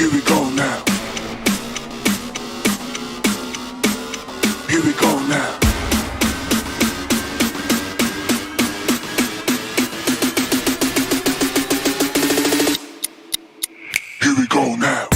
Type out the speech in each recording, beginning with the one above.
Here we go now. Here we go now. Here we go now.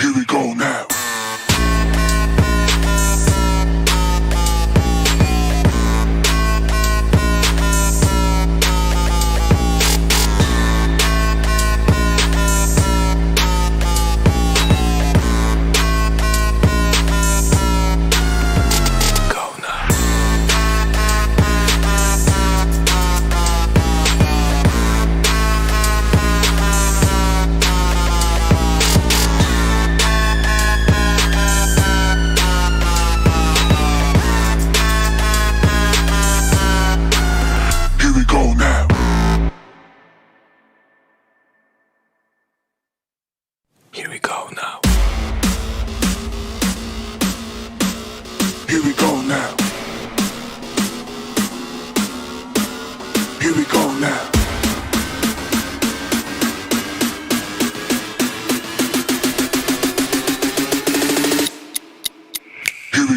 Here we go now. Here we go now. Here we go now. Here we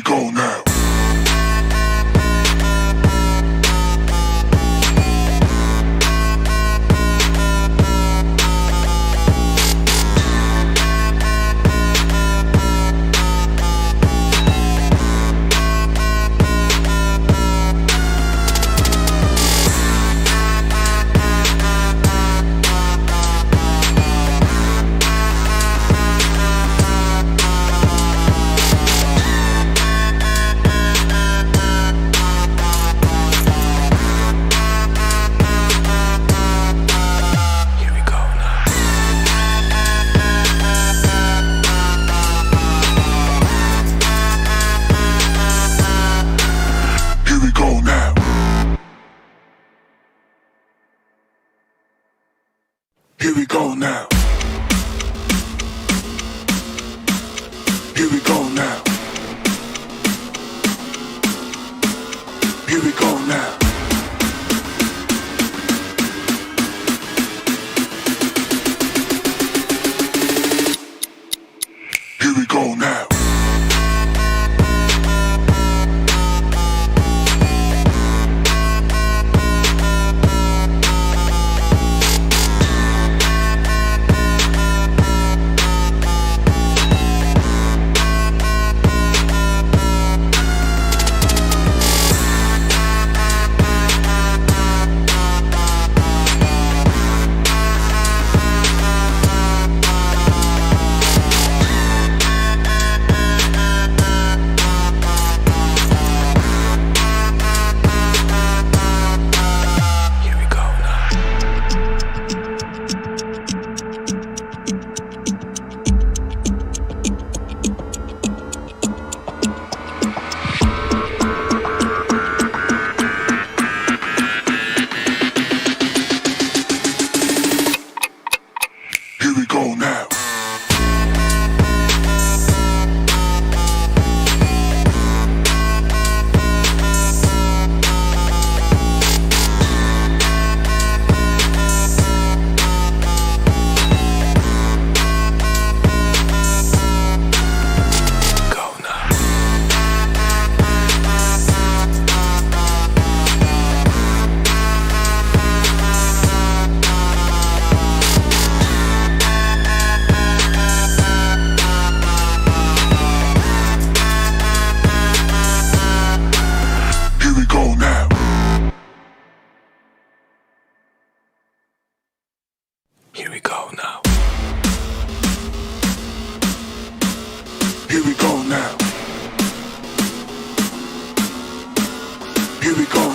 go now.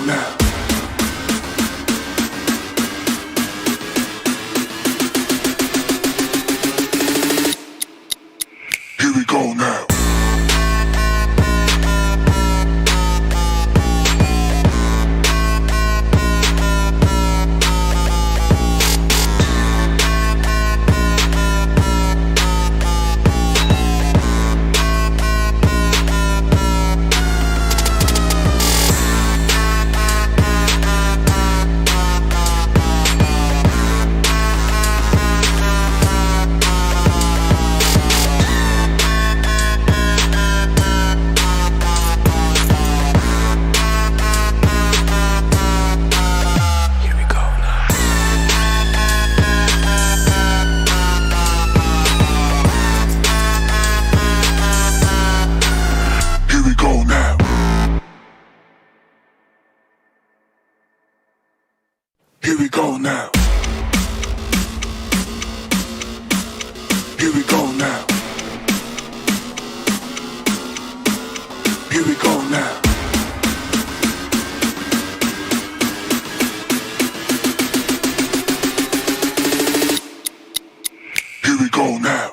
now. Here we go now. Here we go now. Here we go now. Here we go now. Here we go now.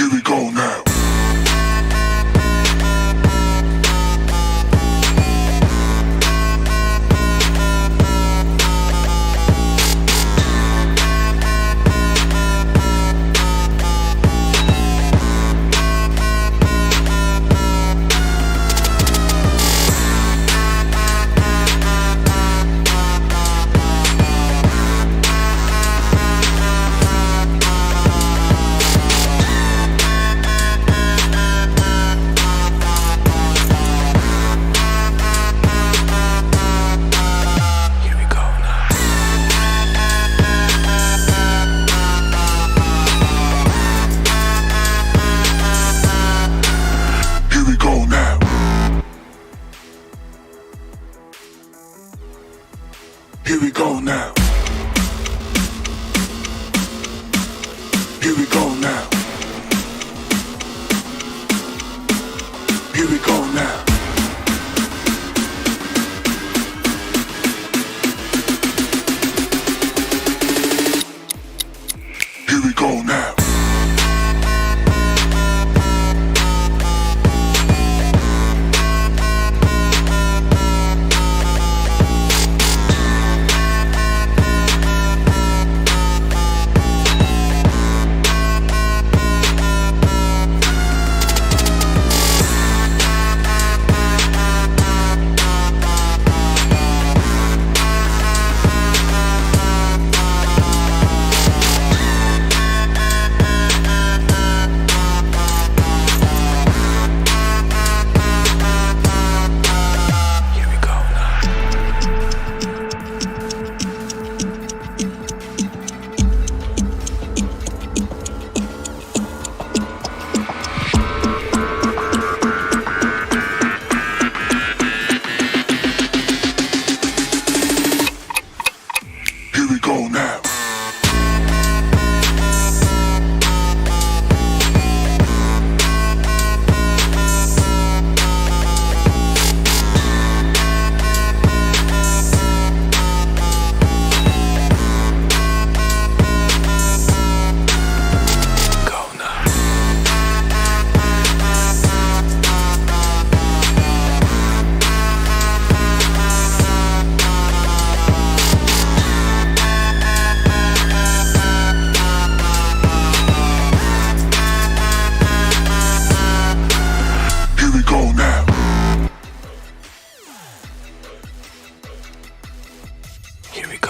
Here we go now. Here we go now. Here we go now. Here we go now.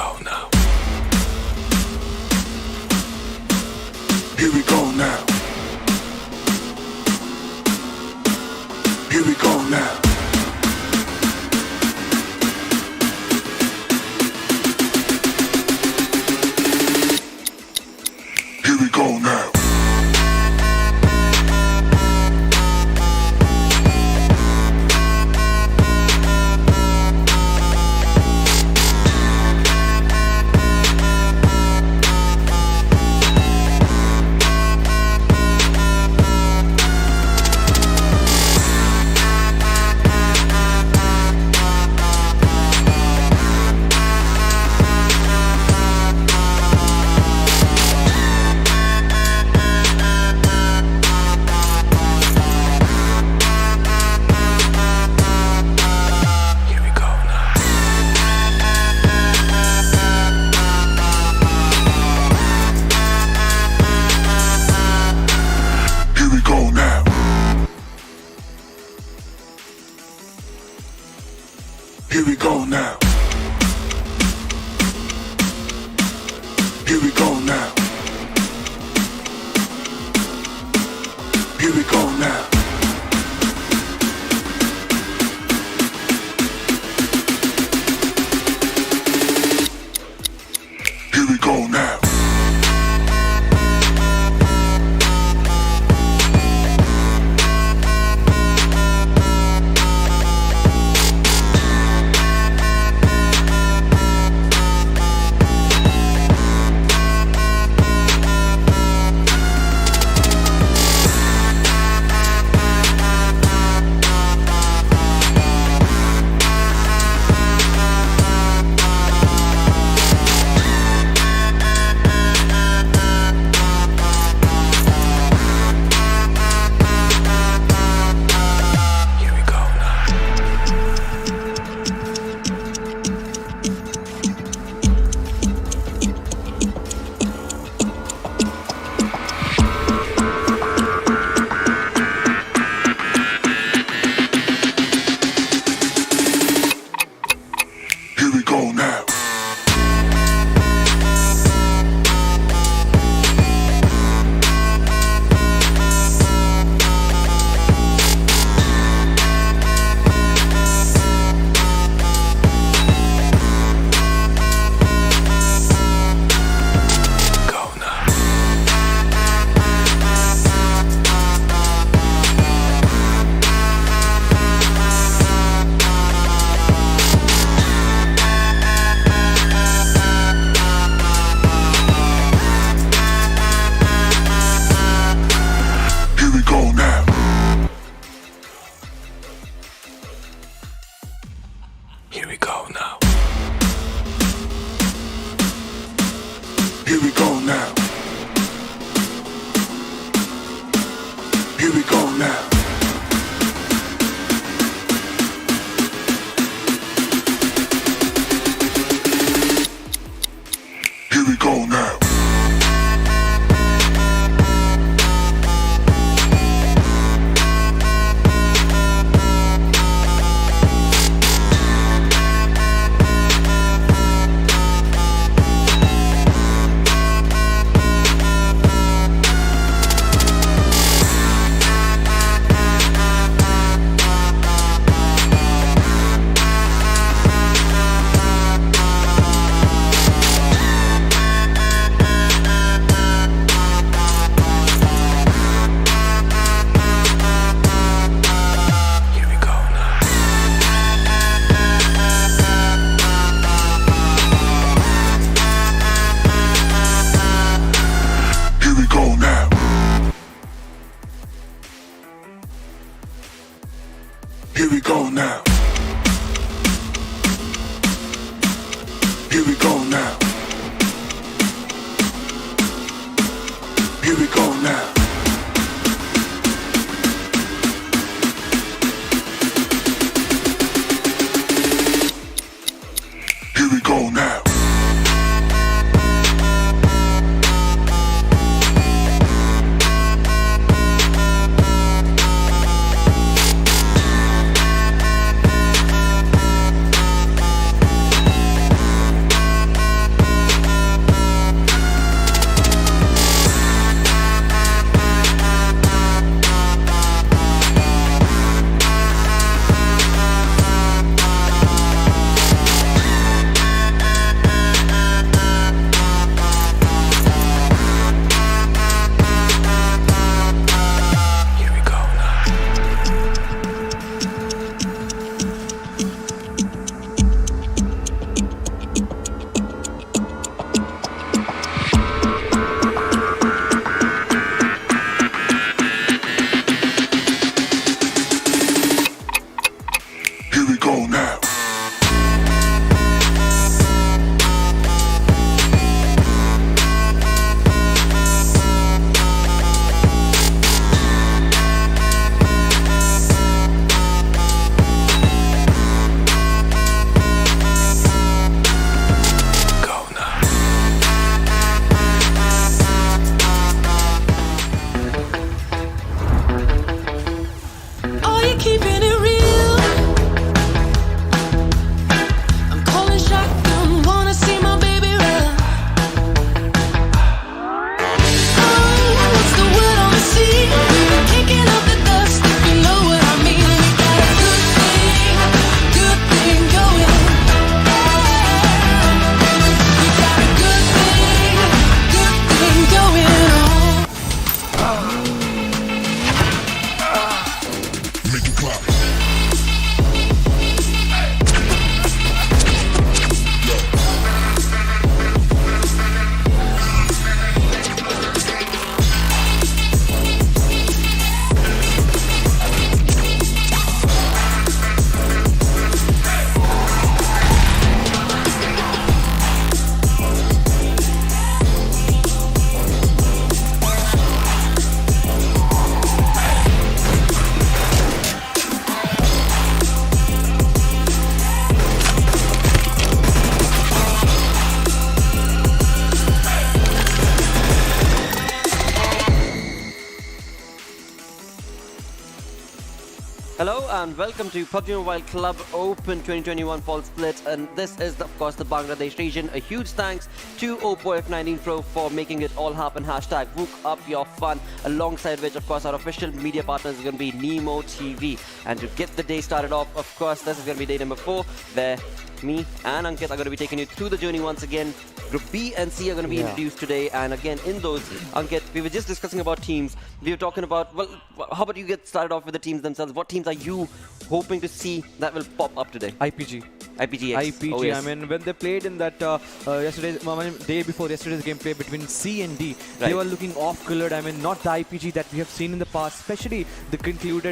go now. Here we go now. Here we go now. Here we go now. Here we go now. Here we go now. Here we go now. Here we go now. Here we go now. Here we go now. Here we go now. Here we go now. we go now. Keeping it real. I'm calling shotgun, wanna see my baby run. Oh, what's the word on the sea? Kicking up the dust, if you know what I mean. We got a good thing going. We got a good thing going on. Make it clap. Hello and welcome to PUBG Mobile Club Open 2021 Fall Split, and this is of course the Bangladesh region. A huge thanks to Oppo F19 Pro for making it all happen. Hashtag book up your fun, alongside which of course our official media partner is going to be Nemo TV. And to get the day started off, of course this is going to be day number 4, where me and Ankit are going to be taking you through the journey once again. Group B and C are going to be introduced today, and again in those, Ankit, we were just discussing about teams. We were talking about, well, how about you get started off with the teams themselves? What teams are you hoping to see that will pop up today? IPG. IPGX. Oh, yes. I mean, when they played in that day before yesterday's gameplay between C and D, Right. they were looking off-colored. I mean, not the IPG that we have seen in the past, especially the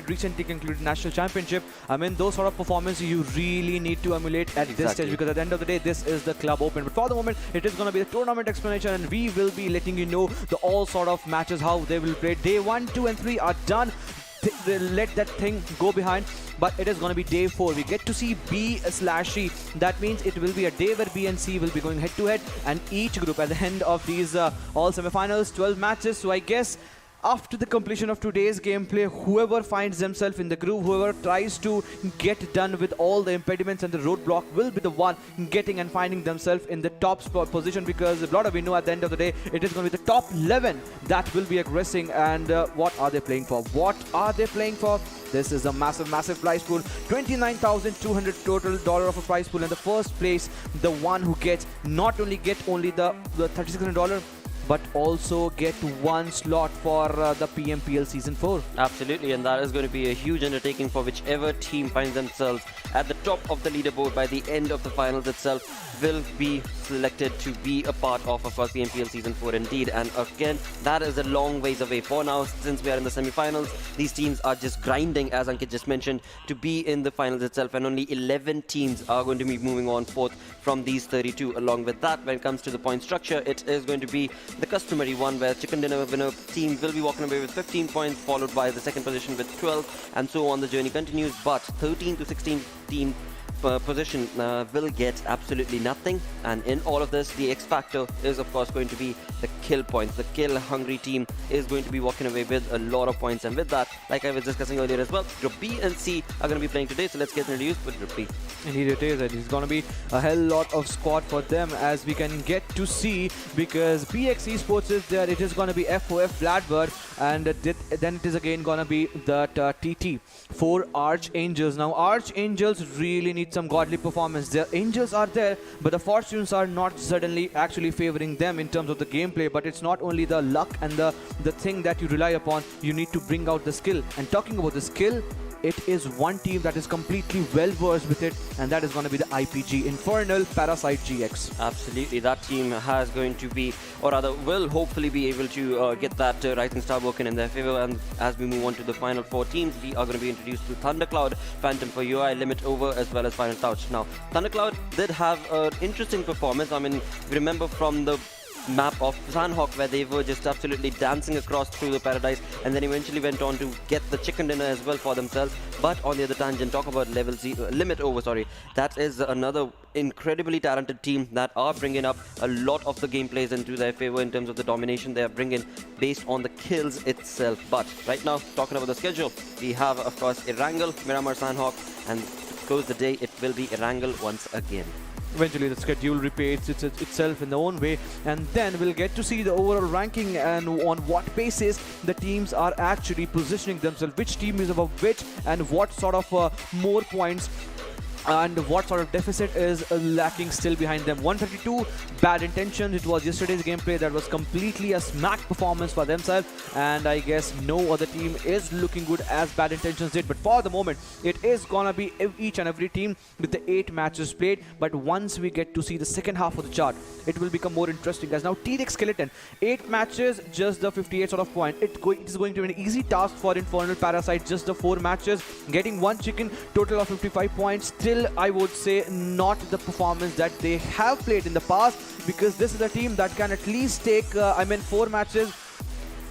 recently concluded national championship. I mean, those sort of performances you really need to emulate at this stage, because at the end of the day, this is the club open. But for the moment, it is going to be the tournament explanation, and we will be letting you know the all sort of matches, how they will play. Day 1, 2 and 3 are done. Let that thing go behind, but it is going to be day 4. We get to see B/C. That means it will be a day where B and C will be going head to head, and each group at the end of these all semifinals, 12 matches. So I guess after the completion of today's gameplay, whoever finds themselves in the group, whoever tries to get done with all the impediments and the roadblock, will be the one getting and finding themselves in the top spot position, because a lot of we know at the end of the day it is going to be the top 11 that will be aggressing. And what are they playing for? This is a massive prize pool, $29,200 total of a prize pool, and the first place, the one who gets not only the $3,600, but also get one slot for the PMPL Season 4. Absolutely, and that is going to be a huge undertaking for whichever team finds themselves at the top of the leaderboard by the end of the finals itself, will be selected to be a part of course, PMPL Season 4 indeed. And again, that is a long ways away. For now, since we are in the semi-finals, these teams are just grinding, as Ankit just mentioned, to be in the finals itself, and only 11 teams are going to be moving on forth from these 32. Along with that, when it comes to the point structure, it is going to be the customary one where Chicken Dinner winner team will be walking away with 15 points, followed by the second position with 12, and so on the journey continues. But 13 to 16 team position will get absolutely nothing, and in all of this, the X factor is of course going to be the kill points. The kill hungry team is going to be walking away with a lot of points, and with that, like I was discussing earlier as well, Group B and C are going to be playing today. So let's get introduced with Group B. Indeed it is, and it's going to be a hell lot of squad for them, as we can get to see, because PX Esports is there. It is going to be FOF BadBlood, and then it is again going to be the TT for Archangels. Now Archangels really need some godly performance. Their angels are there, but the fortunes are not suddenly actually favoring them in terms of the gameplay. But it's not only the luck and the thing that you rely upon, you need to bring out the skill. And talking about the skill, it is one team that is completely well versed with it, and that is going to be the IPG Infernal Parasite GX. Absolutely, that team has going to be, or rather will hopefully be able to get that Rising Star working in their favor. And as we move on to the final 4 teams, we are going to be introduced to Thundercloud, Phantom for UI, Limit Over, as well as Final Touch. Now, Thundercloud did have an interesting performance. I mean, remember from the map of Sanhok, where they were just absolutely dancing across through the paradise, and then eventually went on to get the chicken dinner as well for themselves. But on the other tangent, talk about Limit Over, sorry, that is another incredibly talented team that are bringing up a lot of the gameplays into their favor in terms of the domination they are bringing based on the kills itself. But right now, talking about the schedule, we have, of course, Erangel, Miramar, Sanhok, and to close the day, it will be Erangel once again. Eventually the schedule repeats itself in their own way, and then we'll get to see the overall ranking and on what basis the teams are actually positioning themselves, which team is above which, and what sort of more points and what sort of deficit is lacking still behind them. 132 bad intentions. It was yesterday's gameplay that was completely a smack performance for themselves, and I guess no other team is looking good as bad intentions did. But for the moment, it is gonna be each and every team with the 8 matches played. But once we get to see the second half of the chart, it will become more interesting, as now TREX Skeleton, 8 matches, just the 58 sort of point. It is going to be an easy task for Infernal Parasite, just the 4 matches, getting 1 chicken, total of 55 points. Still, I would say not the performance that they have played in the past, because this is a team that can at least take 4 matches,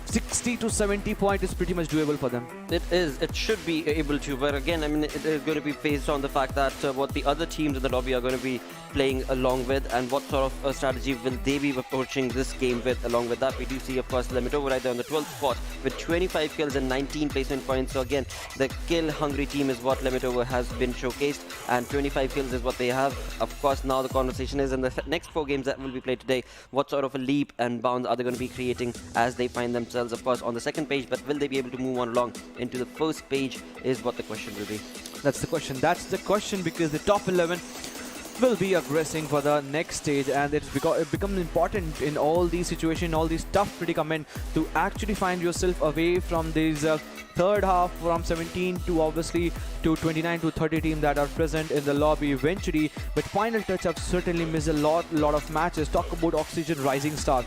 60 to 70 points is pretty much doable for them. It should be able to, but again, I mean, it is going to be based on the fact that what the other teams in the lobby are going to be playing along with, and what sort of strategy will they be approaching this game with. Along with that, we do see, of course, Limit Over right there on the 12th spot with 25 kills and 19 placement points. So again, the kill-hungry team is what Limit Over has been showcased, and 25 kills is what they have. Of course, now the conversation is in the next 4 games that will be played today, what sort of a leap and bounds are they going to be creating as they find themselves, of course, on the second page, but will they be able to move on along into the first page is what the question will be. That's the question. That's the question, because the top 11 will be aggressing for the next stage, and it becomes important in all these situations, all these tough predicaments, to actually find yourself away from these third half, from 17 to obviously to 29 to 30 teams that are present in the lobby eventually. But Final Touch have certainly missed a lot of matches. Talk about Oxygen Rising Star.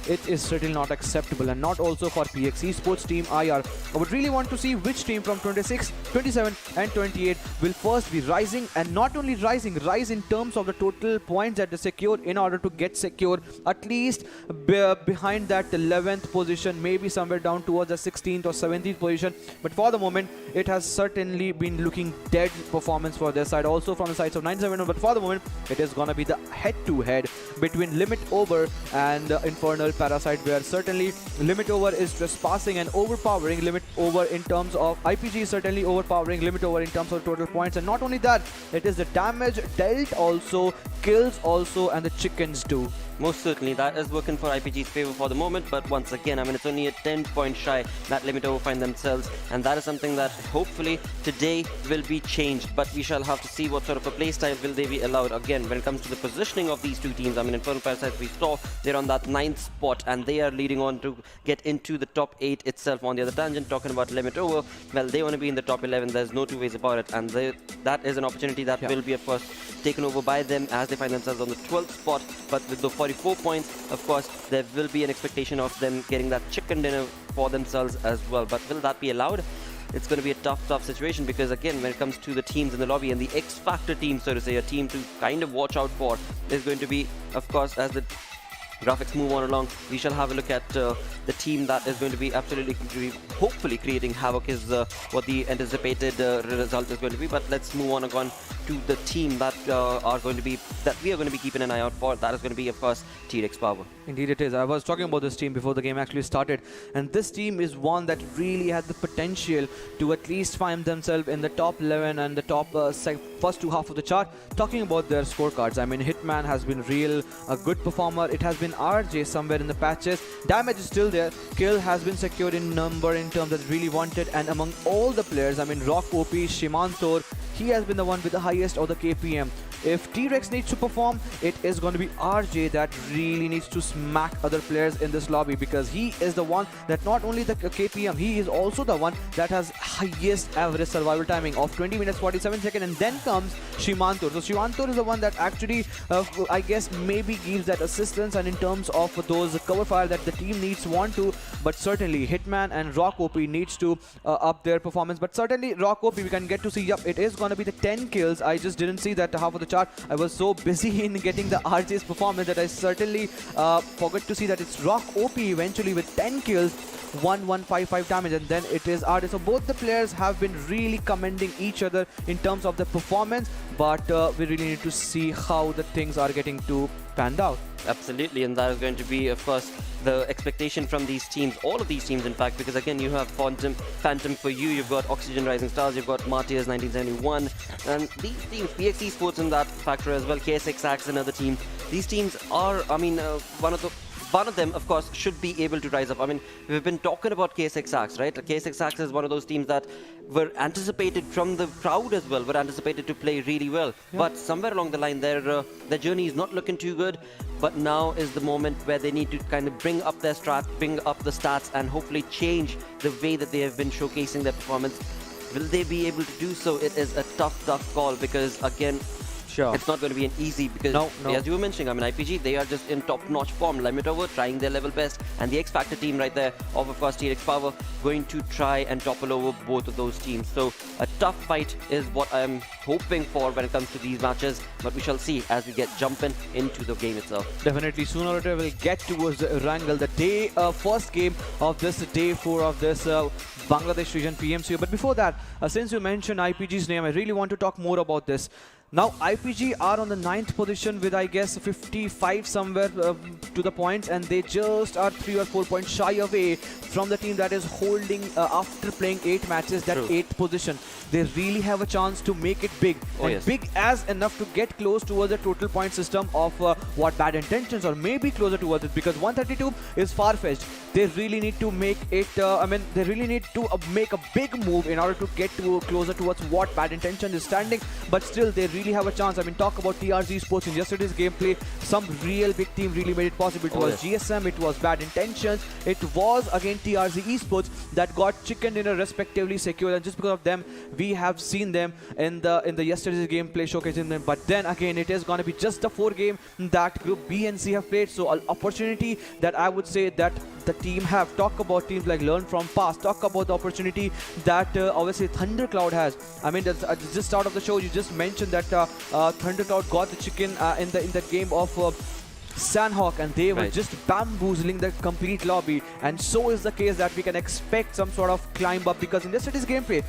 It is certainly not acceptable, and not also for PX Esports team IR. I would really want to see which team from 26, 27 and 28 will first be rising, and not only rise in terms of the total points that they secure in order to get secure at least behind that 11th position, maybe somewhere down towards the 16th or 17th position. But for the moment, it has certainly been looking dead performance for their side, also from the sides of 9-7. But for the moment, it is gonna be the head-to-head between Limit Over and Infernal Parasite, where certainly Limit Over is trespassing and overpowering Limit Over in terms of IPG, is certainly overpowering Limit Over in terms of total points. And not only that, it is the damage dealt also, kills also, and the chickens too. Most certainly, that is working for IPG's favor for the moment, but once again, I mean, it's only a 10-point shy that Limit Over find themselves, and that is something that hopefully today will be changed. But we shall have to see what sort of a playstyle will they be allowed. Again, when it comes to the positioning of these two teams, I mean, Infernal Parasite, we saw they're on that 9th spot, and they are leading on to get into the top 8 itself. On the other tangent, talking about Limit Over, well, they want to be in the top 11, there's no two ways about it, and that is an opportunity that will be, of course, taken over by them as they find themselves on the 12th spot. But with the 44 points, of course, there will be an expectation of them getting that chicken dinner for themselves as well. But will that be allowed? It's going to be a tough situation, because again, when it comes to the teams in the lobby and the X-Factor team, so to say, a team to kind of watch out for is going to be, of course, as the graphics move on along, we shall have a look at the team that is going to be absolutely, hopefully creating havoc is what the anticipated result is going to be. But let's move on again to the team that we are going to be keeping an eye out for. That is going to be, of course, TREX Power. Indeed it is. I was talking about this team before the game actually started, and this team is one that really had the potential to at least find themselves in the top 11 and the top first 2 half of the chart. Talking about their scorecards, I mean, Hitman has been a good performer. It has been RJ somewhere in the patches. Damage is still there. Kill has been secured in number in terms that really wanted, and among all the players, I mean, Rock OP, Shimantor, he has been the one with the highest of the KPM. if TREX needs to perform, it is going to be RJ that really needs to smack other players in this lobby, because he is the one that not only the KPM, he is also the one that has highest average survival timing of 20 minutes 47 seconds, and then comes Shimantur. So Shimantur is the one that actually I guess maybe gives that assistance, and in terms of those cover fire that the team needs want to, but certainly Hitman and Rock OP needs to up their performance. But certainly Rock OP, we can get to see, yep, it is going to be the 10 kills. I just didn't see that half of the chart. I was so busy in getting the RJ's performance that I certainly forgot to see that it's Rock OP eventually with 10 kills, 1155 damage, and then it is RJ. So both the players have been really commending each other in terms of the performance, but we really need to see how the things are getting to panned out. Absolutely, and that is going to be, of course, the expectation from these teams, all of these teams in fact, because again you have Phantom for you, you've got Oxygen Rising Stars, you've got Martyrs 1971, and these teams, PX Esports in that factor as well, KSX Axe and other teams, these teams are, I mean, one of them, of course, should be able to rise up. I mean, we've been talking about KSX Axe, right? KSX Axe is one of those teams that were anticipated from the crowd as well, were anticipated to play really well. Yeah. But somewhere along the line, their journey is not looking too good. But now is the moment where they need to kind of bring up their strat, bring up the stats, and hopefully change the way that they have been showcasing their performance. Will they be able to do so? It is a tough call, because again, it's not going to be an easy, because as you were mentioning, I mean, IPG, they are just in top-notch form. Limit Over trying their level best, and the X-Factor team right there of course TREX Power going to try and topple over both of those teams. So a tough fight is what I'm hoping for when it comes to these matches, but we shall see as we get jumping into the game itself. Definitely, sooner or later we'll get towards the Erangel, the first game of this day 4 of this Bangladesh region PMCO. But before that, since you mentioned IPG's name, I really want to talk more about this. Now IPG are on the 9th position with, I guess, 55 somewhere to the points, and they just are 3 or 4 points shy away from the team that is holding after playing 8 matches that 8th position. They really have a chance to make it big, big as enough to get close towards the total point system of what Bad Intentions, or maybe closer towards it, because 132 is far-fetched. They really need to make it, they really need to make a big move in order to get closer towards what Bad Intentions is standing, but still they really have a chance. I mean, talk about TRZ Esports in yesterday's gameplay. Some real big team really made it possible. It was GSM, it was Bad Intentions, it was again TRZ Esports that got chicken dinner respectively secured, and just because of them, we have seen them in the yesterday's gameplay showcasing them. But then again, it is going to be just the 4 game that Group B and C have played. So an opportunity that I would say that the team have. Talk about teams like Learn From Past. Talk about the opportunity that obviously Thundercloud has. I mean, just out of the show, you just mentioned that Thundercloud got the chicken in the game of Sanhok, and they were just bamboozling the complete lobby, and so is the case that we can expect some sort of climb up, because in yesterday's gameplay,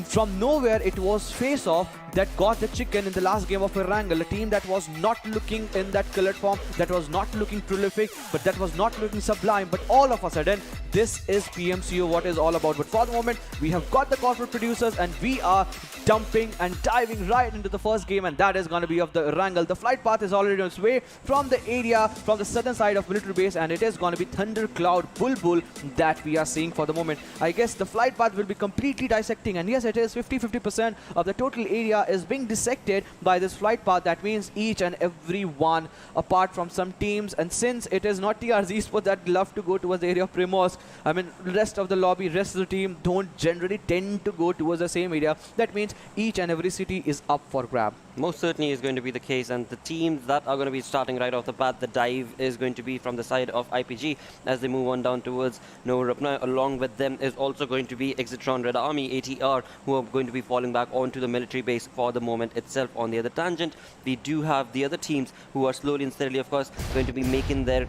from nowhere, it was Faceoff that got the chicken in the last game of Erangel, a team that was not looking in that colored form, that was not looking prolific, but that was not looking sublime. But all of a sudden, this is PMCO what is all about. But for the moment, we have got the corporate producers, and we are dumping and diving right into the first game, and that is going to be of the Erangel. The flight path is already on its way from the area, from the southern side of military base, and it is going to be Thundercloud Bulbul that we are seeing for the moment. I guess the flight path will be completely dissecting, and yes, it is 50% of the total area is being dissected by this flight path. That means each and every one, apart from some teams, and since it is not TRZ Esports that love to go towards the area of Primorsk, I mean, rest of the lobby, rest of the team don't generally tend to go towards the same area. That means each and every city is up for grab. Most certainly is going to be the case, and the teams that are going to be starting right off the bat, the dive is going to be from the side of IPG as they move on down towards Novorupna. Along with them is also going to be Exitron, Red Army, ATR, who are going to be falling back onto the military base for the moment itself. On the other tangent, we do have the other teams who are slowly and steadily, of course, going to be making their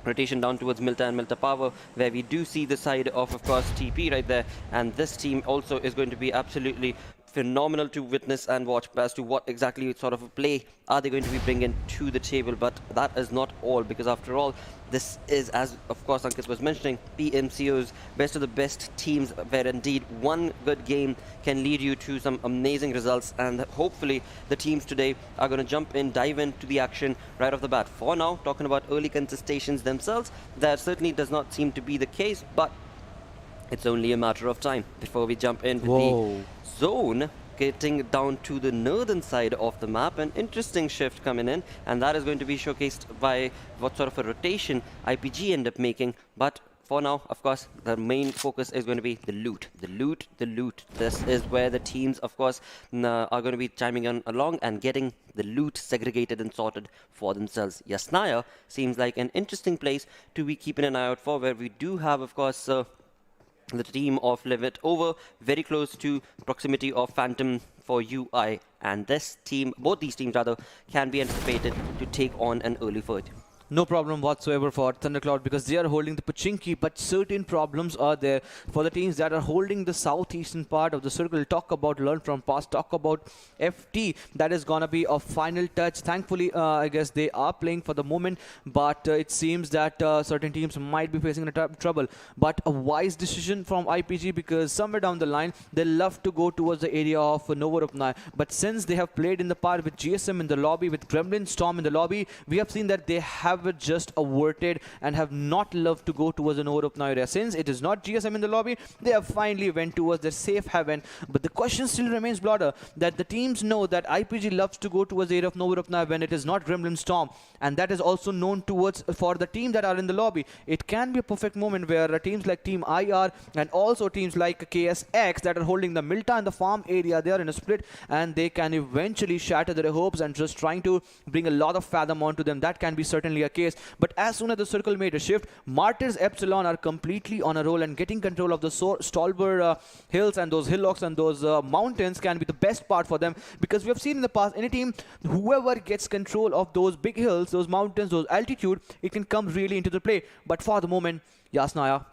rotation down towards Milta and Milta Power, where we do see the side of course, TP right there. And this team also is going to be absolutely phenomenal to witness and watch as to what exactly sort of a play are they going to be bringing to the table. But that is not all, because after all, this is, as of course Ankit was mentioning, PMCO's best of the best teams, where indeed one good game can lead you to some amazing results, and hopefully the teams today are going to jump in, dive into the action right off the bat. For now, talking about early contestations themselves, that certainly does not seem to be the case, but it's only a matter of time before we jump in with the zone getting down to the northern side of the map. An interesting shift coming in, and that is going to be showcased by what sort of a rotation IPG end up making. But for now, of course, the main focus is going to be the loot. The loot, the loot. This is where the teams, of course, are going to be chiming on along and getting the loot segregated and sorted for themselves. Yasnaya seems like an interesting place to be keeping an eye out for, where we do have, of course, the team of Levitt over very close to proximity of Phantom for UI. And this team, both these teams rather, can be anticipated to take on an early fight. No problem whatsoever for Thundercloud because they are holding the Pachinki, but certain problems are there for the teams that are holding the southeastern part of the circle. Talk about learn from past, talk about FT. That is gonna be a final touch. Thankfully, I guess they are playing for the moment, but it seems that certain teams might be facing trouble. But a wise decision from IPG, because somewhere down the line, they love to go towards the area of Novorupnaya. But since they have played in the part with GSM in the lobby, with Gremlin Storm in the lobby, we have seen that they have just averted and have not loved to go towards the Novorupnaya area. Since it is not GSM in the lobby, they have finally went towards their safe haven. But the question still remains, Blooder, that the teams know that IPG loves to go towards the area of Novorupnaya when it is not Gremlin Storm, and that is also known towards for the team that are in the lobby. It can be a perfect moment where teams like Team IR and also teams like KSX that are holding the Milta and the farm area, they are in a split, and they can eventually shatter their hopes and just trying to bring a lot of fathom onto them. That can be certainly a case. But as soon as the circle made a shift, Martyrs Epsilon are completely on a roll, and getting control of the Stolber hills and those hillocks and those mountains can be the best part for them, because we have seen in the past, any team, whoever gets control of those big hills, those mountains, those altitude, it can come really into the play. But for the moment, Yasnaya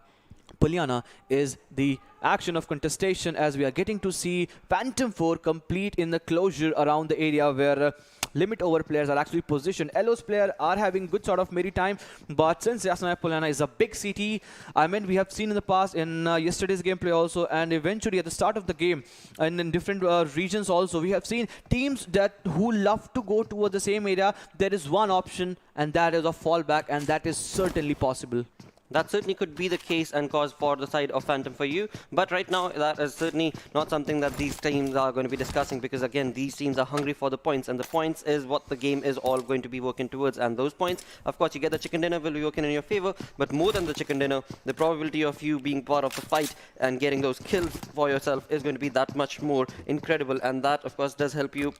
Polyana is the action of contestation, as we are getting to see Phantom 4 complete in the closure around the area where limit over players are actually positioned. LO's players are having good sort of merry time, but since Yasnaya Polyana is a big CT, I mean, we have seen in the past in yesterday's gameplay also, and eventually at the start of the game and in different regions also, we have seen teams that who love to go towards the same area. There is one option, and that is a fallback, and that is certainly possible. That certainly could be the case and cause for the side of Phantom for you. But right now, that is certainly not something that these teams are going to be discussing, because again, these teams are hungry for the points, and the points is what the game is all going to be working towards. And those points, of course, you get the chicken dinner will be working in your favor, but more than the chicken dinner, the probability of you being part of the fight and getting those kills for yourself is going to be that much more incredible. And that, of course, does help you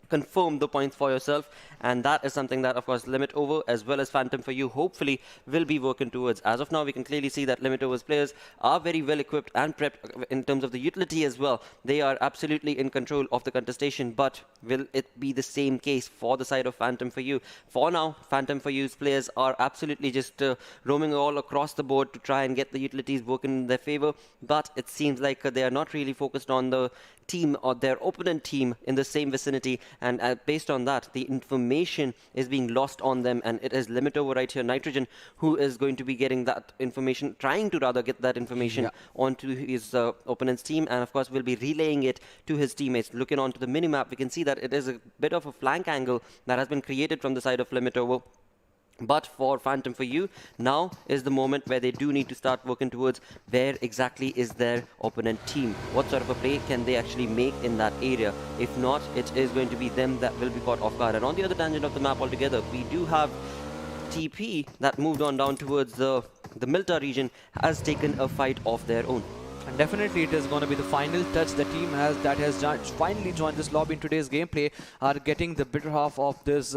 confirm the points for yourself, and that is something that, of course, Limit Over as well as Phantom for you hopefully will be working towards. As of now, we can clearly see that Limit Over's players are very well equipped and prepped in terms of the utility as well. They are absolutely in control of the contestation, but will it be the same case for the side of Phantom for you? For now, Phantom for you's players are absolutely just roaming all across the board to try and get the utilities working in their favor, but it seems like they are not really focused on the team or their opponent team in the same vicinity, and based on that, the information is being lost on them, and it is Limit Over right here, Nitrogen, who is going to be getting that information, trying to rather get that information onto his opponent's team, and of course will be relaying it to his teammates. Looking onto the minimap, we can see that it is a bit of a flank angle that has been created from the side of Limit Over. But for Phantom for you, now is the moment where they do need to start working towards where exactly is their opponent team. What sort of a play can they actually make in that area? If not, it is going to be them that will be caught off guard. And on the other tangent of the map altogether, we do have TP that moved on down towards the Milta region, has taken a fight of their own. And definitely it is going to be the final touch the team that has finally joined this lobby in today's gameplay, are getting the better half of this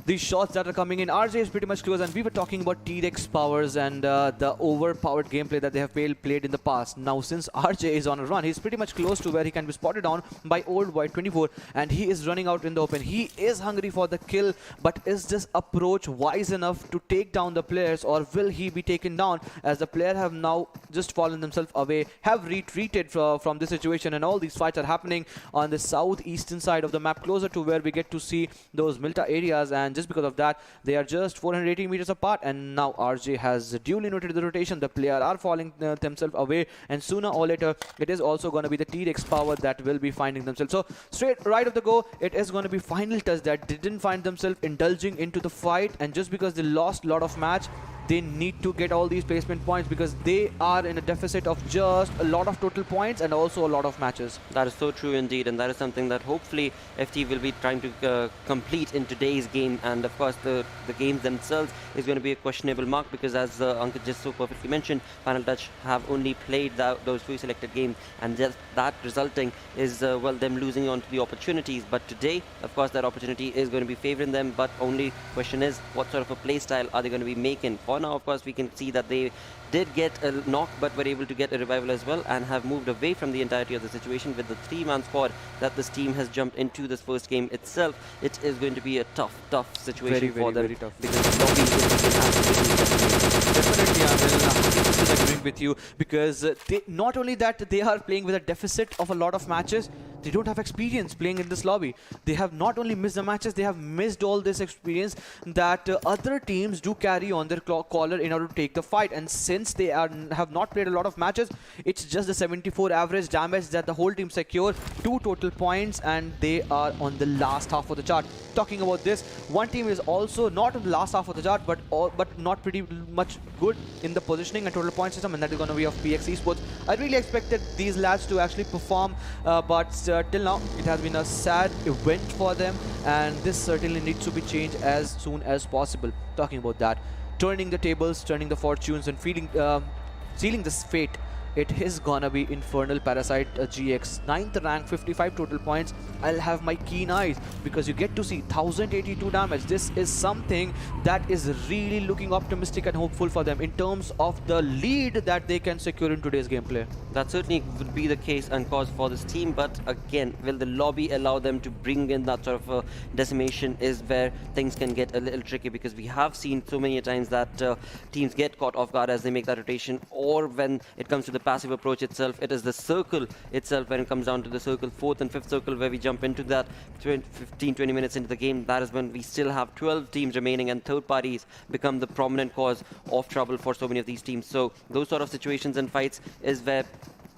these shots that are coming in. RJ is pretty much close, and we were talking about TREX powers and the overpowered gameplay that they have played in the past. Now, since RJ is on a run, he's pretty much close to where he can be spotted on by Old Boy 24, and he is running out in the open. He is hungry for the kill, but is this approach wise enough to take down the players, or will he be taken down, as the player have now just fallen themselves away, have retreated from this situation, and all these fights are happening on the southeastern side of the map, closer to where we get to see those Milta areas, and just because of that, they are just 480 meters apart. And now RJ has duly noted the rotation. The player are falling themselves away, and sooner or later, it is also going to be the TREX power that will be finding themselves. So straight right of the go, it is going to be final touch that didn't find themselves indulging into the fight, and just because they lost a lot of match, they need to get all these placement points because they are in a deficit of just a lot of total points and also a lot of matches. That is so true indeed, and that is something that hopefully FT will be trying to complete in today's game. And of course, the games themselves is going to be a questionable mark because, as Ankit just so perfectly mentioned, Final Touch have only played those few selected games, and just that resulting is well, them losing on to the opportunities. But today, of course, that opportunity is going to be favouring them. But only question is, what sort of a play style are they going to be making? For now, of course, we can see that they did get a knock but were able to get a revival as well and have moved away from the entirety of the situation with the 3-man squad that this team has jumped into this first game itself. It is going to be a tough situation for them, very tough. because the lobby is looking absolutely decimated. Definitely, I'm 100% agreeing with you because not only that they are playing with a deficit of a lot of matches, they don't have experience playing in this lobby. They have not only missed the matches, they have missed all this experience that other teams do carry on their collar in order to take the fight. And since they have not played a lot of matches, it's just the 74 average damage that the whole team secure, 2 total points, and they are on the last half of the chart. Talking about this, one team is also not on the last half of the chart, but not pretty much good in the positioning and total point system, and that is going to be of PX Esports. I really expected these lads to actually perform, but till now it has been a sad event for them, and this certainly needs to be changed as soon as possible. Talking about that, turning the tables, turning the fortunes, and sealing this fate, it is gonna be Infernal Parasite GX, 9th rank, 55 total points. I'll have my keen eyes because you get to see 1082 damage. This is something that is really looking optimistic and hopeful for them in terms of the lead that they can secure in today's gameplay. That certainly would be the case and cause for this team, but again, will the lobby allow them to bring in that sort of a decimation is where things can get a little tricky, because we have seen so many times that teams get caught off guard as they make that rotation, or when it comes to the passive approach itself, it is the circle itself. When it comes down to the circle, 4th and 5th circle, where we jump into that 15-20 minutes into the game, that is when we still have 12 teams remaining, and third parties become the prominent cause of trouble for so many of these teams. So those sort of situations and fights is where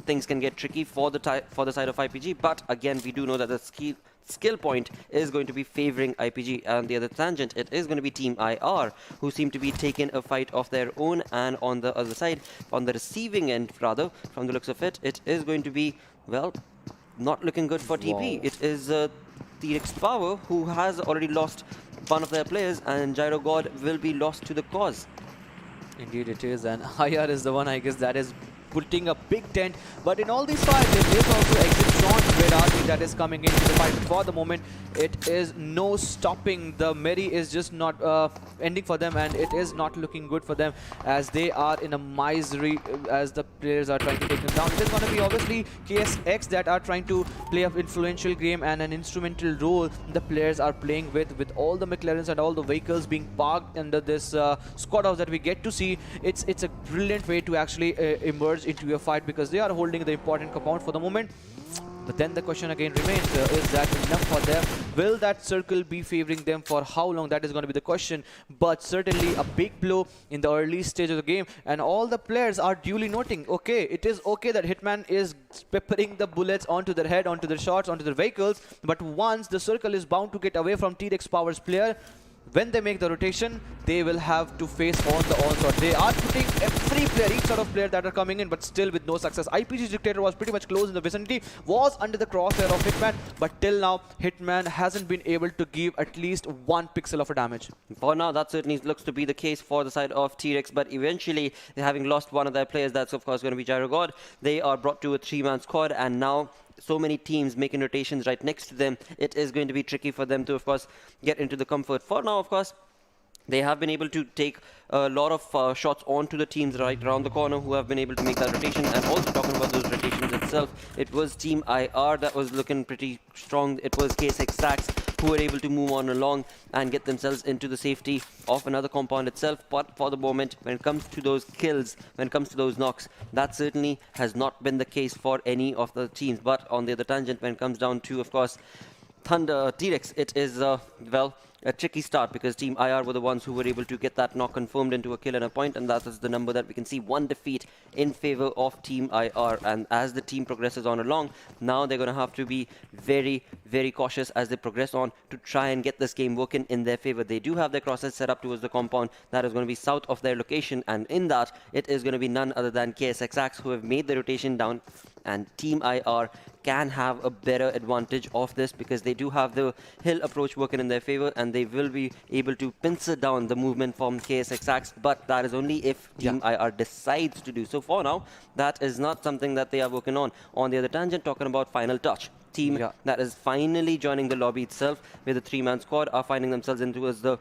things can get tricky for the side of IPG. But again, we do know that the skill point is going to be favoring IPG. And the other tangent, it is going to be Team IR, who seem to be taking a fight of their own. And on the other side, on the receiving end rather, from the looks of it, it is going to be, well, not looking good for TP. Wow. It is TREX Power who has already lost one of their players, and Gyro God will be lost to the cause. Indeed it is, and IR is the one, I guess, that is putting a big dent. But in all these fights, there is also exit Sean's red army that is coming into the fight. But for the moment, it is no stopping. The Mary is just not ending for them, and it is not looking good for them as they are in a misery as the players are trying to take them down. It is going to be obviously KSX that are trying to play an influential game and an instrumental role the players are playing with all the McLarens and all the vehicles being parked under this squad house that we get to see. It's a brilliant way to actually emerge into a fight because they are holding the important compound for the moment. But then the question again remains, is that enough for them? Will that circle be favoring them for how long? That is going to be the question. But certainly a big blow in the early stage of the game, and all the players are duly noting, okay, it is okay that Hitman is peppering the bullets onto their head, onto their shots, onto their vehicles, but once the circle is bound to get away from TREX Power's player, when they make the rotation, they will have to face on the onslaught. They are putting every player, each sort of player that are coming in, but still with no success. IPG's Dictator was pretty much close in the vicinity, was under the crosshair of Hitman, but till now, Hitman hasn't been able to give at least 1 pixel of a damage. For now, that certainly looks to be the case for the side of TREX, but eventually, having lost one of their players, that's of course going to be Gyro God, they are brought to a 3-man squad, and now so many teams making rotations right next to them, it is going to be tricky for them to, of course, get into the comfort. For now, of course, they have been able to take a lot of shots onto the teams right around the corner who have been able to make that rotation. And also talking about those rotations itself, it was Team IR that was looking pretty strong. It was KSX Stacks who were able to move on along and get themselves into the safety of another compound itself. But for the moment, when it comes to those kills, when it comes to those knocks, that certainly has not been the case for any of the teams. But on the other tangent, when it comes down to, of course, TREX, it is, well, a tricky start because Team IR were the ones who were able to get that knock confirmed into a kill and a point, and that is the number that we can see. One defeat in favor of Team IR, and as the team progresses on along, now they're going to have to be very, very cautious as they progress on to try and get this game working in their favor. They do have their crosses set up towards the compound that is going to be south of their location, and in that, it is going to be none other than KSXX who have made the rotation down, and Team IR can have a better advantage of this because they do have the hill approach working in their favor, and they will be able to pincer down the movement from KSXX, but that is only if Team IR decides to do so. For now, that is not something that they are working on. On the other tangent, talking about final touch. Team that is finally joining the lobby itself, where the 3-man squad are finding themselves into the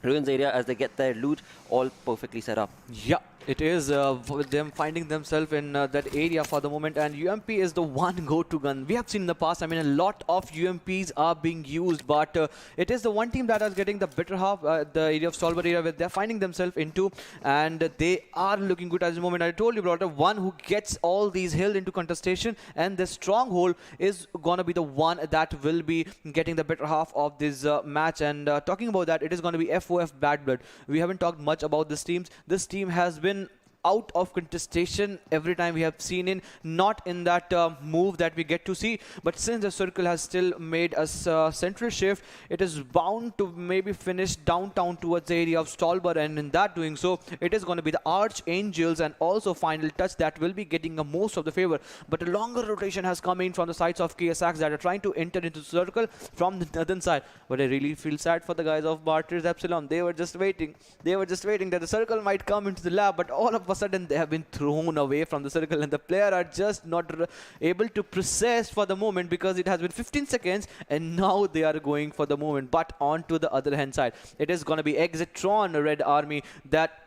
ruins area as they get their loot all perfectly set up. Yeah, it is them finding themselves in that area for the moment, and UMP is the one go-to gun. We have seen in the past, I mean, a lot of UMPs are being used, but it is the one team that is getting the better half, the area of Stolberg area where they're finding themselves into, and they are looking good at the moment. I told you, brother, one who gets all these hills into contestation, and the stronghold is gonna be the one that will be getting the better half of this match. And talking about that, it is gonna be FOF BadBlood. We haven't talked much about this team. This team has been out of contestation every time we have seen in, not in that move that we get to see, but since the circle has still made a central shift, it is bound to maybe finish downtown towards the area of Stolberg, and in that doing so, it is going to be the Archangels and also Final Touch that will be getting a most of the favor. But a longer rotation has come in from the sides of KSX that are trying to enter into the circle from the other side. But I really feel sad for the guys of Martyrs Epsilon. They were just waiting. They were just waiting that the circle might come into the lab, but all of a sudden they have been thrown away from the circle, and the player are just not able to process for the moment because it has been 15 seconds and now they are going for the moment. But on to the other hand side, it is going to be Exitron Red Army that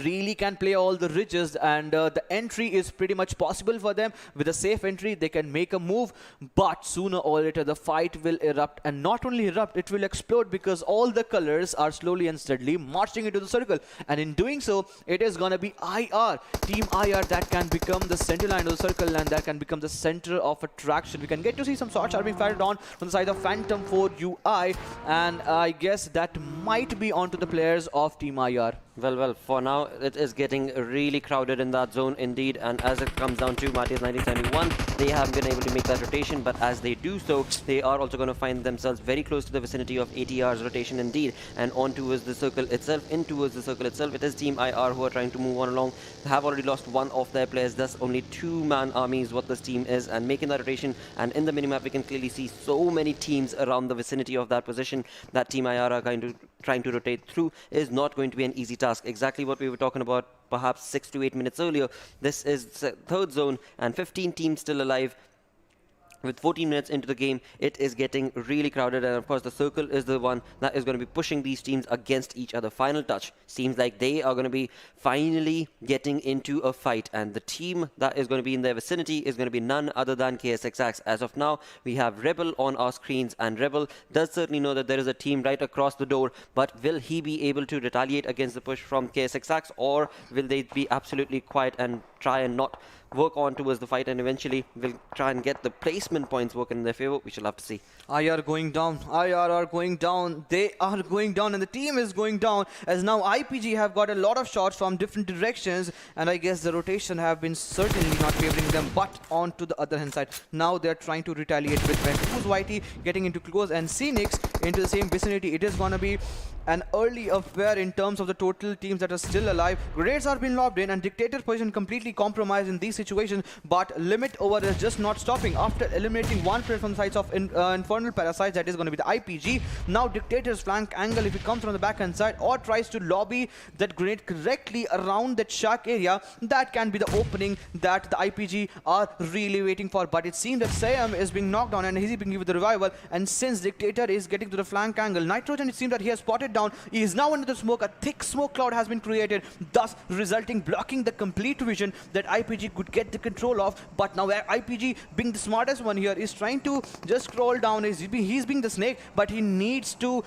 really can play all the ridges, and the entry is pretty much possible for them. With a safe entry, they can make a move, but sooner or later the fight will erupt, and not only erupt, it will explode because all the colors are slowly and steadily marching into the circle, and in doing so, it is gonna be IR, Team IR, that can become the center line of the circle, and that can become the center of attraction. We can get to see some shots are being fired on from the side of Phantom 4 UI, and I guess that might be onto the players of Team IR. Well, for now, it is getting really crowded in that zone indeed, and as it comes down to Martyrs 1971, they haven't been able to make that rotation, but as they do so, they are also going to find themselves very close to the vicinity of ATR's rotation indeed, and on towards the circle itself, in towards the circle itself. It is Team IR who are trying to move on along. They have already lost one of their players, thus only 2-man army is what this team is, and making that rotation, and in the minimap, we can clearly see so many teams around the vicinity of that position that Team IR are trying to rotate through is not going to be an easy task. Exactly what we were talking about perhaps 6 to 8 minutes earlier. This is the third zone and 15 teams still alive. With 14 minutes into the game, it is getting really crowded, and of course the circle is the one that is going to be pushing these teams against each other. Final Touch seems like they are going to be finally getting into a fight, and the team that is going to be in their vicinity is going to be none other than KSXX. As of now, we have Rebel on our screens, and Rebel does certainly know that there is a team right across the door, but will he be able to retaliate against the push from KSXX, or will they be absolutely quiet and try and not work on towards the fight, and eventually will try and get the placement points working in their favor? We shall have to see. IR going down. IR are going down. They are going down, and the team is going down as now IPG have got a lot of shots from different directions, and I guess the rotation have been certainly not favoring them. But on to the other hand side, now they're trying to retaliate with Who's YT getting into close and Phoenix into the same vicinity. It is gonna be an early affair in terms of the total teams that are still alive. Grenades are being lobbed in, and Dictator position completely compromised in these situations, but Limit Over is just not stopping. After eliminating one player from the sides of Infernal Parasites, that is going to be the IPG. Now Dictator's flank angle, if it comes from the backhand side or tries to lobby that grenade correctly around that shark area, that can be the opening that the IPG are really waiting for. But it seems that Sayam is being knocked down and he's being given the revival, and since Dictator is getting to the flank angle, Nitrogen, it seems that he has spotted it down. He is now under the smoke. A thick smoke cloud has been created, thus blocking the complete vision that IPG could get the control of. But now IPG, being the smartest one here, is trying to just scroll down. He's being the snake, but he needs to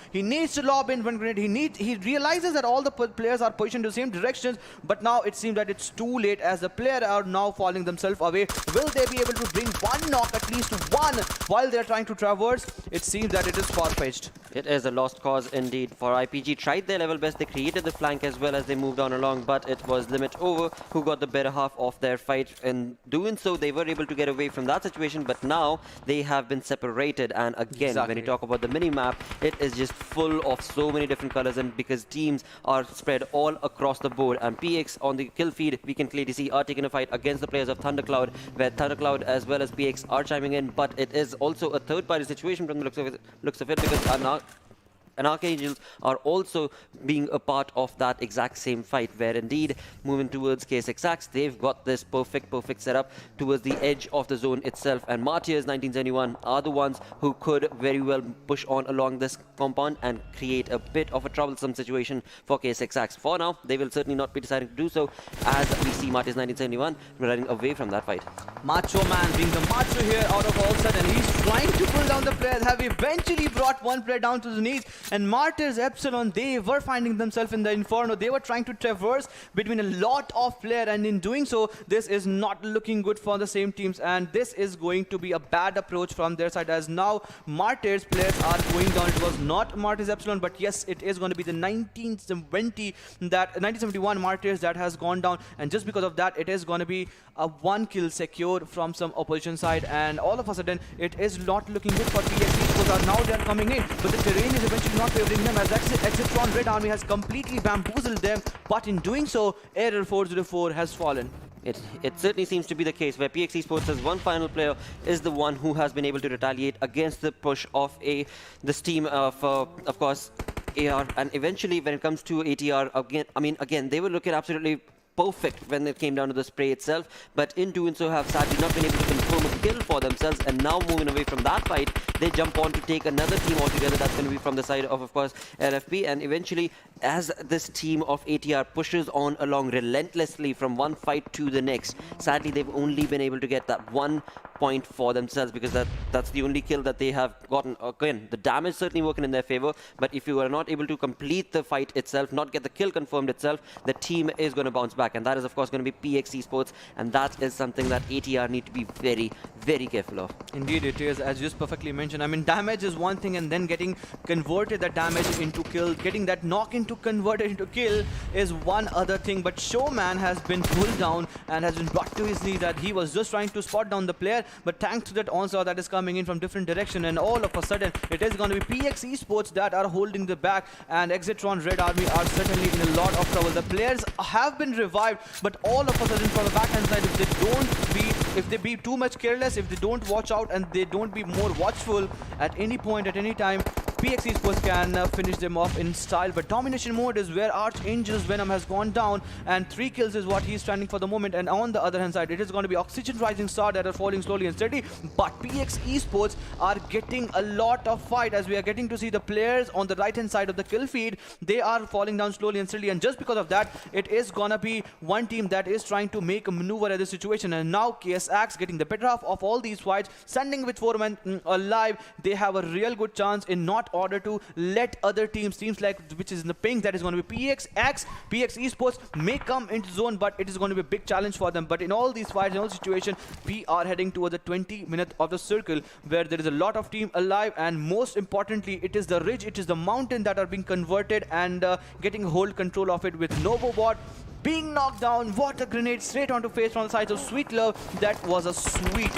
lob in one grenade. He realizes that all the players are positioned in the same directions, but now it seems that it's too late as the players are now falling themselves away. Will they be able to bring one knock, at least one, while they're trying to traverse? It seems that it is far-fetched. It is a lost cause indeed for IPG. Tried their level best. They created the flank as well as they moved on along, but it was Limit Over who got the better half of their fight. In doing so, they were able to get away from that situation, but now they have been separated. And again, when you talk about the mini-map, it is just full of so many different colors, and because teams are spread all across the board. And PX on the kill feed, we can clearly see, are taking a fight against the players of Thundercloud, where Thundercloud as well as PX are chiming in, but it is also a third-party situation from the looks of it, because and Archangels are also being a part of that exact same fight, where indeed moving towards KSXX, they've got this perfect setup towards the edge of the zone itself, and Martyrs 1971 are the ones who could very well push on along this compound and create a bit of a troublesome situation for KSXX. For now, they will certainly not be deciding to do so, as we see Martyrs 1971 running away from that fight. Macho Man being the macho here out of all sudden, he's trying to pull down the players, have eventually brought one player down to the knees. And Martyrs Epsilon, they were finding themselves in the Inferno. They were trying to traverse between a lot of players, and in doing so, this is not looking good for the same teams, and this is going to be a bad approach from their side, as now Martyrs players are going down. It was not Martyrs Epsilon, but yes, it is going to be the 1971 Martyrs that has gone down, and just because of that, it is going to be a one kill secured from some opposition side, and all of a sudden, it is not looking good for PXC, because now they are coming in, but the terrain is eventually not favoring them, as Exitron Red Army has completely bamboozled them, but in doing so, Error 404 has fallen. It certainly seems to be the case where PX Esports as one final player is the one who has been able to retaliate against the push of this team of course, AR, and eventually when it comes to ATR, again, they were looking absolutely perfect when it came down to the spray itself, but in doing so have sadly not been able to confirm a kill for themselves, and now moving away from that fight, they jump on to take another team altogether. That's going to be from the side of course, LFP, and eventually as this team of ATR pushes on along relentlessly from one fight to the next, sadly they've only been able to get that 1 point for themselves, because that's the only kill that they have gotten. Again, the damage certainly working in their favor, but if you are not able to complete the fight itself, not get the kill confirmed itself, the team is going to bounce back, and that is of course going to be PX Esports, and that is something that ATR need to be very careful of. Indeed it is, as you just perfectly mentioned. I mean, damage is one thing, and then getting converted that damage into kill, getting that knock into converted into kill is one other thing. But Showman has been pulled down and has been brought to his knees, that he was just trying to spot down the player, but thanks to that onslaught that is coming in from different direction, and all of a sudden it is going to be PX Esports that are holding the back, and Exitron Red Army are certainly in a lot of trouble. The players have been revived, but all of a sudden from the backhand side, if they be too much careless, if they don't watch out and they don't be more watchful at any point, at any time, PX Esports can finish them off in style. But domination mode is where Archangel's Venom has gone down, and 3 kills is what he's standing for the moment. And on the other hand side, it is going to be Oxygen Rising Star that are falling slowly and steady, but PX Esports are getting a lot of fight, as we are getting to see the players on the right hand side of the kill feed, they are falling down slowly and steadily, and just because of that, it is gonna be one team that is trying to make a maneuver at this situation. And now KSX getting the better half of all these fights, standing with 4 men alive, they have a real good chance in not order to let other teams like which is in the pink, that is going to be PX Esports may come into zone, but it is going to be a big challenge for them. But in all these fights, in all situations, we are heading towards the 20 minutes of the circle, where there is a lot of team alive, and most importantly, it is the ridge, it is the mountain that are being converted and getting hold control of it, with Novobot being knocked down. What a grenade straight onto face from the sides of Sweet Love. That was a sweet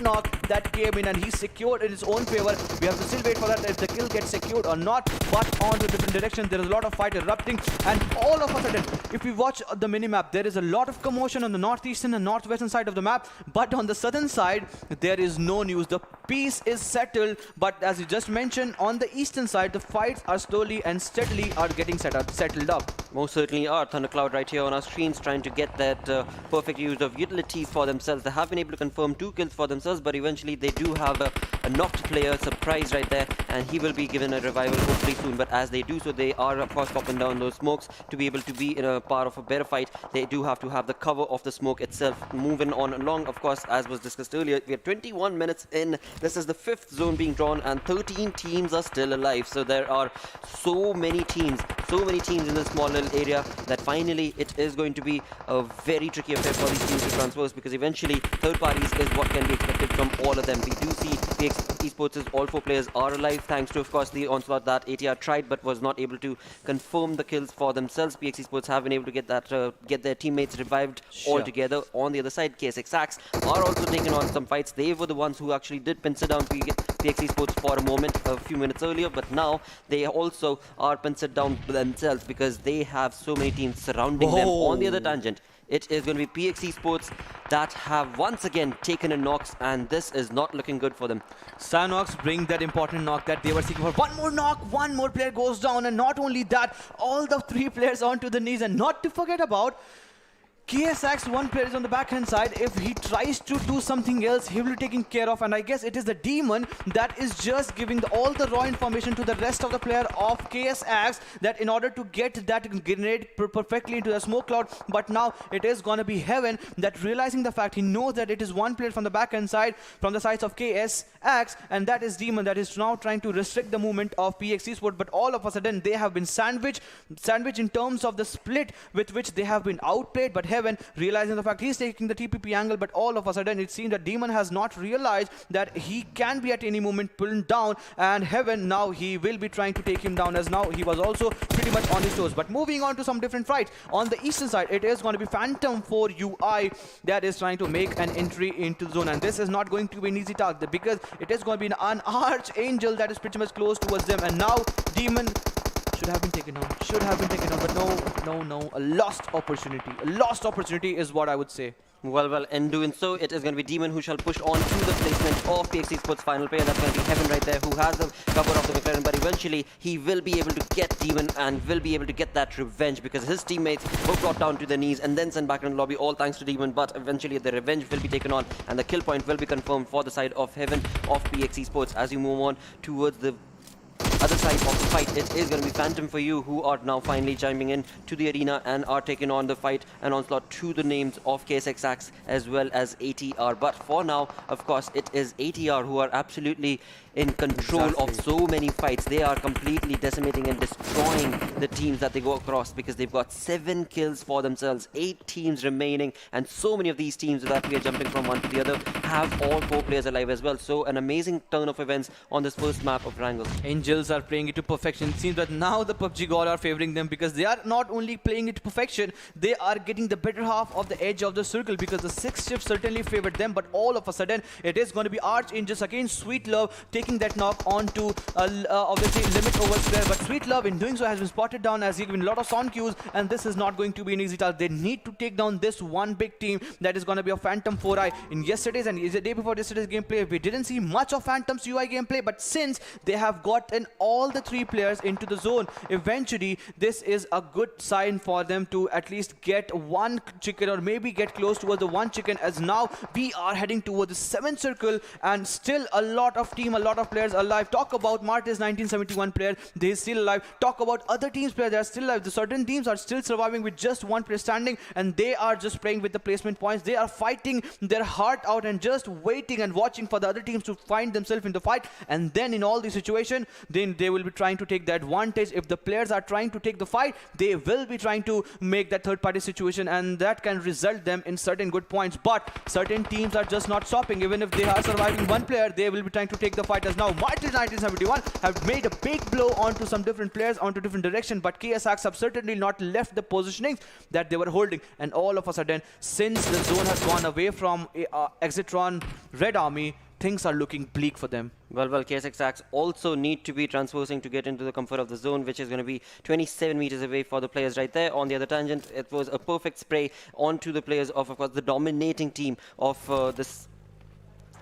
knock that came in, and he secured in his own favor. We have to still wait for that if the kill gets secured or not, but on to a different direction. There is a lot of fight erupting, and all of a sudden, if we watch the minimap, there is a lot of commotion on the northeastern and northwestern side of the map, but on the southern side, there is no news. The peace is settled, but as you just mentioned, on the eastern side, the fights are slowly and steadily are getting settled up. Most certainly are. Thundercloud right here on our screens trying to get that perfect use of utility for themselves. They have been able to confirm 2 kills for themselves, but eventually they do have a knocked player, surprise right there, and he will be given a revival hopefully soon. But as they do so, they are of course popping down those smokes to be able to be in a part of a better fight. They do have to have the cover of the smoke itself. Moving on along, of course, as was discussed earlier, we are 21 minutes in. This is the 5th zone being drawn, and 13 teams are still alive. So there are so many teams in this small little area that finally it is going to be a very tricky affair for these teams to transverse, because eventually third parties is what can be expected from all of them. We do see the Esports' all 4 players are alive, thanks to of course the onslaught that ATR tried but was not able to confirm the kills for themselves. PX Esports have been able to get that get their teammates revived altogether. On the other side, KSX are also taking on some fights. They were the ones who actually did pincer down PX Esports for a moment a few minutes earlier, but now they also are pincered down themselves because they have so many teams surrounding them. On the other tangent, it is going to be PX Esports that have once again taken a knocks, and this is not looking good for them. Sanhok bring that important knock that they were seeking for. One more knock, one more player goes down, and not only that, all the 3 players onto the knees. And not to forget about KSX, 1 player is on the backhand side. If he tries to do something else, he will be taken care of. And I guess it is the Demon that is just giving all the raw information to the rest of the player of KSX, that in order to get that grenade perfectly into the smoke cloud. But now it is going to be Heaven that, realizing the fact, he knows that it is 1 player from the backhand side, from the sides of KSX, and that is Demon that is now trying to restrict the movement of PX Esports. But all of a sudden they have been sandwiched in terms of the split with which they have been outplayed. But Heaven, realizing the fact, he's taking the TPP angle, but all of a sudden it seems that Demon has not realized that he can be at any moment pulled down, and Heaven now he will be trying to take him down, as now he was also pretty much on his toes. But moving on to some different fights on the eastern side, it is going to be Phantom 4 UI that is trying to make an entry into the zone, and this is not going to be an easy task because it is going to be an Archangel that is pretty much close towards them. And now Demon should have been taken down, but no, a lost opportunity is what I would say. Well, in doing so, it is going to be Demon who shall push on to the placement of PX Esports' final player. That's going to be Heaven right there, who has the cover of the McLaren, but eventually he will be able to get Demon and will be able to get that revenge, because his teammates were brought down to their knees and then sent back in the lobby, all thanks to Demon. But eventually the revenge will be taken on and the kill point will be confirmed for the side of Heaven of PX Esports. As you move on towards the other side of the fight, it is going to be Phantom for you, who are now finally chiming in to the arena and are taking on the fight and onslaught to the names of KSX as well as ATR. But for now, of course, it is ATR who are absolutely in control of so many fights. They are completely decimating and destroying the teams that they go across, because they've got 7 kills for themselves, 8 teams remaining, and so many of these teams that we are jumping from one to the other have all 4 players alive as well. So an amazing turn of events on this first map of Erangel. Angels are playing it to perfection. It seems that now the PUBG God are favoring them, because they are not only playing it to perfection, they are getting the better half of the edge of the circle, because the 6th shift certainly favored them. But all of a sudden it is going to be Archangels against Sweet Love taking that knock onto obviously limit over square. But Sweet Love in doing so has been spotted down, as he given a lot of sound cues, and this is not going to be an easy task. They need to take down this one big team that is going to be a Phantom 4i. In yesterday's and the day before yesterday's gameplay, we didn't see much of Phantom's UI gameplay, but since they have gotten all the 3 players into the zone, eventually this is a good sign for them to at least get 1 chicken, or maybe get close towards the 1 chicken, as now we are heading towards the 7th circle, and still a lot of players alive. Talk about MARTYRS 1971 player, they are still alive. Talk about other teams players, they are still alive. The certain teams are still surviving with just 1 player standing, and they are just playing with the placement points. They are fighting their heart out and just waiting and watching for the other teams to find themselves in the fight, and then in all the situation, then they will be trying to take the advantage. If the players are trying to take the fight, they will be trying to make that third party situation, and that can result them in certain good points. But certain teams are just not stopping. Even if they are surviving 1 player, they will be trying to take the fight, as now MARTYRS 1971 have made a big blow onto some different players, onto different direction, but KSX have certainly not left the positioning that they were holding. And all of a sudden, since the zone has gone away from Exitron Red Army, things are looking bleak for them. Well, KSX also need to be transversing to get into the comfort of the zone, which is going to be 27 meters away for the players right there. On the other tangent, it was a perfect spray onto the players of course, the dominating team of this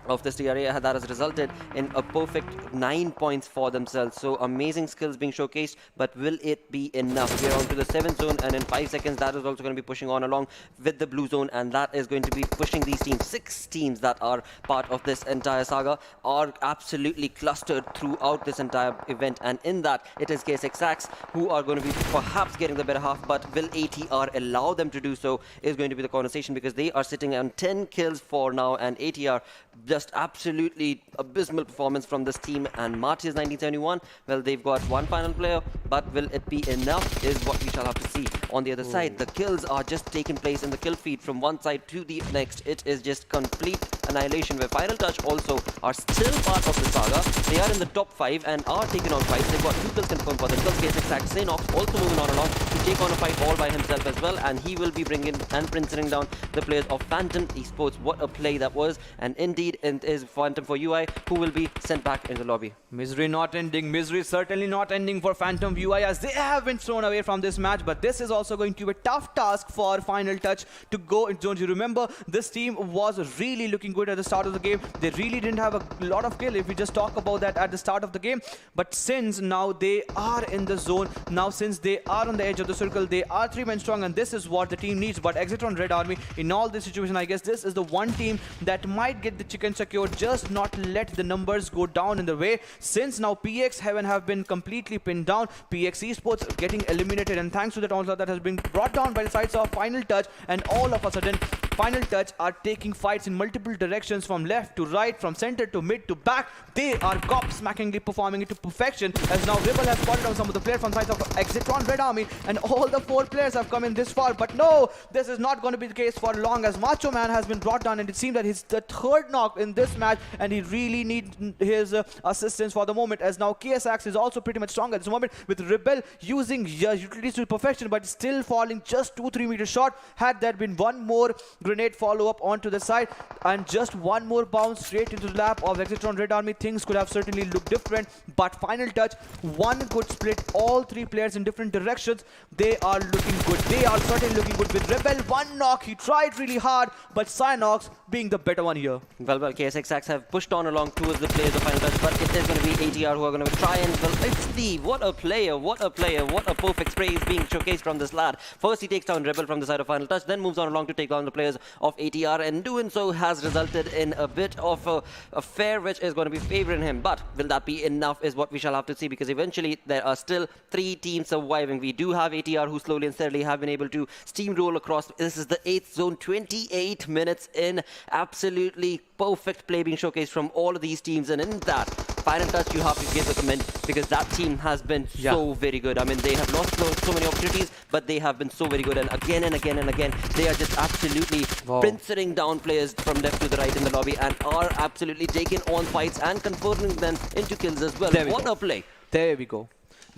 of this TRA that has resulted in a perfect 9 points for themselves. So amazing skills being showcased, but will it be enough? We're on to the 7th zone, and in 5 seconds that is also going to be pushing on along with the blue zone, and that is going to be pushing these teams. 6 teams that are part of this entire saga are absolutely clustered throughout this entire event, and in that it is KSX who are going to be perhaps getting the better half, but will ATR allow them to do so is going to be the conversation, because they are sitting on 10 kills for now, and ATR just absolutely abysmal performance from this team. And Martyrs 1971, well, they've got one final player, but will it be enough is what we shall have to see. On the other side, the kills are just taking place in the kill feed from one side to the next. It is just complete annihilation, where Final Touch also are still part of the saga. They are in the top 5 and are taking on fights. They've got 2 kills confirmed for themselves. KSX Sanhok also moving on along to take on a fight all by himself as well, and he will be bringing and printing down the players of Phantom Esports. What a play that was, and indeed it is Phantom for UI who will be sent back into the lobby. Misery not ending. Misery certainly not ending for Phantom UI, as they have been thrown away from this match. But this is also going to be a tough task for Final Touch to go into zone. You remember, this team was really looking good at the start of the game. They really didn't have a lot of kill if we just talk about that at the start of the game. But since now they are in the zone, now since they are on the edge of the circle, they are 3 men strong, and this is what the team needs. But Exitron Red Army, in all this situation, I guess this is the one team that might get the chicken secured, just not let the numbers go down in the way. Since now PX Heaven have been completely pinned down, PX Esports getting eliminated, and thanks to that also that has been brought down by the sides of Final Touch, and all of a sudden Final Touch are taking fights in multiple directions, from left to right, from center to mid to back. They are gobsmackingly performing it to perfection, as now Rebel has spotted on some of the players from sides of Exitron Red Army, and all the 4 players have come in this far. But no, this is not going to be the case for long, as Macho Man has been brought down, and it seems that he's the 3rd knock in this match, and he really needs his assistance for the moment, as now KSX is also pretty much strong at this moment, with Rebel using utilities to perfection, but still falling just 2-3 meters short. Had there been one more grenade follow-up onto the side and just one more bounce straight into the lap of Exitron Red Army, things could have certainly looked different. But Final Touch, one good split, all 3 players in different directions. They are looking good. They are certainly looking good. With Rebel, one knock, he tried really hard, but Sanhok being the better one here. Well, KSX have pushed on along towards the players of Final Touch, but it is going to be ATR who are going to try and, well, it's Steve. What a player, what a player, what a perfect spray is being showcased from this lad. First he takes down Rebel from the side of Final Touch, then moves on along to take down the players of ATR, and doing so has resulted in a bit of a fair which is going to be favoring him. But will that be enough is what we shall have to see, because eventually there are still 3 teams surviving. We do have ATR who slowly and steadily have been able to steamroll across. This is the 8th zone, 28 minutes in. Absolutely perfect play being showcased from all of these teams, and in that Final Touch, you have to give a comment, because that team has been so very good. I mean, they have lost so many opportunities, but they have been so very good, and again and again and again, they are just absolutely pincering down players from left to the right in the lobby, and are absolutely taking on fights and converting them into kills as well. What a play. There we go.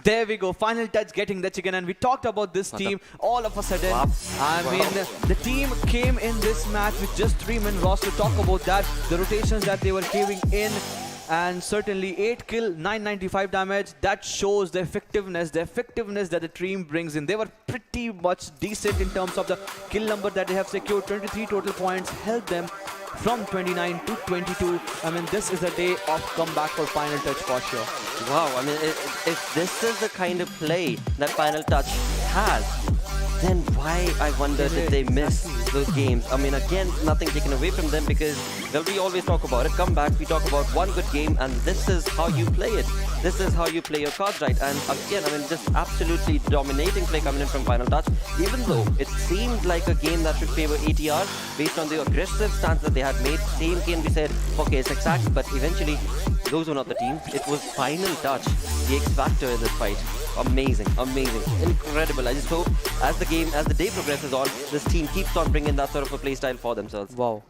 There we go. Final Touch getting the chicken, and we talked about this team all of a sudden. I mean, the team came in this match with just 3 men roster. Talk about that, the rotations that they were giving in, and certainly 8 kill, 995 damage. That shows the effectiveness that the team brings in. They were pretty much decent in terms of the kill number that they have secured. 23 total points helped them from 29 to 22. I mean, this is a day of comeback for Final Touch for sure. Wow, I mean, if this is the kind of play that Final Touch has, then why, I wonder, did they miss those games? I mean, again, nothing taken away from them, because, well, we always talk about it. Comebacks, we talk about one good game, and this is how you play it. This is how you play your cards right. And again, I mean, just absolutely dominating play coming in from Final Touch, even though it seemed like a game that should favor ATR based on the aggressive stance that they had made. Same can be said for KSX, but eventually, those were not the team. It was Final Touch, the X factor in this fight. Amazing, amazing, incredible. I just hope as the day progresses on, this team keeps on bringing that sort of a play style for themselves. Wow.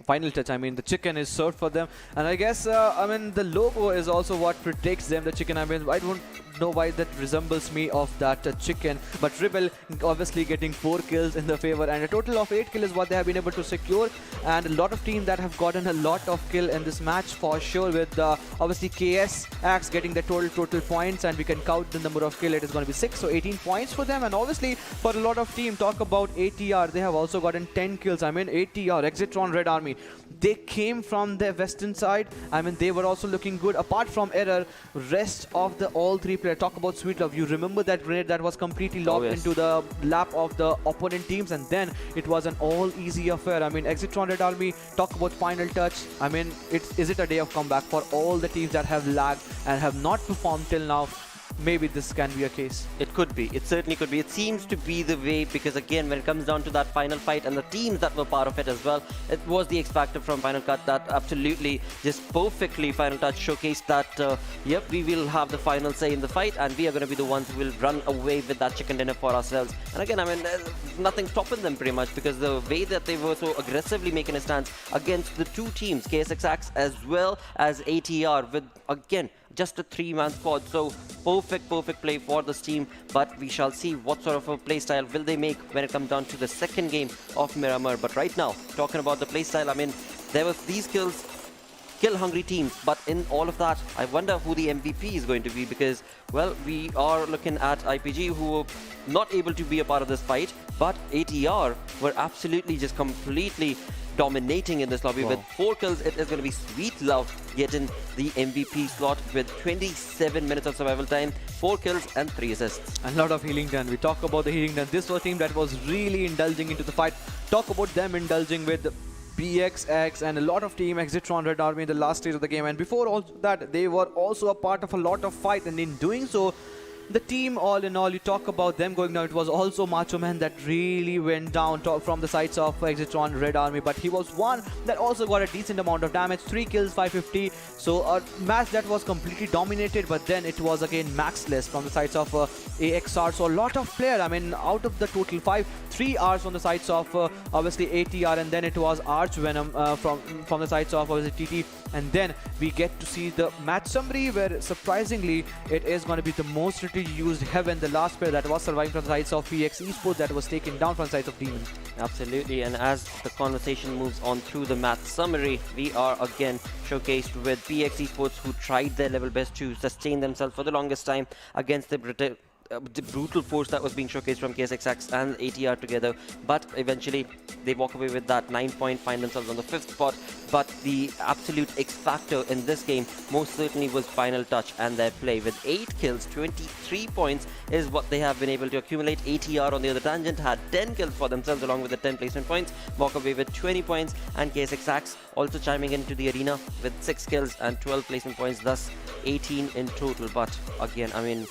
Final Touch, I mean, the chicken is served for them, and I guess I mean, the logo is also what protects them. The chicken, I mean, know why that resembles me of that chicken. But Rebel obviously getting 4 kills in the favor, and a total of 8 kills is what they have been able to secure. And a lot of teams that have gotten a lot of kill in this match for sure, with obviously KS Axe getting the total points, and we can count the number of kill. It is going to be 6, so 18 points for them. And obviously for a lot of team, talk about ATR, they have also gotten 10 kills. I mean, ATR, Exitron Red Army, they came from the western side. I mean, they were also looking good. Apart from Error, rest of the all 3 players, talk about Sweet Love. You remember that grenade that was completely locked into the lap of the opponent teams, and then it was an all easy affair. I mean, Exitron Red Army, talk about final touch. I mean, is it a day of comeback for all the teams that have lagged and have not performed till now? Maybe this can be a case. It could be. It certainly could be. It seems to be the way, because again, when it comes down to that final fight and the teams that were part of it as well, it was the X Factor from Final Cut that absolutely just perfectly Final Touch showcased that, yep, we will have the final say in the fight, and we are going to be the ones who will run away with that chicken dinner for ourselves. And again, I mean, there's nothing stopping them pretty much, because the way that they were so aggressively making a stance against the 2 teams, KSX Axe as well as ATR, with, again, just a 3-man squad. So perfect play for this team, but we shall see what sort of a play style will they make when it comes down to the second game of Miramar. But right now, talking about the play style, I mean, there was these kills, kill hungry teams, but in all of that, I wonder who the MVP is going to be, because, well, we are looking at IPG, who were not able to be a part of this fight, but ATR were absolutely just completely dominating in this lobby. With 4 kills. It is going to be Sweet Love getting the MVP slot with 27 minutes of survival time, 4 kills and 3 assists. A lot of healing done. We talk about the healing done. This was a team that was really indulging into the fight. Talk about them indulging with PXX and a lot of team Exitron Red Army in the last stage of the game. And before all that, they were also a part of a lot of fight, and in doing so, the team, all in all, you talk about them going down, it was also Macho Man that really went down from the sides of Exitron Red Army, but he was one that also got a decent amount of damage, 3 kills, 550, so a match that was completely dominated, but then it was again maxless from the sides of AXR, so a lot of player. I mean, out of the total 5, 3 Rs on the sides of obviously ATR, and then it was Arch Venom from the sides of obviously TT, and then we get to see the match summary where surprisingly it is going to be the most used Heaven, the last player that was surviving from the sides of PX Esports, that was taken down from the sides of Demon. Absolutely, and as the conversation moves on through the match summary, we are again showcased with PX Esports, who tried their level best to sustain themselves for the longest time against the brutal force that was being showcased from KSX and ATR together, but eventually they walk away with that 9 point, find themselves on the 5th spot. But the absolute X factor in this game most certainly was Final Touch and their play. With 8 kills, 23 points is what they have been able to accumulate. ATR on the other tangent had 10 kills for themselves along with the 10 placement points, walk away with 20 points, and KSX also chiming into the arena with 6 kills and 12 placement points, thus 18 in total. But again, I mean,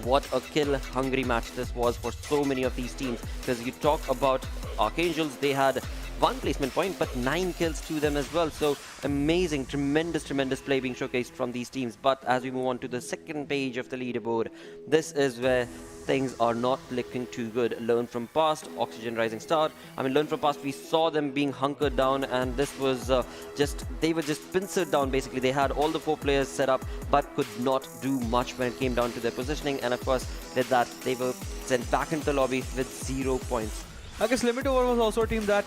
what a kill-hungry match this was for so many of these teams, because you talk about Archangels, they had 1 placement point but 9 kills to them as well. So amazing, tremendous play being showcased from these teams. But as we move on to the second page of the leaderboard, this is where things are not looking too good. Learn from past, Oxygen Rising Star. I mean, learn from past, we saw them being hunkered down, and this was they were just pincered down basically. They had all the 4 players set up but could not do much when it came down to their positioning, and of course with that they were sent back into the lobby with 0 points. I guess Limited Over was also a team that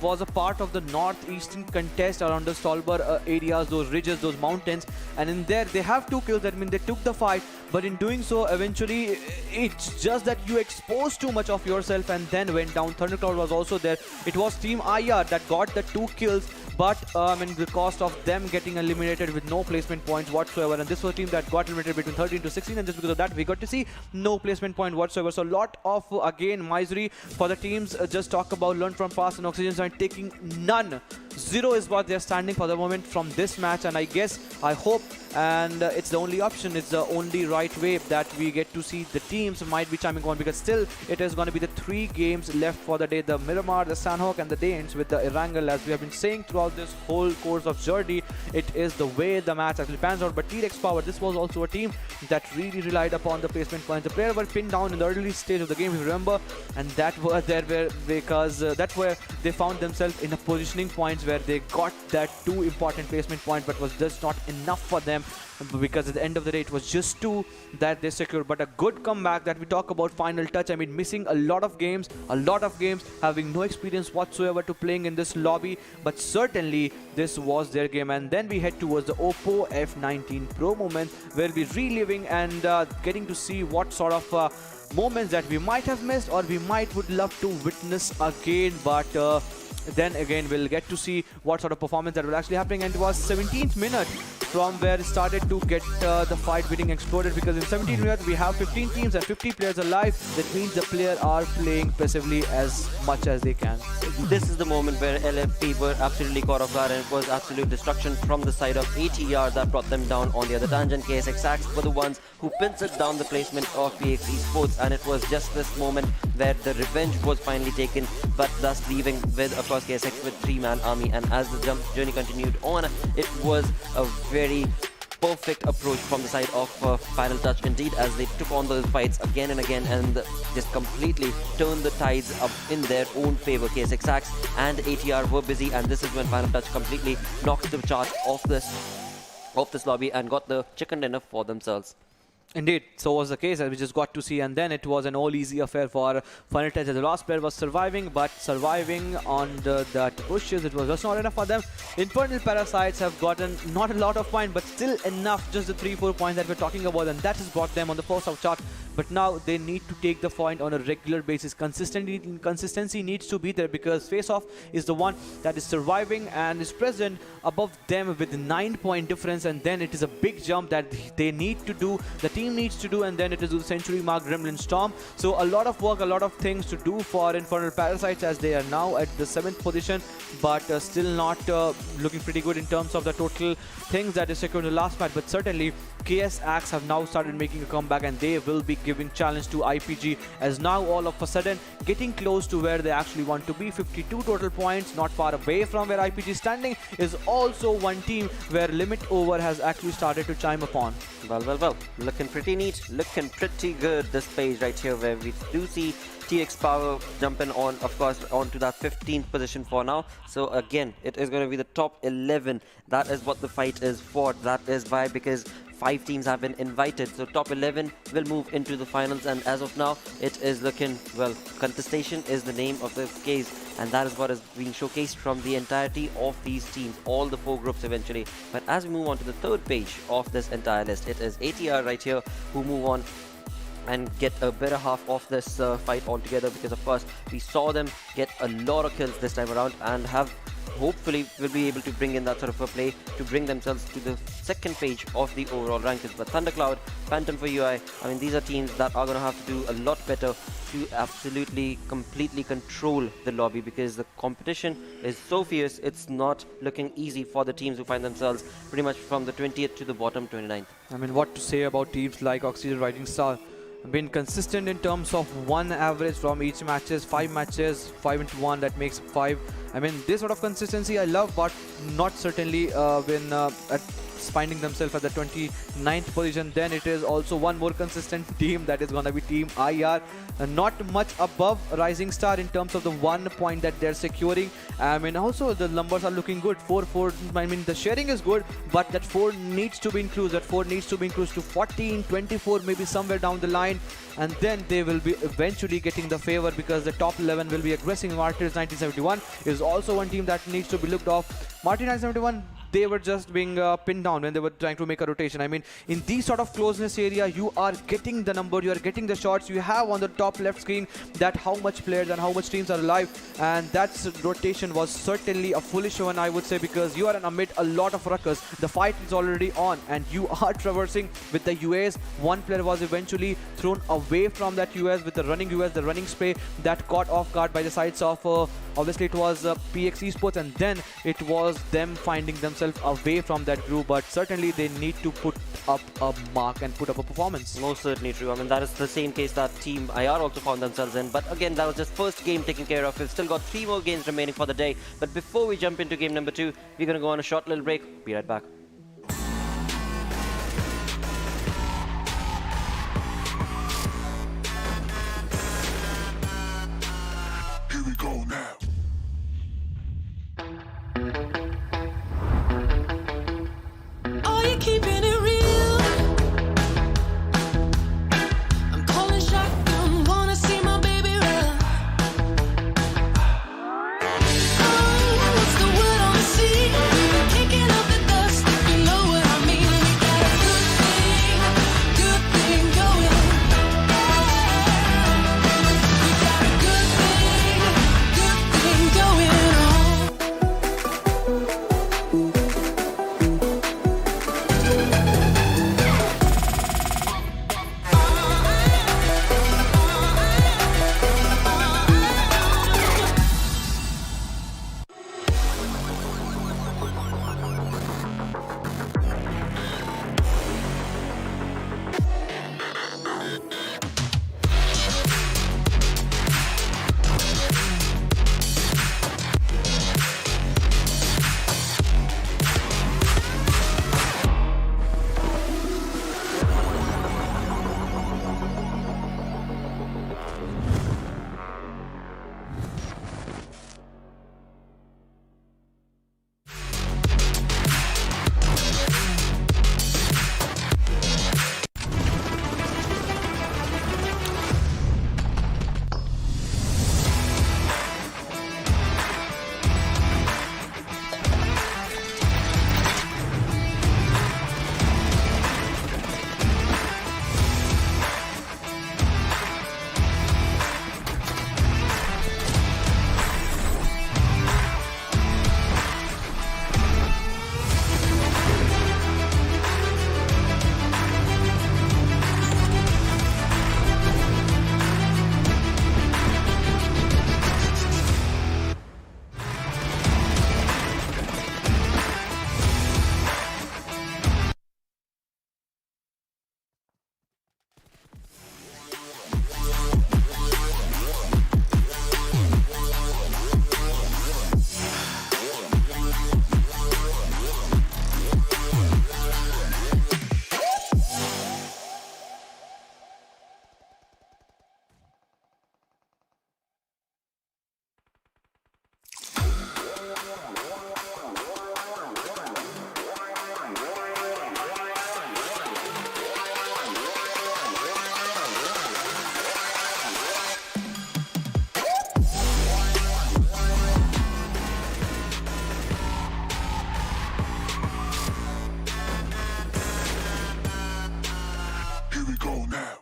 was a part of the northeastern contest around the Stolber areas, those ridges, those mountains, and in there they have 2 kills. That means they took the fight, but in doing so eventually it's just that you exposed too much of yourself and then went down. Thundercloud was also there. It was Team IR that got the 2 kills, but I mean, the cost of them getting eliminated with no placement points whatsoever, and this was a team that got eliminated between 13 to 16, and just because of that we got to see no placement point whatsoever. So a lot of again misery for the teams. Just talk about Learn from Past and Oxygen Sign taking none. 0 is what they're standing for the moment from this match, and I guess, I hope, and it's the only option, it's the only right way that we get to see the teams might be chiming on, because still it is going to be the 3 games left for the day, the Miramar, the Sanhok, and the day ends with the Erangel. As we have been saying throughout this whole course of journey, it is the way the match actually pans out. But TREX Power, this was also a team that really relied upon the placement points. The player were pinned down in the early stage of the game, if you remember, and that were there because that's where they found themselves in a positioning points where they got that 2 important placement points, but was just not enough for them, because at the end of the day it was just 2 that they secured. But a good comeback that we talk about. Final touch, I mean, missing a lot of games, having no experience whatsoever to playing in this lobby, but certainly this was their game. And then we head towards the Oppo F19 Pro moment, where we're reliving and getting to see what sort of moments that we might have missed or we would love to witness again. But then again we'll get to see what sort of performance that was actually happening. And it was 17th minute from where it started to get the fight getting exploded, because in 17 minutes we have 15 teams and 50 players alive. That means the players are playing passively as much as they can. This is the moment where LFP were absolutely caught off guard, and it was absolute destruction from the side of ATR that brought them down on the other tangent. KSX Sacks were the ones who pincered down the placement of PX Esports, and it was just this moment where the revenge was finally taken, but thus leaving with, of course, KSX with 3-man army. And as the journey continued on, it was a very perfect approach from the side of Final Touch indeed, as they took on those fights again and again and just completely turned the tides up in their own favor. KSX Sacks and ATR were busy, and this is when Final Touch completely knocked the charge off this lobby and got the chicken dinner for themselves. Indeed, so was the case, as we just got to see. And then it was an all easy affair for Final Touch. The last player was surviving, but surviving on that bushes, it was just not enough for them. Infernal Parasites have gotten not a lot of points, but still enough, just the 3-4 points that we're talking about, and that has brought them on the first of chart. But now they need to take the point on a regular basis. Consistency needs to be there, because Faceoff is the one that is surviving and is present above them with 9-point difference. And then it is a big jump that they need to do, the team needs to do, and then it is the century mark Gremlin Storm. So a lot of work, a lot of things to do for Infernal Parasites, as they are now at the 7th position, but still not looking pretty good in terms of the total things that is secured in the last match. But certainly KS Axe have now started making a comeback, and they will be giving challenge to IPG, as now all of a sudden getting close to where they actually want to be. 52 total points, not far away from where IPG is standing, is also one team where Limit Over has actually started to chime upon. Well, looking pretty neat, looking pretty good, this page right here, where we do see TREX Power jumping on, of course, onto that 15th position for now. So again, it is going to be the top 11. That is what the fight is for. That is why, because 5 teams have been invited, so top 11 will move into the finals. And as of now, it is looking, well, contestation is the name of the case, and that is what is being showcased from the entirety of these teams, all the 4 groups eventually. But as we move on to the 3rd page of this entire list, it is ATR right here who move on and get a better half of this fight altogether, because of course we saw them get a lot of kills this time around, and have hopefully will be able to bring in that sort of a play to bring themselves to the 2nd page of the overall rankings. But Thundercloud, Phantom for UI, I mean, these are teams that are going to have to do a lot better to absolutely completely control the lobby, because the competition is so fierce. It's not looking easy for the teams who find themselves pretty much from the 20th to the bottom 29th. I mean, what to say about teams like Oxygen Rising Star? Been consistent in terms of 1 average from each matches, 5 matches, 5 into 1, that makes 5. I mean, this sort of consistency I love, but not certainly when finding themselves at the 29th position. Then it is also one more consistent team, that is gonna be Team IR. Not much above Rising Star in terms of the 1 point that they're securing. I mean, also the numbers are looking good. 4-4. I mean, the sharing is good, but that 4 needs to be increased. That 4 needs to be increased to 14, 24, maybe somewhere down the line. And then they will be eventually getting the favor, because the top 11 will be aggressing. Martyrs 1971 is also one team that needs to be looked off. Martyrs 1971, they were just being pinned down when they were trying to make a rotation. I mean, in these sort of closeness area, you are getting the number, you are getting the shots. You have on the top left screen that how much players and how much teams are alive, and that rotation was certainly a foolish one, I would say, because you are amid a lot of ruckus. The fight is already on, and you are traversing with the US. One player was eventually thrown away from that US with the running US, the running spray that caught off guard by the sides of obviously it was PX Esports, and then it was them finding themselves away from that group. But certainly they need to put up a mark and put up a performance. Most certainly true. I mean, that is the same case that Team IR also found themselves in. But again, that was just first game taken care of. We've still got 3 more games remaining for the day. But before we jump into game number 2, we're going to go on a short little break. Be right back. Here we go now. now.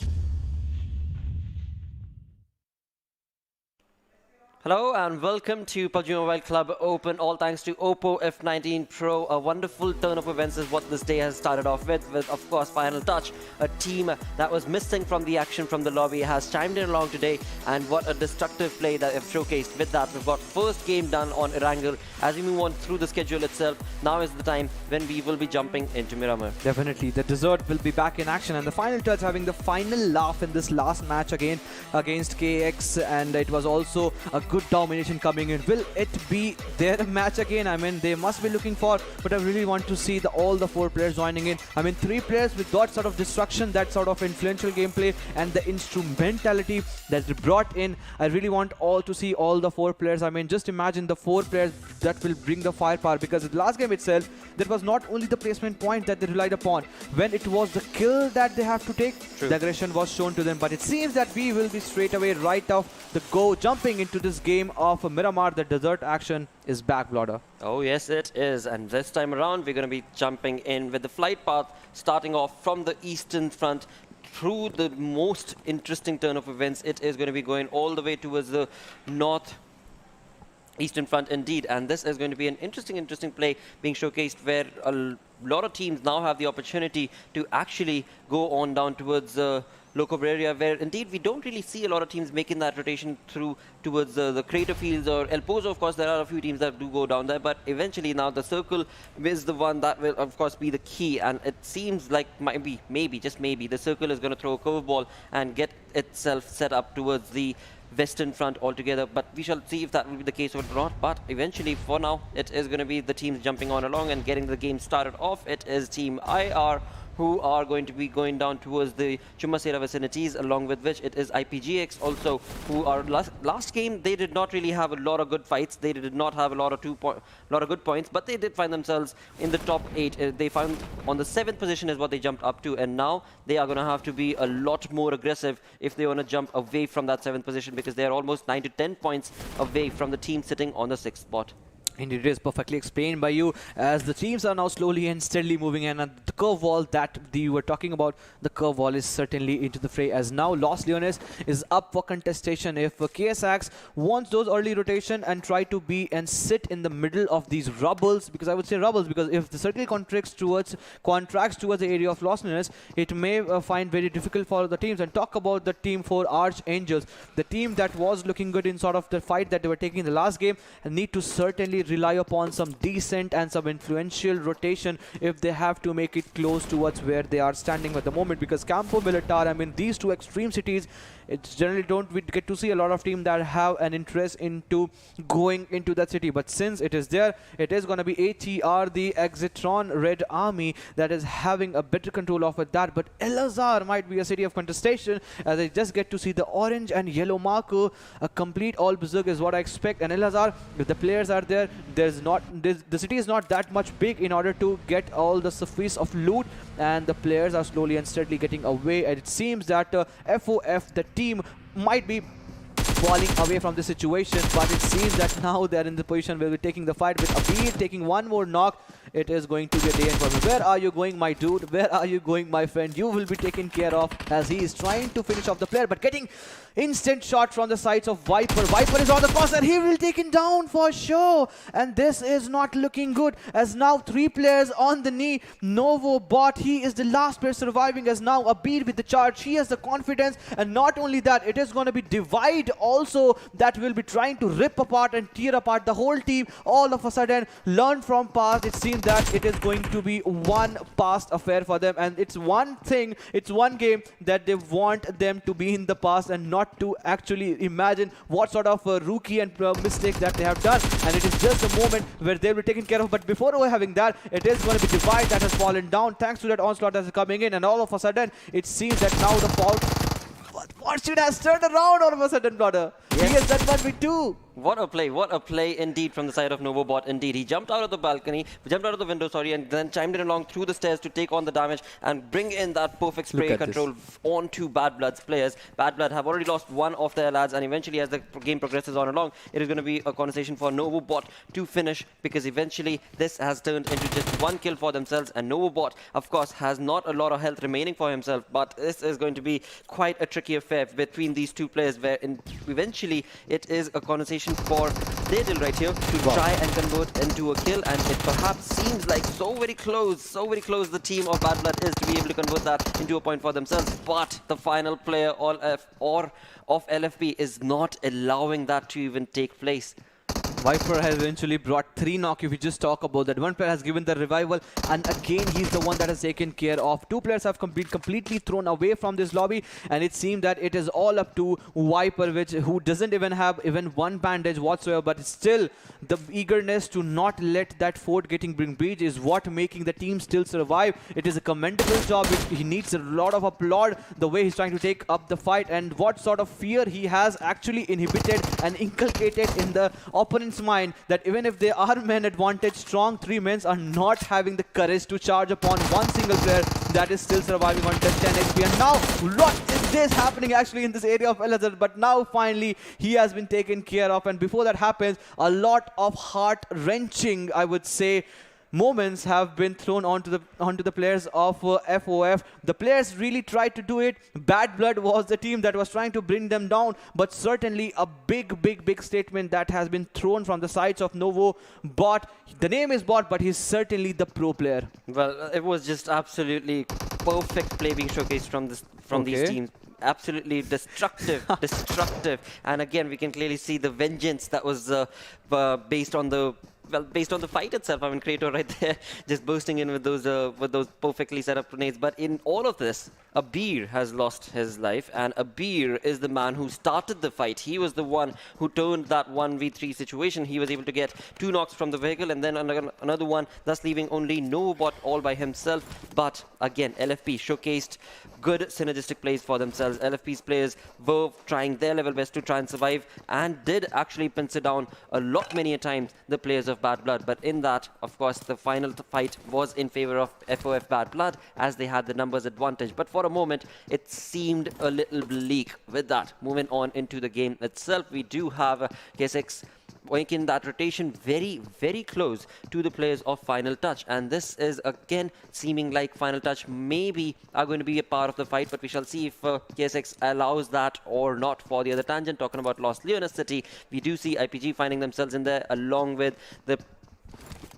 Hello and welcome to PUBG Mobile Club Open, all thanks to Oppo F19 Pro. A wonderful turn of events is what this day has started off with of course Final Touch, a team that was missing from the action from the lobby, has chimed in along today, and what a destructive play that they've showcased. With that, we've got first game done on Erangel. As we move on through the schedule itself, now is the time when we will be jumping into Miramar. Definitely, the Desert will be back in action, and the Final Touch having the final laugh in this last match again against KX, and it was also a good domination coming in. Will it be their match again? I mean, they must be looking for, but I really want to see all the 4 players joining in. I mean, 3 players with that sort of destruction, that sort of influential gameplay, and the instrumentality that's brought in. I really want all to see all the 4 players. I mean, just imagine the 4 players that will bring the firepower, because in the last game itself, that was not only the placement point that they relied upon. When it was the kill that they have to take, True. the aggression was shown to them. But it seems that we will be straight away right off the go, jumping into this game of Miramar. The Desert action is back, Blodder. Oh yes it is, and this time around we're going to be jumping in with the flight path starting off from the eastern front through the most interesting turn of events. It is going to be going all the way towards the north eastern front indeed, and this is going to be an interesting play being showcased, where a lot of teams now have the opportunity to actually go on down towards the local area, where indeed we don't really see a lot of teams making that rotation through towards the crater fields or El Pozo. Of course, there are a few teams that do go down there, but eventually now the circle is the one that will of course be the key, and it seems like maybe just maybe the circle is going to throw a curveball and get itself set up towards the western front altogether, but we shall see if that will be the case or not. But eventually, for now, it is going to be the teams jumping on along and getting the game started off. It is Team IR who are going to be going down towards the Chumasera vicinities, along with which it is IPGX also, who are last game they did not really have a lot of good fights. They did not have a lot of good points, but they did find themselves in the top 8. They found on the 7th position is what they jumped up to, and now they are going to have to be a lot more aggressive if they want to jump away from that 7th position, because they are almost 9 to 10 points away from the team sitting on the 6th spot. Indeed, it is perfectly explained by you, as the teams are now slowly and steadily moving in, and the curve wall that you were talking about, the curve wall is certainly into the fray, as now Los Leones is up for contestation. If KSX wants those early rotation and try to be and sit in the middle of these rubbles, because I would say rubbles, because if the circle contracts towards the area of Los Leones, it may find very difficult for the teams. And talk about the team for Archangels, the team that was looking good in sort of the fight that they were taking in the last game, and need to certainly rely upon some decent and some influential rotation if they have to make it close towards where they are standing at the moment, because Campo Militar, I mean, these two extreme cities, it's generally don't we get to see a lot of teams that have an interest into going into that city. But since it is there, it is going to be ATR, the Exitron Red Army, that is having a better control of it. That, but Elazar might be a city of contestation, as I just get to see the orange and yellow marker. A complete all berserk is what I expect. And Elazar, if the players are there, the city is not that much big in order to get all the surface of loot, and the players are slowly and steadily getting away. And it seems that FOF, the team, might be falling away from the situation, but it seems that now they're in the position where we're taking the fight with Abir taking one more knock. It is going to be a day in for me. Where are you going, my dude? Where are you going, my friend? You will be taken care of, as he is trying to finish off the player, but getting instant shot from the sides of Viper. Viper is on the cross, and he will take him down for sure. And this is not looking good, as now 3 players on the knee. Novo bot, he is the last player surviving, as now Abir with the charge. He has the confidence, and not only that, it is going to be Divide also that will be trying to rip apart and tear apart the whole team. All of a sudden, learn from past. It seems that it is going to be one past affair for them, and it's one thing, it's one game that they want them to be in the past and not to actually imagine what sort of rookie and mistake that they have done. And it is just a moment where they'll be taken care of. But before having that, it is going to be Divide that has fallen down thanks to that onslaught that is coming in, and all of a sudden it seems that now the fortune has turned around all of a sudden, brother. Yes. He has done 1v2. What a play indeed from the side of Novobot indeed. He jumped out of the balcony, jumped out of the window, sorry, and then chimed in along through the stairs to take on the damage and bring in that perfect spray control onto BadBlood's players. BadBlood have already lost one of their lads, and eventually as the game progresses on along, it is going to be a conversation for Novobot to finish, because eventually this has turned into just one kill for themselves, and Novobot, of course, has not a lot of health remaining for himself, but this is going to be quite a tricky affair between these two players, where eventually it is a conversation for Daedal right here to try and convert into a kill, and it perhaps seems like so very close the team of BadBlood is to be able to convert that into a point for themselves, but the final player of LFB is not allowing that to even take place. Viper has eventually brought 3 knock. If we just talk about that, one player has given the revival, and again he's the one that has taken care of. 2 players have been completely thrown away from this lobby, and it seemed that it is all up to Viper, who doesn't even have even one bandage whatsoever, but still the eagerness to not let that fort getting breached is what making the team still survive. It is a commendable job. He needs a lot of applaud the way he's trying to take up the fight, and what sort of fear he has actually inhibited and inculcated in the opponent's mind, that even if they are men advantage, strong 3 men are not having the courage to charge upon one single player that is still surviving on just 10 HP. And now, what is this happening actually in this area of Elazar? But now finally he has been taken care of, and before that happens, a lot of heart-wrenching, I would say, moments have been thrown onto the players of FOF. The players really tried to do it. BadBlood was the team that was trying to bring them down, but certainly a big statement that has been thrown from the sides of Novo Bot. The name is Bot, but he's certainly the pro player. Well, it was just absolutely perfect play being showcased from these teams. Absolutely destructive, and again we can clearly see the vengeance that was based on the fight itself. I mean, Kratos right there just bursting in with those perfectly set up grenades. But in all of this, Abir has lost his life, and Abir is the man who started the fight. He was the one who turned that 1v3 situation. He was able to get 2 knocks from the vehicle, and then another one, thus leaving only Novobot all by himself. But again, LFP showcased good synergistic plays for themselves. LFP's players were trying their level best to try and survive, and did actually pincer down a lot many a times the players of BadBlood. But in that, of course, the final fight was in favor of FOF BadBlood, as they had the numbers advantage. But for a moment, it seemed a little bleak with that. Moving on into the game itself, we do have KSX making that rotation very close to the players of Final Touch, and this is again seeming like Final Touch maybe are going to be a part of the fight, but we shall see if KSX allows that or not. For the other tangent, talking about Los Leones City, we do see IPG finding themselves in there along with the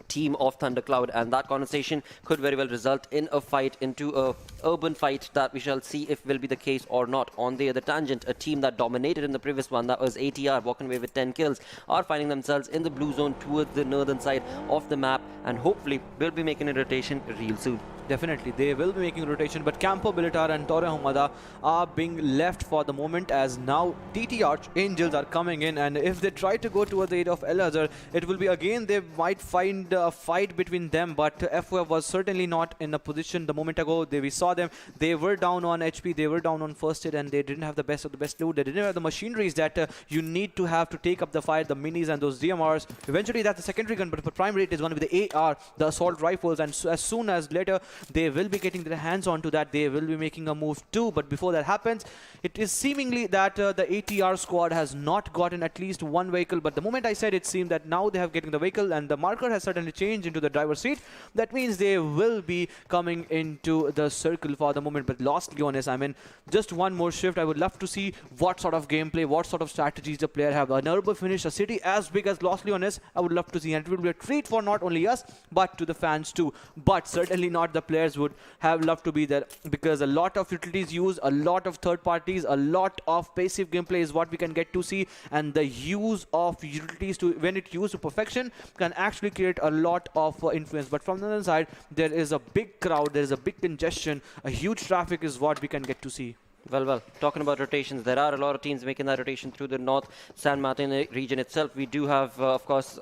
team of Thundercloud, and that conversation could very well result in a fight, into a urban fight that we shall see if will be the case or not. On the other tangent, a team that dominated in the previous one, that was ATR, walking away with 10 kills, are finding themselves in the blue zone towards the northern side of the map, and hopefully will be making a rotation real soon. Definitely, they will be making rotation, but Campo Bilitar and Torre Humada are being left for the moment, as now TT Archangels are coming in, and if they try to go towards the aid of Elazar, it will be again, they might find a fight between them, but FOF was certainly not in a position the moment ago. We saw them, they were down on HP, they were down on first aid, and they didn't have the best of the best loot. They didn't have the machineries that you need to have to take up the fight, the minis and those DMRs. Eventually that's the secondary gun, but for primary it is one with the AR, the assault rifles, and as soon as later they will be getting their hands onto that, they will be making a move too. But before that happens, it is seemingly that the ATR squad has not gotten at least one vehicle, but the moment I said it seemed that now they have getting the vehicle, and the marker has certainly changed into the driver's seat. That means they will be coming into the circle for the moment. But Los Leones, I mean, just one more shift. I would love to see what sort of gameplay, what sort of strategies the player have. An urban finish, a city as big as Los Leones, I would love to see, and it will be a treat for not only us but to the fans too. But certainly not the players would have loved to be there, because a lot of utilities used, a lot of third parties, a lot of passive gameplay is what we can get to see, and the use of utilities, to when it used to perfection, can actually create a lot of influence. But from the other side, there is a big crowd, there is a big congestion, a huge traffic is what we can get to see. Well, talking about rotations, there are a lot of teams making that rotation through the North San Martin region itself. We do have, of course,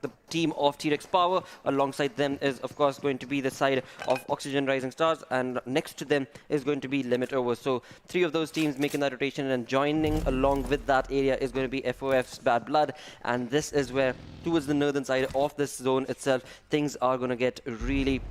the team of TREX Power. Alongside them is, of course, going to be the side of Oxygen Rising Stars, and next to them is going to be Limit Over. So 3 of those teams making that rotation, and joining along with that area is going to be FOF's BadBlood, and this is where, towards the northern side of this zone itself, things are going to get really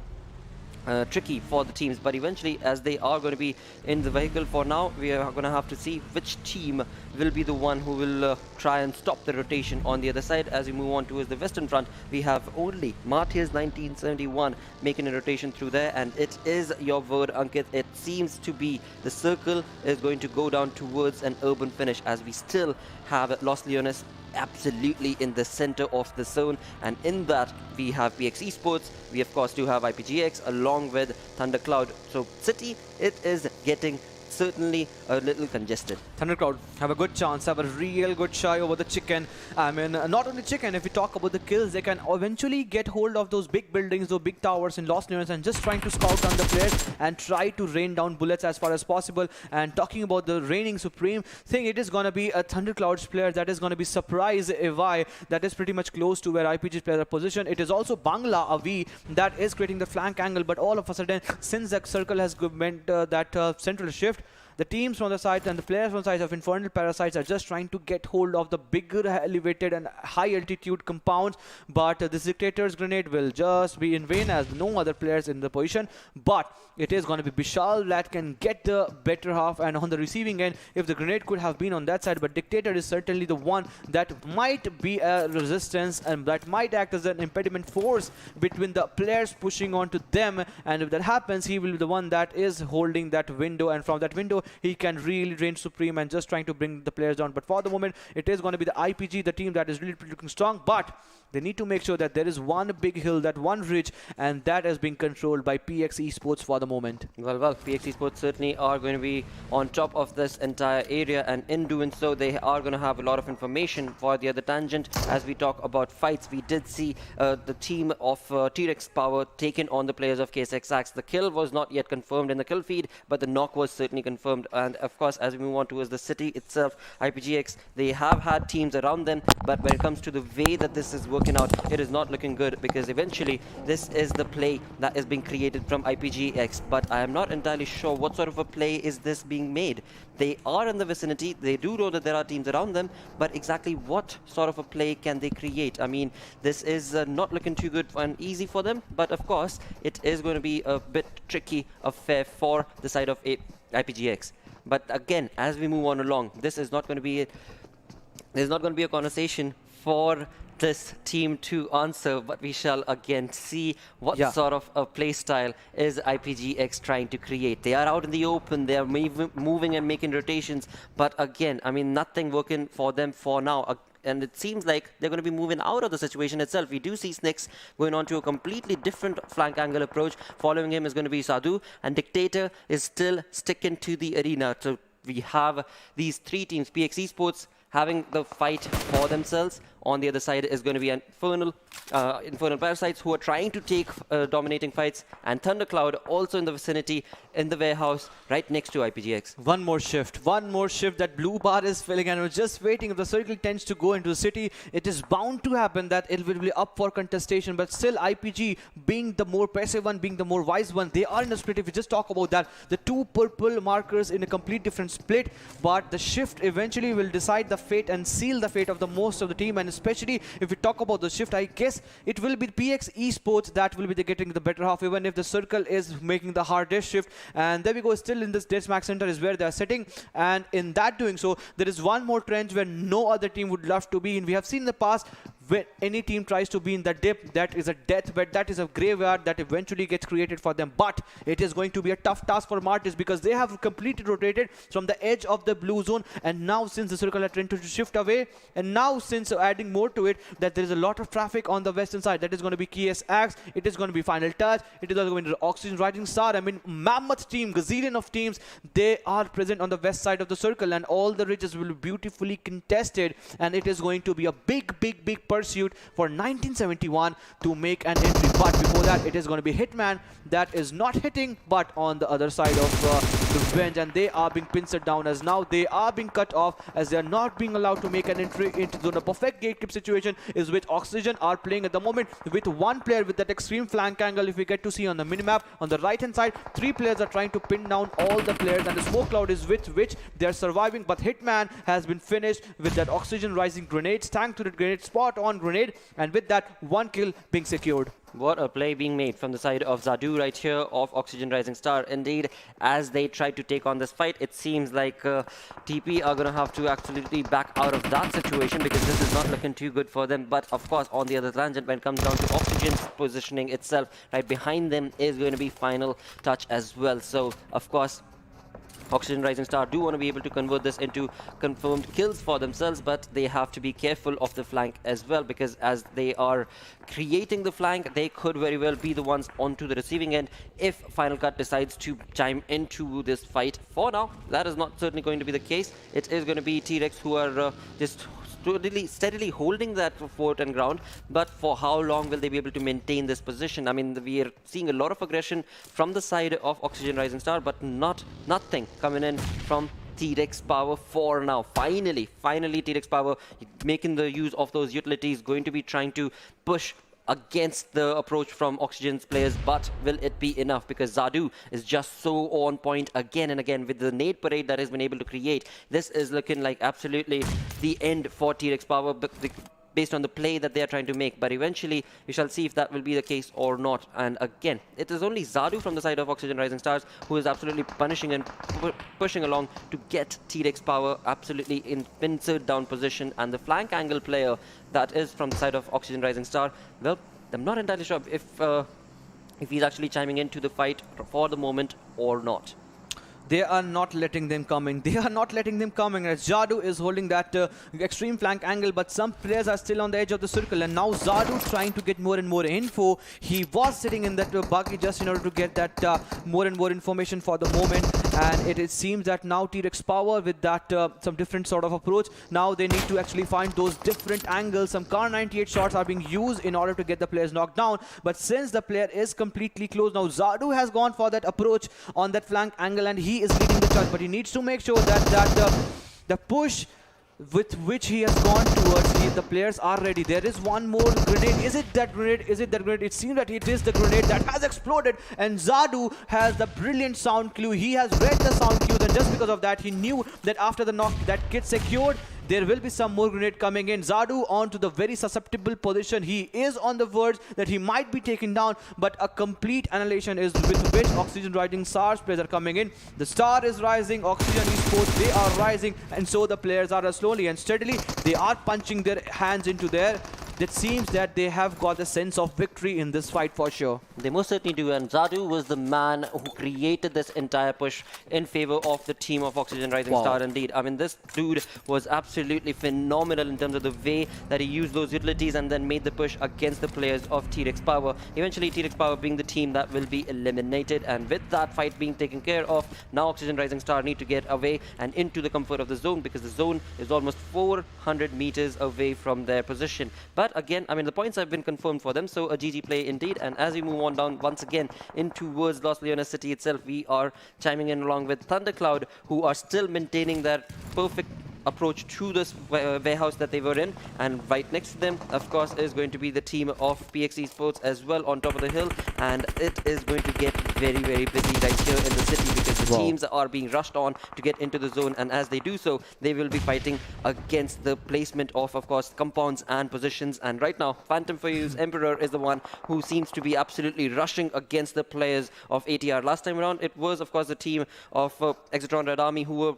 tricky for the teams. But eventually, as they are going to be in the vehicle for now, we are going to have to see which team will be the one who will try and stop the rotation on the other side. As we move on towards the western front, we have only Martyrs 1971 making a rotation through there, and it is your word, Ankit. It seems to be the circle is going to go down towards an urban finish, as we still have Los Leones absolutely in the center of the zone, and in that we have PX Esports, we of course do have IPGX along with Thundercloud. So City, it is getting certainly a little congested. Thundercloud have a good chance, have a real good shy over the chicken. I mean, not only chicken, if we talk about the kills, they can eventually get hold of those big buildings, those big towers in Los Leones, and just trying to scout down the players and try to rain down bullets as far as possible. And talking about the reigning supreme thing, it is going to be a Thundercloud's player that is going to be Surprise Evi, that is pretty much close to where IPG's players are positioned. It is also Bangla Avi that is creating the flank angle, but all of a sudden, since that circle has meant that central shift, the teams from the side and the players from the side of Infernal Parasites are just trying to get hold of the bigger elevated and high altitude compounds, but this Dictator's grenade will just be in vain as no other players in the position. But it is going to be Bishal that can get the better half, and on the receiving end, if the grenade could have been on that side, but Dictator is certainly the one that might be a resistance and that might act as an impediment force between the players pushing onto them, and if that happens, he will be the one that is holding that window, and from that window he can really drain Supreme and just trying to bring the players down. But for the moment, it is going to be the IPG, the team that is really looking strong, but they need to make sure that there is one big hill, that one ridge, and that is being controlled by PX Esports for the moment. Well, PX Esports certainly are going to be on top of this entire area, and in doing so, they are going to have a lot of information for the other tangent. As we talk about fights, we did see the team of TREX Power taking on the players of KSX. The kill was not yet confirmed in the kill feed, but the knock was certainly confirmed. And of course, as we move on towards the city itself, IPGX, they have had teams around them, but when it comes to the way that this is working out, it is not looking good, because eventually this is the play that is being created from IPGX, but I am not entirely sure what sort of a play is this being made. They are in the vicinity, they do know that there are teams around them, but exactly what sort of a play can they create? I mean, this is not looking too good and easy for them, but of course it is going to be a bit tricky affair for the side of IPGX. But again, as we move on along, this is not going to be there's not going to be a conversation for this team to answer, but we shall again see what sort of a play style is IPGX trying to create. They are out in the open, they are moving and making rotations, but again, I mean, nothing working for them for now. And it seems like they're going to be moving out of the situation itself. We do see Snicks going on to a completely different flank angle approach. Following him is going to be Sadhu, and Dictator is still sticking to the arena. So we have these 3 teams, PX Esports having the fight for themselves. On the other side is going to be Infernal Parasites, who are trying to take dominating fights, and Thundercloud also in the vicinity, in the warehouse, right next to IPGX. One more shift that blue bar is filling, and we're just waiting. If the circle tends to go into the city, it is bound to happen that it will be up for contestation, but still IPG being the more passive one, being the more wise one, they are in a split. If we just talk about that, the 2 purple markers in a complete different split, but the shift eventually will decide the fate and seal the fate of the most of the team. And especially if we talk about the shift, I guess it will be PX Esports that will be getting the better half, even if the circle is making the hardest shift. And there we go, still in this Deathmatch Center is where they are sitting, and in that doing so, there is one more trench where no other team would love to be in. We have seen in the past, when any team tries to be in the dip, that is a deathbed, that is a graveyard that eventually gets created for them. But it is going to be a tough task for Martyrs, because they have completely rotated from the edge of the blue zone, and now since the circle are trying to shift away, and now since adding more to it, that there is a lot of traffic on the western side, that is going to be KSX, it is going to be Final Touch, it is also going to be Oxygen Rising Star. I mean, mammoth team, gazillion of teams, they are present on the west side of the circle, and all the ridges will be beautifully contested, and it is going to be a big pursuit for 1971 to make an entry. But before that, it is going to be Hitman that is not hitting, but on the other side of revenge, and they are being pincered down as now they are being cut off as they are not being allowed to make an entry into zone. A perfect gatekeep situation is which Oxygen are playing at the moment with one player with that extreme flank angle. If we get to see on the minimap on the right hand side, 3 players are trying to pin down all the players, and the smoke cloud is with which they are surviving. But Hitman has been finished with that Oxygen rising grenades, tank to the grenade, spot on grenade, and with that 1 kill being secured. What a play being made from the side of Zadu right here of Oxygen Rising Star. Indeed, as they try to take on this fight, it seems like TP are going to have to absolutely back out of that situation because this is not looking too good for them. But of course, on the other tangent, when it comes down to Oxygen's positioning itself, right behind them is going to be Final Touch as well. So, of course, Oxygen Rising Star do want to be able to convert this into confirmed kills for themselves, but they have to be careful of the flank as well, because as they are creating the flank, they could very well be the ones onto the receiving end if Final Cut decides to chime into this fight. For now, that is not certainly going to be the case. It is going to be TREX who are just steadily holding that fort and ground, but for how long will they be able to maintain this position? I mean, we are seeing a lot of aggression from the side of Oxygen Rising Star, but nothing coming in from TREX Power for now. Finally TREX Power making the use of those utilities, going to be trying to push against the approach from Oxygen's players, but will it be enough? Because Zadu is just so on point again and again with the nade parade that has been able to create. This is looking like absolutely the end for TREX Power based on the play that they are trying to make, but eventually we shall see if that will be the case or not. And again, it is only Zadu from the side of Oxygen Rising Stars who is absolutely punishing and pushing along to get TREX Power absolutely in pincered down position, and the flank angle player that is from the side of Oxygen Rising Star, well, I'm not entirely sure if he's actually chiming into the fight for the moment or not. They are not letting them coming. They are not letting them coming. As Zadu is holding that extreme flank angle, but some players are still on the edge of the circle. And now Zadu trying to get more and more info. He was sitting in that buggy just in order to get that more and more information for the moment. And it seems that now TREX Power with that some different sort of approach. Now they need to actually find those different angles. Some Car 98 shots are being used in order to get the players knocked down. But since the player is completely close, now Zadu has gone for that approach on that flank angle, and he is leading the charge, but he needs to make sure that the push with which he has gone towards, the players are ready. There is one more grenade. Is it that grenade? Is it that grenade? It seems that it is the grenade that has exploded, and Zadu has the brilliant sound clue. He has read the sound clues, and just because of that, he knew that after the knock that kit secured, there will be some more grenade coming in. Zadu onto the very susceptible position. He is on the verge that he might be taken down, but a complete annihilation is with which Oxygen Rising Stars players are coming in. The star is rising, Oxygen Esports, they are rising, and so the players are slowly and steadily, they are punching their hands into there. It seems that they have got a sense of victory in this fight for sure. They most certainly do, and Zadu was the man who created this entire push in favor of the team of Oxygen Rising Star indeed. I mean, this dude was absolutely phenomenal in terms of the way that he used those utilities and then made the push against the players of TREX Power. Eventually, TREX Power being the team that will be eliminated, and with that fight being taken care of, now Oxygen Rising Star need to get away and into the comfort of the zone, because the zone is almost 400 meters away from their position. But again, I mean, the points have been confirmed for them, so a GG play indeed. And as we move on down once again in towards Los Leones City itself, we are chiming in along with Thundercloud, who are still maintaining their perfect approach to this warehouse that they were in, and right next to them, of course, is going to be the team of PX Esports as well on top of the hill, and it is going to get very, very busy right here in the city, because the teams are being rushed on to get into the zone, and as they do so, they will be fighting against the placement of course, compounds and positions. And right now, Phantom for You's Emperor is the one who seems to be absolutely rushing against the players of ATR. Last time around, it was, of course, the team of Exotron Red Army who were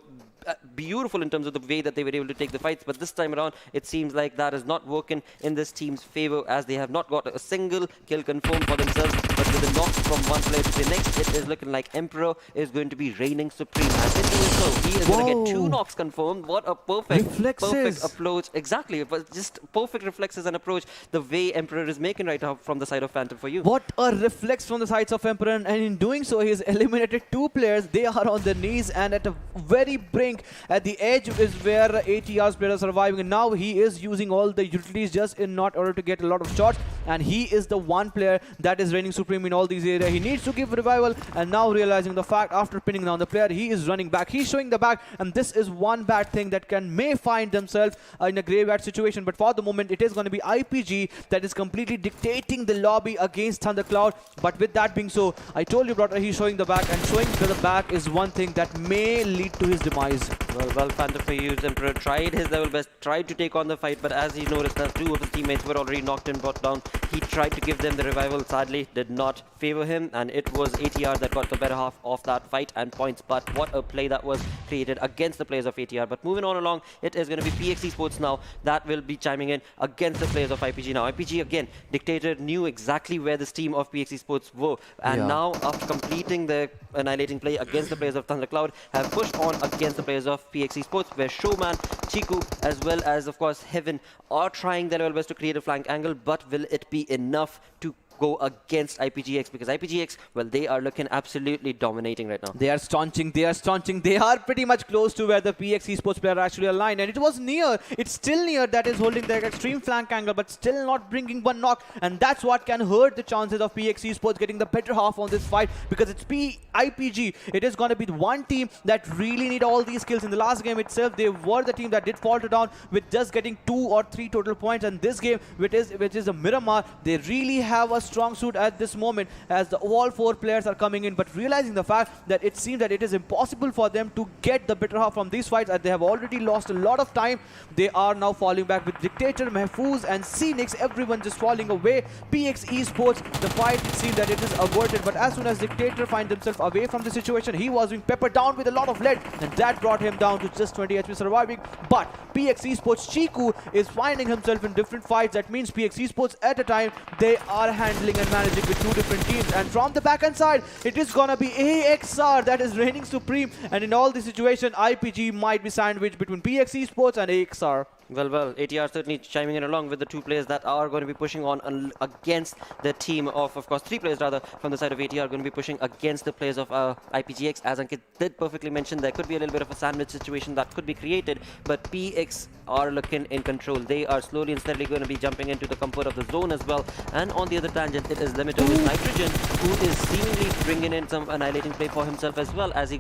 beautiful in terms of the way that they were able to take the fights, but this time around it seems like that is not working in this team's favor, as they have not got a single kill confirmed for themselves. But with the knocks from one player to the next, it is looking like Emperor is going to be reigning supreme, and in doing so, he is going to get 2 knocks confirmed. What a perfect approach. Exactly, but just perfect reflexes and approach the way Emperor is making right now from the side of Phantom for You. What a reflex from the sides of Emperor, and in doing so, he has eliminated 2 players. They are on their knees and at a very brink think at the edge is where ATR's players are surviving, and now he is using all the utilities just in not order to get a lot of shots, and he is the one player that is reigning supreme in all these areas. He needs to give revival, and now realizing the fact after pinning down the player, he is running back, he's showing the back, and this is one bad thing that may find themselves in a graveyard situation. But for the moment it is going to be IPG that is completely dictating the lobby against Thundercloud. But with that being so, I told you brother, he's showing the back, and showing to the back is one thing that may lead to his demise. Well, Phantom for you, Emperor tried his level best, tried to take on the fight, but as he noticed that two of his teammates were already knocked and brought down, he tried to give them the revival. Sadly, did not favor him, and it was ATR that got the better half of that fight and points. But what a play that was created against the players of ATR. But moving on along, it is going to be PX Esports now that will be chiming in against the players of IPG. Now, IPG again, Dictator knew exactly where this team of PX Esports were, and now after completing the annihilating play against the players of Thundercloud, have pushed on against the players of PX Esports, where Showman, Chiku, as well as of course Heaven are trying their level best to create a flank angle. But will it be enough to go against IPGX? Because IPGX, well, they are looking absolutely dominating right now. They are staunching, they are pretty much close to where the PX Esports player are actually aligned, and it was near, it's still near that is holding their extreme flank angle, but still not bringing one knock, and that's what can hurt the chances of PX Esports getting the better half on this fight, because it's IPG. It is going to be the one team that really need all these skills. In the last game itself, they were the team that did falter down with just getting 2 or 3 total points, and this game, which is a Miramar, they really have a strong suit at this moment as all 4 players are coming in, but realizing the fact that it seems that it is impossible for them to get the better half from these fights, as they have already lost a lot of time. They are now falling back with Dictator, Mahfouz and Phoenix, everyone just falling away. PX Esports, the fight, it seems that it is averted, but as soon as Dictator finds himself away from the situation, he was being peppered down with a lot of lead, and that brought him down to just 20 HP surviving. But PX Esports Chiku is finding himself in different fights. That means PX Esports at a time, they are handling and managing with 2 different teams, and from the back end side it is gonna be AXR that is reigning supreme, and in all this situation IPG might be sandwiched between PX Esports and AXR. Well, ATR certainly chiming in along with the 2 players that are going to be pushing on against the team of course, 3 players rather from the side of ATR are going to be pushing against the players of IPGX. As Ankit did perfectly mention, there could be a little bit of a sandwich situation that could be created, but PX are looking in control. They are slowly and steadily going to be jumping into the comfort of the zone as well. And on the other tangent, it is Limiter with Nitrogen, who is seemingly bringing in some annihilating play for himself as well, as he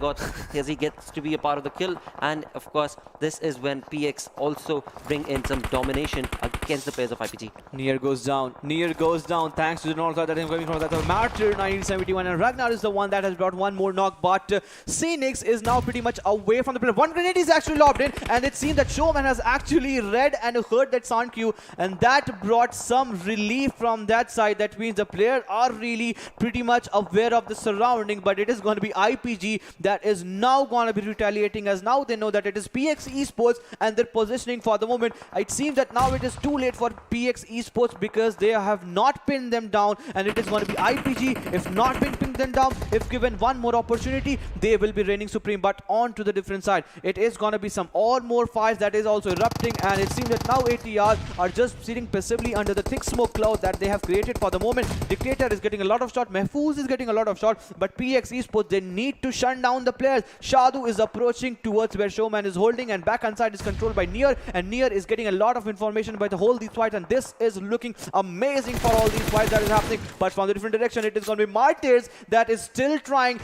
gets to be a part of the kill. And of course, this is when PX also bring in some domination against the players of IPG. Near goes down thanks to the north side that is coming from that Martyr 1971, and Ragnar is the one that has brought one more knock, but Phoenix is now pretty much away from the player. One grenade is actually lobbed in, and it seems that Showman has actually read and heard that sound cue, and that brought some relief from that side. That means the players are really pretty much aware of the surrounding, but it is going to be IPG that is now going to be retaliating, as now they know that it is PX Esports and their positioning for the moment. It seems that now it is too late for PX Esports, because they have not pinned them down, and it is going to be IPG. If not pinned them down, if given one more opportunity, they will be reigning supreme. But on to the different side, it is going to be some more fights that is also erupting, and it seems that now ATR are just sitting passively under the thick smoke cloud that they have created for the moment. Dictator is getting a lot of shot, Mahfouz is getting a lot of shot, but PX Esports, they need to shut down the players. Shadu is approaching towards where Showman is holding, and back inside is controlled by Near, and Near is getting a lot of information by the whole these fights, and this is looking amazing for all these fights that is happening. But from the different direction, it is going to be Martyrs that is still trying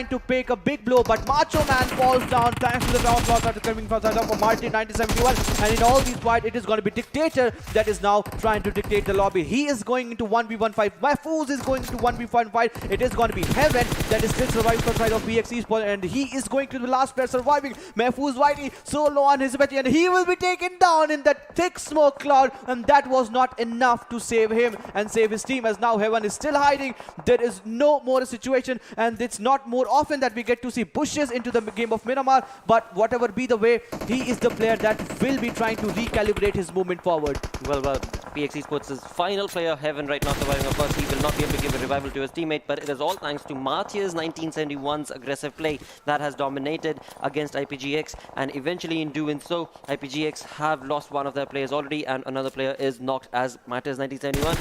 to pick a big blow, but Macho Man falls down thanks to the round block that is coming from side of Martyr 1971. And in all these fights, it is going to be Dictator that is now trying to dictate the lobby. He is going into 1v1 fight. Mahfouz is going into 1v1 fight. It is going to be Heaven that is still surviving from side of PX Esports, and he is going to be the last player surviving. Mahfouz Whitey so low on his betty, and he will be taken down in that thick smoke cloud, and that was not enough to save him and save his team, as now Heaven is still hiding. There is no more situation, and it's not more often that we get to see bushes into the game of Miramar, but whatever be the way, he is the player that will be trying to recalibrate his movement forward. Well, PX Esports' final player, Heaven, right now surviving. Of course, he will not be able to give a revival to his teammate, but it is all thanks to Martyrs 1971's aggressive play that has dominated against IPGX, and eventually in doing so, IPGX have lost one of their players already, and another player is knocked as Martyrs 1971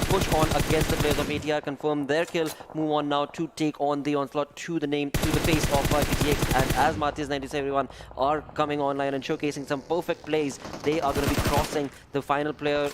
push on against the players of ATR, confirm their kill, move on now to take on the onslaught to the face of IPGX. And as Martyrs 97 are coming online and showcasing some perfect plays, they are going to be crossing the final player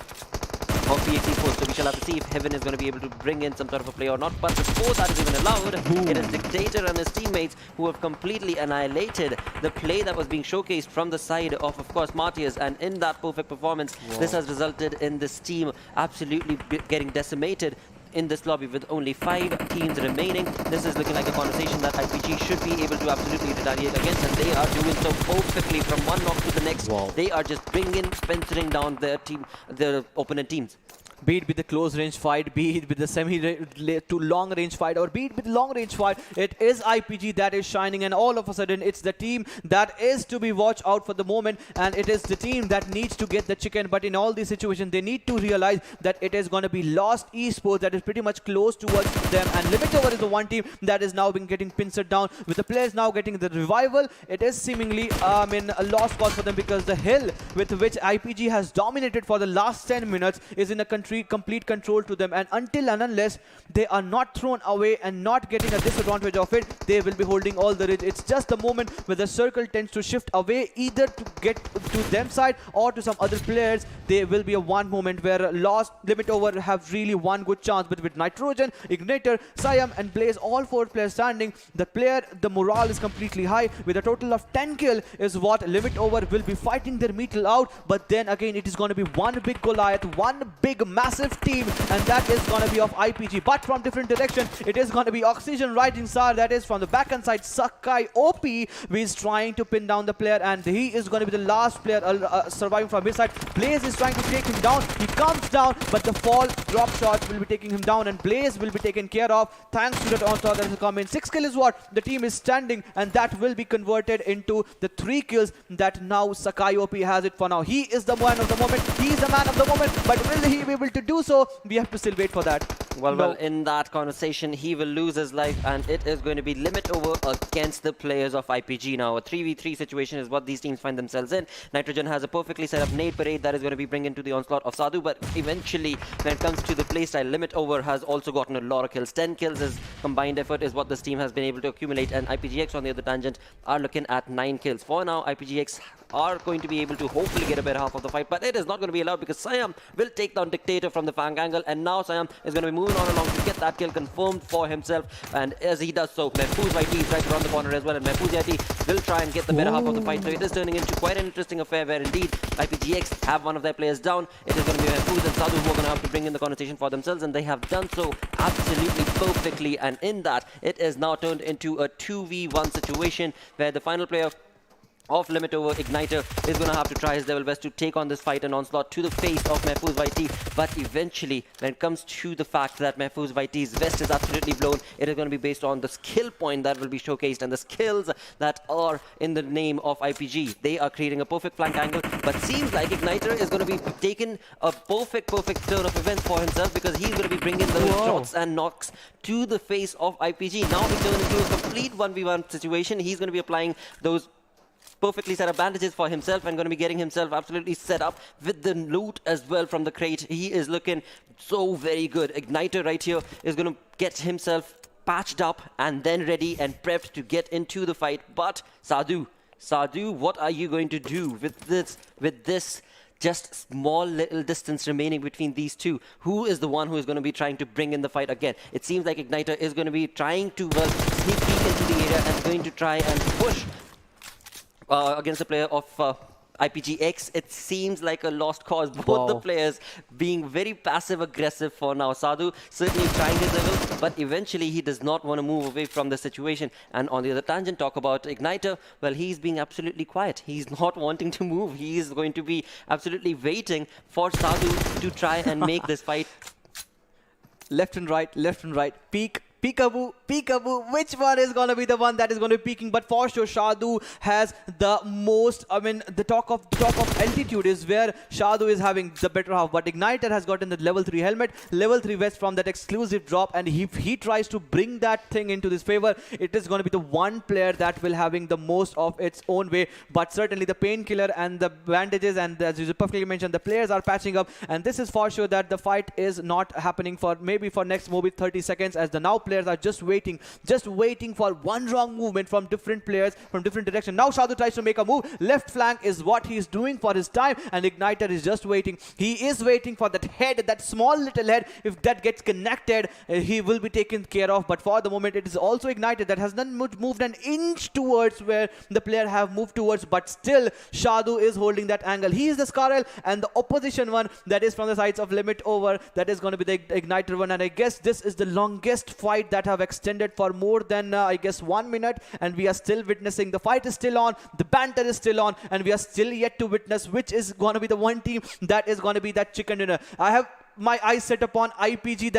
of PHC Esports. So we shall have to see if Heaven is going to be able to bring in some sort of a play or not. But before that is even allowed, it is Dictator and his teammates who have completely annihilated the play that was being showcased from the side of course, Martyrs. And in that perfect performance, this has resulted in this team absolutely getting decimated in this lobby with only 5 teams remaining. This is looking like a conversation that IPG should be able to absolutely retaliate against, and they are doing so perfectly from one knock to the next. They are just pencering down their team, their opponent teams. Be it with the close range fight, be it with the to long range fight, or be it with long range fight, it is IPG that is shining, and all of a sudden it's the team that is to be watched out for the moment, and it is the team that needs to get the chicken. But in all these situations, they need to realize that it is going to be Lost Esports that is pretty much close towards them, and Limit Over is the one team that is now been getting pincered down. With the players now getting the revival, it is seemingly a lost cause for them, because the hill with which IPG has dominated for the last 10 minutes is in a complete control to them, and until and unless they are not thrown away and not getting a disadvantage of it, they will be holding all the ridge. It's just the moment where the circle tends to shift away, either to get to them side or to some other players. There will be a one moment where Lost, Limit Over have really one good chance, but with Nitrogen, Igniter, Siam and Blaze, all 4 players standing, the morale is completely high. With a total of 10 kill is what Limit Over will be fighting their metal out. But then again, it is going to be one big Goliath, one big massive team, and that is going to be of IPG. But from different direction, it is going to be Oxygen Rising Star, that is from the backhand side. Sakai OP who is trying to pin down the player, and he is going to be the last player surviving from his side. Blaze is trying to take him down. He comes down, but the fall drop shot will be taking him down, and Blaze will be taken care of thanks to that onslaught that will come in. 6 kills is what the team is standing, and that will be converted into the 3 kills that now Sakai OP has it for now. He is the man of the moment. He is the man of the moment, but will he be able to do so? We have to still wait for that. Well, in that conversation, he will lose his life, and it is going to be Limit Over against the players of IPG now. A 3v3 situation is what these teams find themselves in. Nitrogen has a perfectly set up nade parade that is going to be bringing to the onslaught of Sadhu, but eventually, when it comes to the playstyle, Limit Over has also gotten a lot of kills. 10 kills as combined effort is what this team has been able to accumulate, and IPGX on the other tangent are looking at 9 kills. For now, IPGX are going to be able to hopefully get a better half of the fight, but it is not going to be allowed because Siam will take down Dictator from the fang angle, and now Siam is going to be moving on along to get that kill confirmed for himself. And as he does so, Mehfooz YT is right around the corner as well, and Mehfooz YT will try and get the better half of the fight. So it is turning into quite an interesting affair where indeed IPGX have one of their players down. It is going to be Mehfooz and Sadhu who are going to have to bring in the conversation for themselves, and they have done so absolutely perfectly. And in that, it is now turned into a 2v1 situation where the final player of Limit Over, Igniter, is going to have to try his level best to take on this fight and onslaught to the face of Mehfooz YT. But eventually, when it comes to the fact that Mehfooz YT's vest is absolutely blown, it is going to be based on the skill point that will be showcased and the skills that are in the name of IPG. They are creating a perfect flank angle, but seems like Igniter is going to be taking a perfect turn of events for himself, because he's going to be bringing those shots and knocks to the face of IPG. Now we turn into a complete 1v1 situation. He's going to be applying those perfectly set up bandages for himself and going to be getting himself absolutely set up with the loot as well from the crate. He is looking so very good. Igniter right here is going to get himself patched up and then ready and prepped to get into the fight. But Sadhu, what are you going to do with this just small little distance remaining between these two? Who is the one who is going to be trying to bring in the fight again? It seems like Igniter is going to be trying to sneak peek into the area and going to try and push against the player of IPGX. It seems like a lost cause. Both the players being very passive-aggressive for now. Sadhu certainly trying his level, but eventually he does not want to move away from the situation. And on the other tangent, talk about Igniter. Well, he's being absolutely quiet. He's not wanting to move. He is going to be absolutely waiting for Sadhu to try and make this fight. Left and right, peek. Peekaboo, which one is going to be the one that is going to be peaking? But for sure, Shadu has the most, the talk of altitude is where Shadu is having the better half. But Igniter has gotten the level 3 helmet, level 3 vest from that exclusive drop. And if he tries to bring that thing into his favor, it is going to be the one player that will having the most of its own way. But certainly the painkiller and the bandages, and as you perfectly mentioned, the players are patching up. And this is for sure that the fight is not happening for maybe for next maybe 30 seconds, as the now players are just waiting for one wrong movement from different players from different direction. Now Shadu tries to make a move. Left flank is what he's doing for his time, and Igniter is just waiting. He is waiting for that head, that small little head. If that gets connected, he will be taken care of. But for the moment, it is also Igniter that has not moved an inch towards where the player have moved towards, but still Shadu is holding that angle. He is the Scarel, and the opposition one that is from the sides of Limit Over, that is going to be the Igniter one. And I guess this is the longest fight that have extended for more than I guess 1 minute, and we are still witnessing. The fight is still on, the banter is still on, and we are still yet to witness which is going to be the one team that is going to be that chicken dinner. I have my eyes set upon IPG.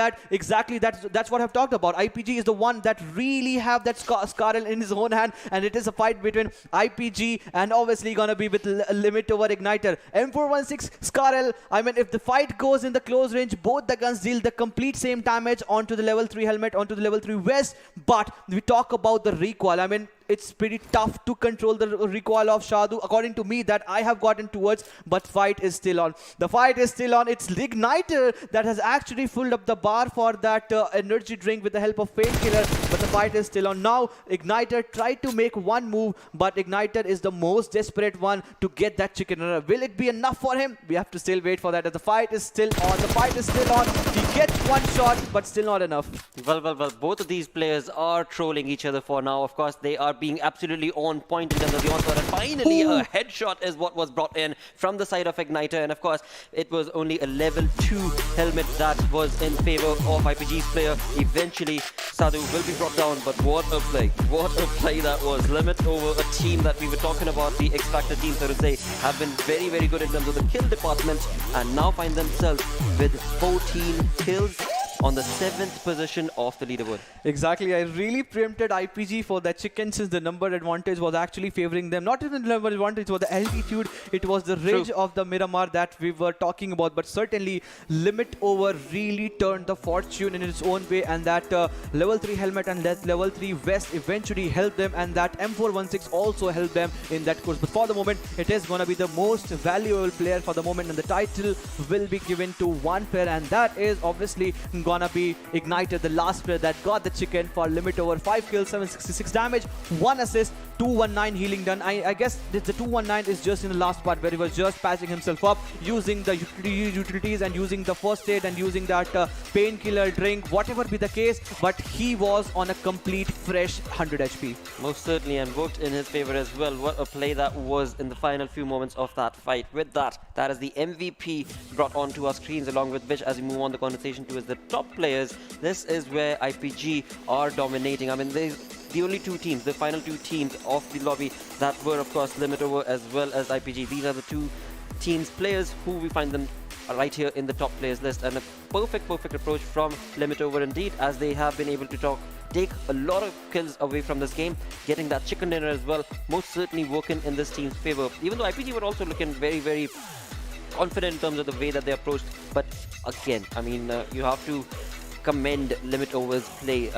That's what I've talked about. IPG is the one that really have that Scarel in his own hand, and it is a fight between IPG and obviously gonna be with Limit Over Igniter. M416 Scarel, if the fight goes in the close range, both the guns deal the complete same damage onto the level 3 helmet, onto the level 3 vest. But we talk about the recoil. It's pretty tough to control the recoil of Shadu, according to me, that I have gotten towards, but fight is still on. The fight is still on. It's Igniter that has actually filled up the bar for that energy drink with the help of Painkiller, but the fight is still on. Now, Igniter tried to make one move, but Igniter is the most desperate one to get that chicken dinner. Will it be enough for him? We have to still wait for that, as the fight is still on. The fight is still on. He gets one shot, but still not enough. Well, both of these players are trolling each other for now. Of course, they are being absolutely on point in terms of the onslaught, and finally a headshot is what was brought in from the side of Igniter. And of course, it was only a level 2 helmet that was in favor of IPG's player. Eventually, Sadhu will be brought down, but what a play that was. Limit Over, a team that we were talking about, the X Factor team, so to say, have been very, very good in terms of the kill department, and now find themselves with 14 kills on the 7th position of the leaderboard. Exactly. I really preempted IPG for that chicken, since the number advantage was actually favoring them. Not even the number advantage, it was the altitude, it was the range of the Miramar that we were talking about. But certainly, Limit Over really turned the fortune in its own way, and that level 3 helmet and that level 3 vest eventually helped them, and that M416 also helped them in that course. But for the moment, it is going to be the most valuable player for the moment, and the title will be given to one player, and that is obviously gonna be Igniter, the last player that got the chicken for Limit Over. 5 kills, 766 damage, 1 assist, 219 healing done. I guess the 219 is just in the last part where he was just patching himself up, using the utilities and using the first aid and using that painkiller drink, whatever be the case, but he was on a complete fresh 100 HP. Most certainly, and worked in his favor as well. What a play that was in the final few moments of that fight. With that is the MVP brought onto our screens, along with which, as we move on the conversation towards the top players, this is where IPG are dominating. There's the only two teams, the final two teams of the lobby that were, of course, Limit Over as well as IPG. These are the two teams, players who we find them right here in the top players list, and a perfect approach from Limit Over indeed, as they have been able to take a lot of kills away from this game, getting that chicken dinner as well, most certainly working in this team's favor. Even though IPG were also looking very, very confident in terms of the way that they approached, but again, you have to commend Limit Over's play.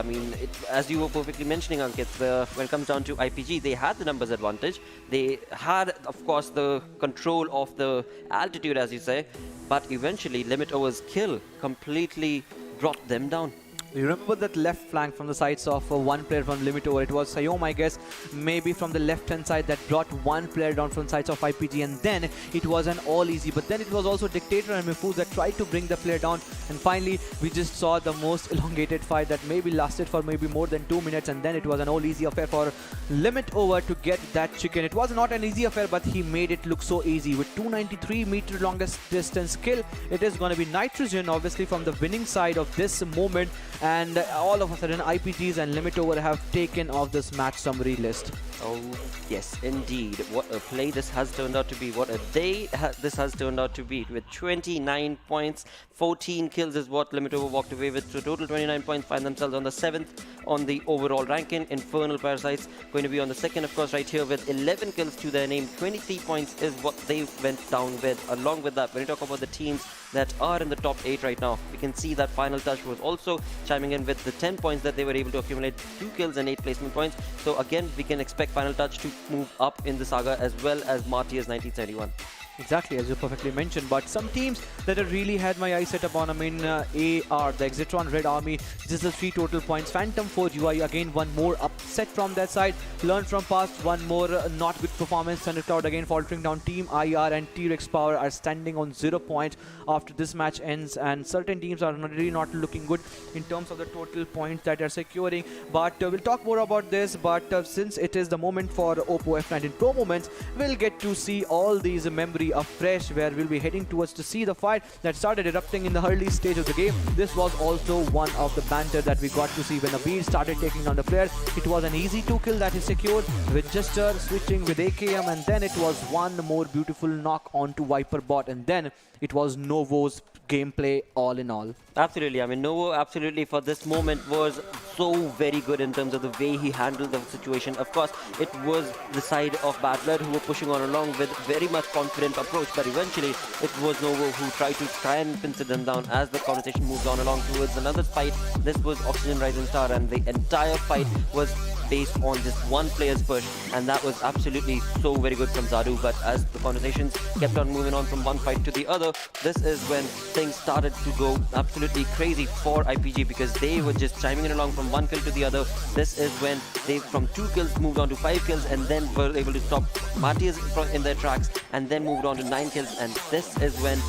As you were perfectly mentioning, Ankit, when it comes down to IPG, they had the numbers advantage. They had, of course, the control of the altitude, as you say, but eventually Limit Over's kill completely brought them down. You remember that left flank from the sides of one player from Limit Over? It was Sayom, I guess, maybe from the left-hand side, that brought one player down from the sides of IPG, and then it was an all-easy. But then it was also Dictator and Mifu that tried to bring the player down, and finally we just saw the most elongated fight that maybe lasted for maybe more than 2 minutes, and then it was an all-easy affair for Limit Over to get that chicken. It was not an easy affair, but he made it look so easy. With 293-meter longest distance kill, it is going to be Nitrogen, obviously, from the winning side of this moment. and all of a sudden IPGs and Limit Over have taken off this match summary list. Oh, yes, indeed. What a play this has turned out to be. What a day this has turned out to be. With 29 points, 14 kills is what Limit Over walked away with. So total 29 points, find themselves on the 7th on the overall ranking. Infernal Parasites going to be on the 2nd, of course, right here with 11 kills to their name. 23 points is what they went down with. Along with that, when you talk about the teams that are in the top 8 right now, we can see that Final Touch was also chiming in with the 10 points that they were able to accumulate, 2 kills and 8 placement points. So again, we can expect Final Touch to move up in the saga, as well as Martyrs 1971. Exactly, as you perfectly mentioned. But some teams that have really had my eyes set upon, I mean, AR, the Exitron Red Army, just the 3 total points. Phantom Forge UI, again, one more upset from that side. Learn from past, one more not good performance. Thundercloud again faltering down. Team IR and TREX Power are standing on 0 points after this match ends. And certain teams are really not looking good in terms of the total points that they're securing. But we'll talk more about this. But since it is the moment for Oppo F19 Pro Moments, we'll get to see all these memories afresh, where we'll be heading towards to see the fight that started erupting in the early stage of the game. This was also one of the banter that we got to see when Abir started taking down the player. It was an easy 2 kill that he secured with Jester switching with AKM, and then it was one more beautiful knock onto Viper bot, and then it was Novo's gameplay all in all. Absolutely. I mean, Novo absolutely for this moment was so very good in terms of the way he handled the situation. Of course, it was the side of BadBlood who were pushing on along with very much confident approach, but eventually it was Novo who tried to try and pin them down as the conversation moved on along towards another fight. This was Oxygen Rising Star, and the entire fight was based on just one player's push, and that was absolutely so very good from Zadu. But as the conversations kept on moving on from one fight to the other, this is when things started to go absolutely crazy for IPG, because they were just chiming in along from one kill to the other. This is when they from 2 kills moved on to 5 kills, and then were able to stop Martyrs in their tracks, and then moved on to 9 kills, and this is when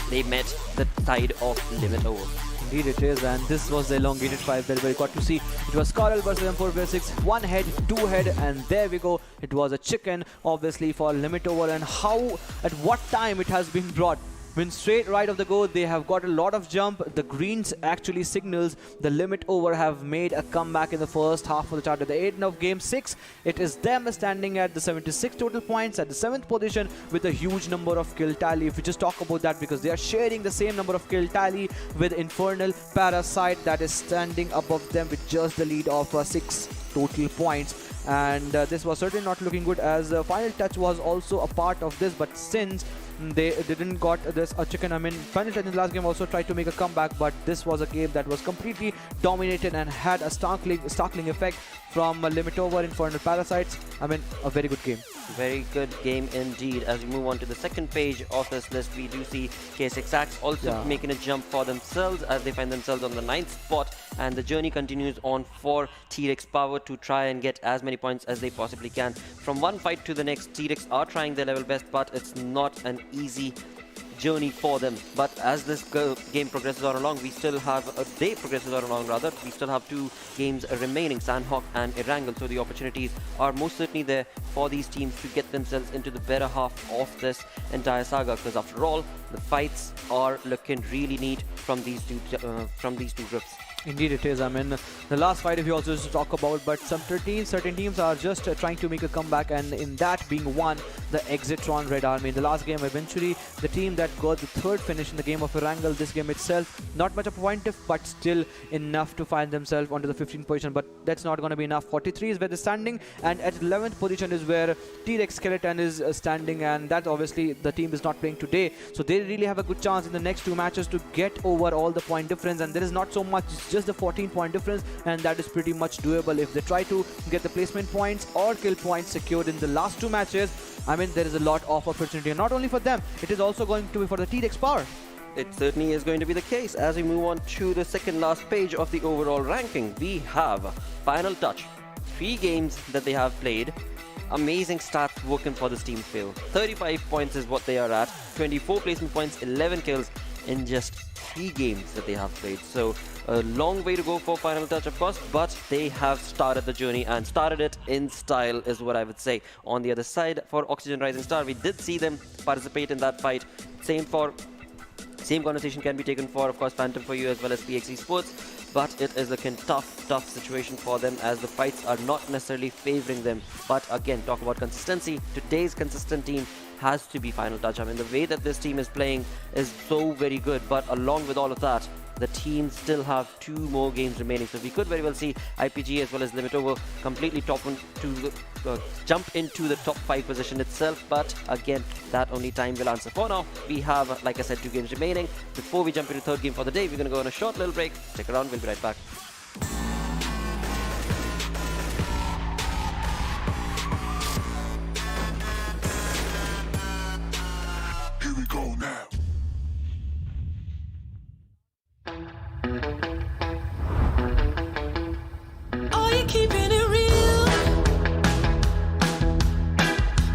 they met the side of Limit Over. Indeed it is, and this was the elongated fight that we got to see. It was Coral versus M4v6, 1 head, 2 head, and there we go. It was a chicken, obviously, for Limit Over, and how, at what time it has been brought. When straight right of the go, they have got a lot of jump. The greens actually signals the Limit Over have made a comeback in the first half of the chart. At the end of game 6, it is them standing at the 76 total points at the 7th position with a huge number of kill tally. If we just talk about that, because they are sharing the same number of kill tally with Infernal Parasite that is standing above them with just the lead of 6 total points. And this was certainly not looking good, as Final Touch was also a part of this, but since they didn't got this chicken, I mean, Final Touch in the last game also tried to make a comeback, but this was a game that was completely dominated and had a startling effect from Limit Over, Infernal Parasites. I mean, a very good game. Very good game indeed. As we move on to the second page of this list, we do see K6Ax also making a jump for themselves as they find themselves on the 9th spot, and the journey continues on for TREX Power to try and get as many points as they possibly can. From one fight to the next, TREX are trying their level best, but it's not an easy journey for them. But as this game progresses on along, we still have we still have 2 games remaining, Sanhok and Erangel, so the opportunities are most certainly there for these teams to get themselves into the better half of this entire saga, because after all, the fights are looking really neat from these two groups. Indeed it is. I mean, the last fight if you also just talk about, but certain teams are just trying to make a comeback, and in that being one, the Exitron Red Army. In the last game, eventually, the team that got the 3rd finish in the game of Erangel, this game itself, not much of a point diff, but still enough to find themselves onto the 15th position, but that's not going to be enough. 43 is where they're standing, and at 11th position is where TREX Skeleton is standing, and that obviously the team is not playing today, so they really have a good chance in the next 2 matches to get over all the point difference, and there is not so much, just the 14-point difference, and that is pretty much doable if they try to get the placement points or kill points secured in the last 2 matches. I mean, there is a lot of opportunity, and not only for them, it is also going to be for the TREX Power. It certainly is going to be the case. As we move on to the second last page of the overall ranking, we have Final Touch. 3 games that they have played. Amazing stats working for this team still. 35 points is what they are at. 24 placement points, 11 kills in just 3 games that they have played. So a long way to go for Final Touch, of course, but they have started the journey and started it in style is what I would say. On the other side, for Oxygen Rising Star, we did see them participate in that fight. Same conversation can be taken for, of course, Phantom for you as well as PX Esports. but it is a tough situation for them as the fights are not necessarily favoring them. But again, talk about consistency. Today's consistent team has to be Final Touch. I mean, the way that this team is playing is so very good, but along with all of that, the teams still have 2 more games remaining. So we could very well see IPG as well as Limitover completely jump into the top 5 position itself. But again, that only time will answer. For now, we have, like I said, 2 games remaining. Before we jump into the 3rd game for the day, we're going to go on a short little break. Stick around, we'll be right back. Here we go now. Are you keeping it real?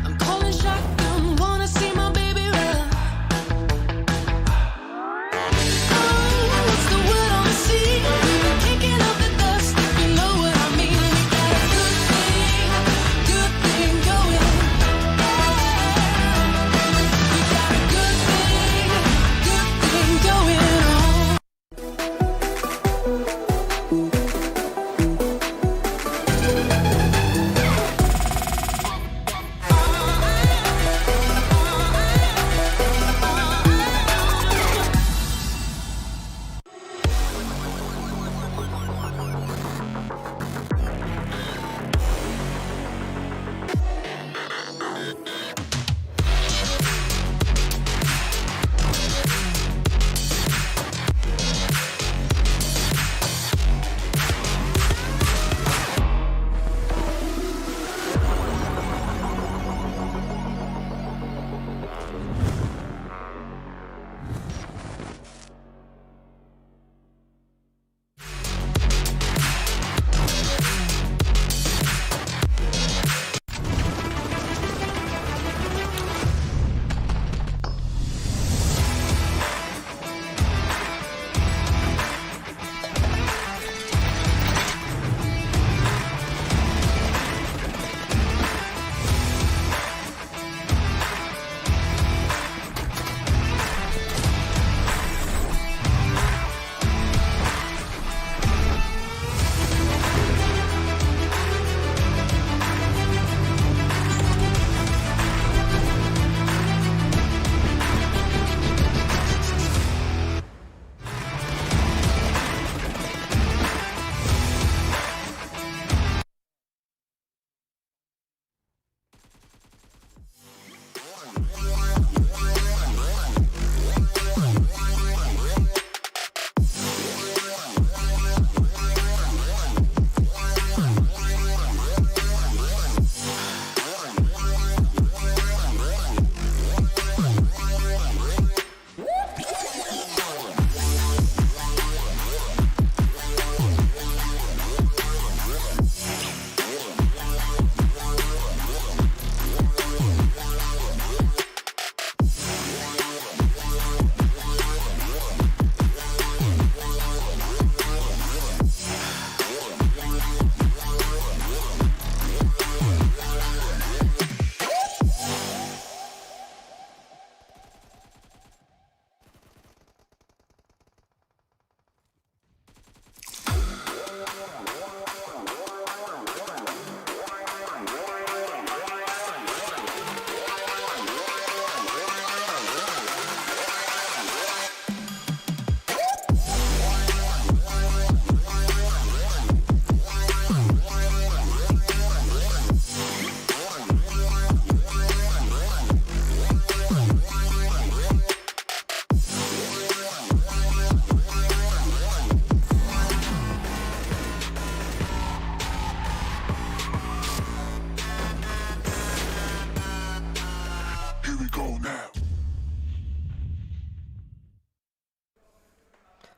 I'm calling shotgun, wanna see my baby run. Oh, what's the word on the sea? Kicking up the dust, if you know what I mean. We got a good thing going. We got a good thing going on.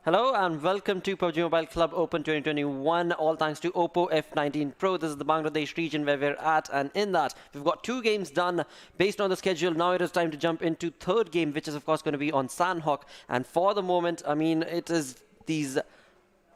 Hello and welcome to PUBG Mobile Club Open 2021. All thanks to Oppo F19 Pro. This is the Bangladesh region where we're at, and in that we've got 2 games done based on the schedule. Now it is time to jump into 3rd game, which is of course going to be on Sanhok. And for the moment, I mean, it is these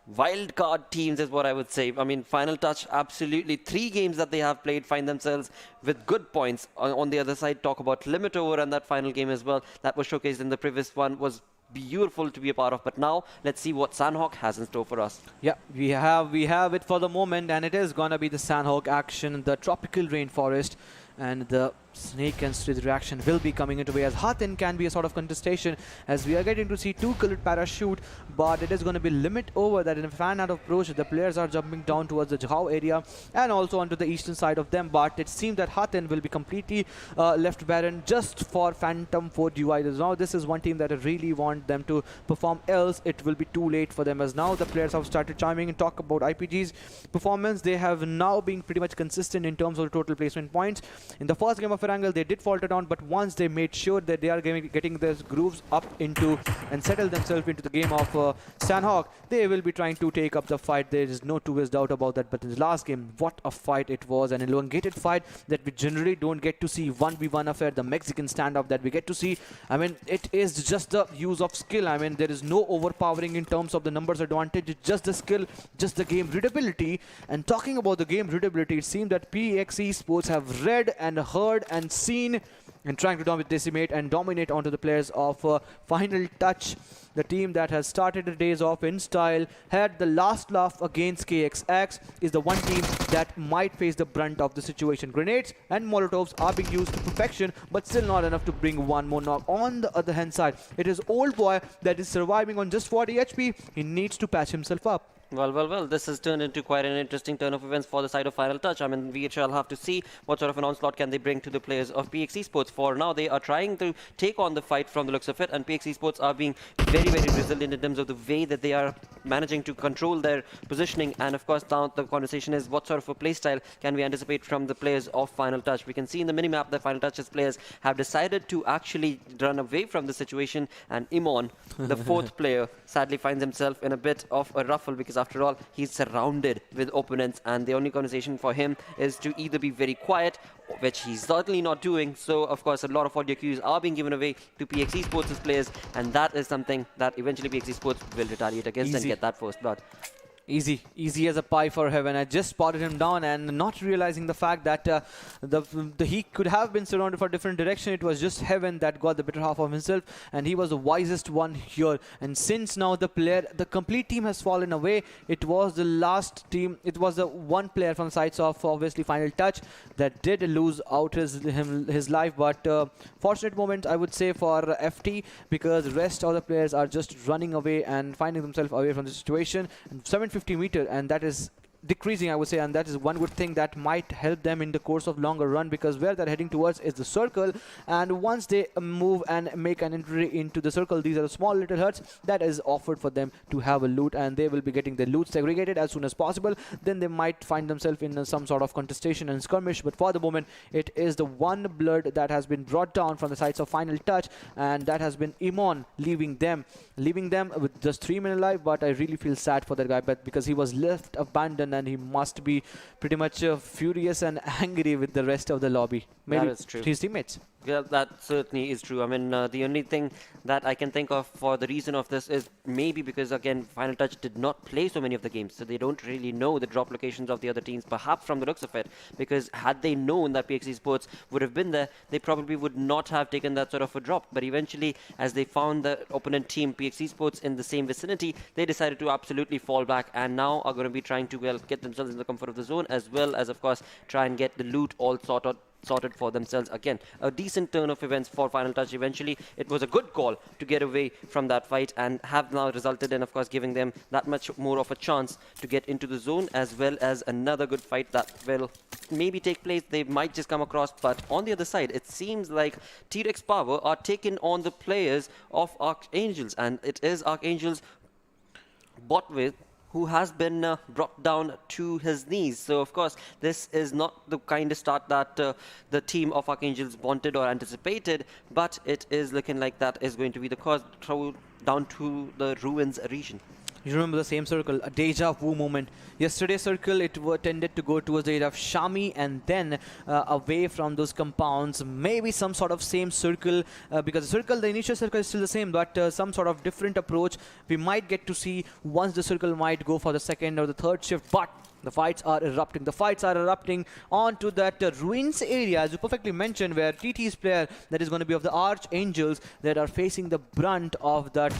wild card teams is what I would say. I mean, Final Touch, absolutely 3 games that they have played find themselves with good points. On the other side, talk about Limitover and that final game as well that was showcased in the previous one was beautiful to be a part of. But now let's see what Sanhok has in store for us. Yeah, we have it for the moment, and it is gonna be the Sanhok action, the tropical rainforest, and the snake and slither reaction will be coming into way, as Hatin can be a sort of contestation, as we are getting to see two colored parachute, but it is going to be limit over that in a fan out approach. The players are jumping down towards the Jhao area and also onto the eastern side of them, but it seems that Hatin will be completely left barren just for Phantom 4 dividers. Now this is one team that I really want them to perform, else it will be too late for them, as now the players have started chiming and talk about IPG's performance. They have now been pretty much consistent in terms of the total placement points. In the first game of Erangel, they did falter down, but once they made sure that they are getting their grooves up into and settle themselves into the game of Sanhok, they will be trying to take up the fight. There is no two ways doubt about that. But in the last game, what a fight it was, an elongated fight that we generally don't get to see. 1v1 affair, the Mexican standoff that we get to see. I mean, it is just the use of skill. I mean, there is no overpowering in terms of the numbers advantage. It's just the skill, just the game readability. And talking about the game readability, it seems that PX Esports have read and heard and seen and trying to decimate and dominate onto the players of Final Touch. The team that has started the days off in style, had the last laugh against KXX, is the one team that might face the brunt of the situation. Grenades and Molotovs are being used to perfection, but still not enough to bring one more knock. On the other hand side, it is Old Boy that is surviving on just 40 HP. He needs to patch himself up. Well, this has turned into quite an interesting turn of events for the side of Final Touch. I mean, we shall have to see what sort of an onslaught can they bring to the players of PX Esports. For now, they are trying to take on the fight from the looks of it, and PX Esports are being very, very resilient in terms of the way that they are managing to control their positioning. And of course, now the conversation is what sort of a playstyle can we anticipate from the players of Final Touch. We can see in the minimap that Final Touch's players have decided to actually run away from the situation, and Imon, the fourth player, sadly finds himself in a bit of a ruffle, because after all, he's surrounded with opponents, and the only conversation for him is to either be very quiet, which he's certainly not doing. So, of course, a lot of audio cues are being given away to PX Esports' players, and that is something that eventually PX Esports will retaliate against and get that first blood. Easy as a pie for heaven. I just spotted him down, and not realizing the fact that he could have been surrounded for a different direction. It was just heaven that got the better half of himself, and he was the wisest one here. And since now the complete team has fallen away, it was the last team, it was the one player from the sides of obviously Final Touch that did lose out his life. But fortunate moment, I would say, for FT, because the rest of the players are just running away and finding themselves away from the situation. And 750 meter, and that is decreasing, I would say, and that is one good thing that might help them in the course of longer run, because where they're heading towards is the circle, and once they move and make an entry into the circle, these are the small little huts that is offered for them to have a loot, and they will be getting their loot segregated as soon as possible. Then they might find themselves in some sort of contestation and skirmish, but for the moment it is the one blood that has been brought down from the sides of Final Touch, and that has been Imon, leaving them with just 3 men alive. But I really feel sad for that guy, but because he was left abandoned, and he must be pretty much furious and angry with the rest of the lobby. Maybe that is true. His teammates. Yeah, that certainly is true. I mean, the only thing that I can think of for the reason of this is maybe because, again, Final Touch did not play so many of the games, so they don't really know the drop locations of the other teams, perhaps from the looks of it, because had they known that PX Esports would have been there, they probably would not have taken that sort of a drop. But eventually, as they found the opponent team, PX Esports, in the same vicinity, they decided to absolutely fall back, and now are going to be trying to, well, get themselves in the comfort of the zone, as well as, of course, try and get the loot all sorted for themselves. Again, a decent turn of events for Final Touch. Eventually, it was a good call to get away from that fight, and have now resulted in, of course, giving them that much more of a chance to get into the zone, as well as another good fight that will maybe take place. They might just come across, but on the other side, it seems like TREX Power are taking on the players of Archangels, and it is Archangels bought with who has been brought down to his knees. So, of course, this is not the kind of start that the team of Archangels wanted or anticipated, but it is looking like that is going to be the cause down to the Ruins region. You remember the same circle, a deja vu moment. Yesterday's circle, it tended to go towards the area of Shami, and then away from those compounds, maybe some sort of same circle, because the initial circle is still the same, but some sort of different approach we might get to see once the circle might go for the second or the third shift. But The fights are erupting. The fights are erupting onto that ruins area, as you perfectly mentioned, where TT's player that is going to be of the Archangels that are facing the brunt of that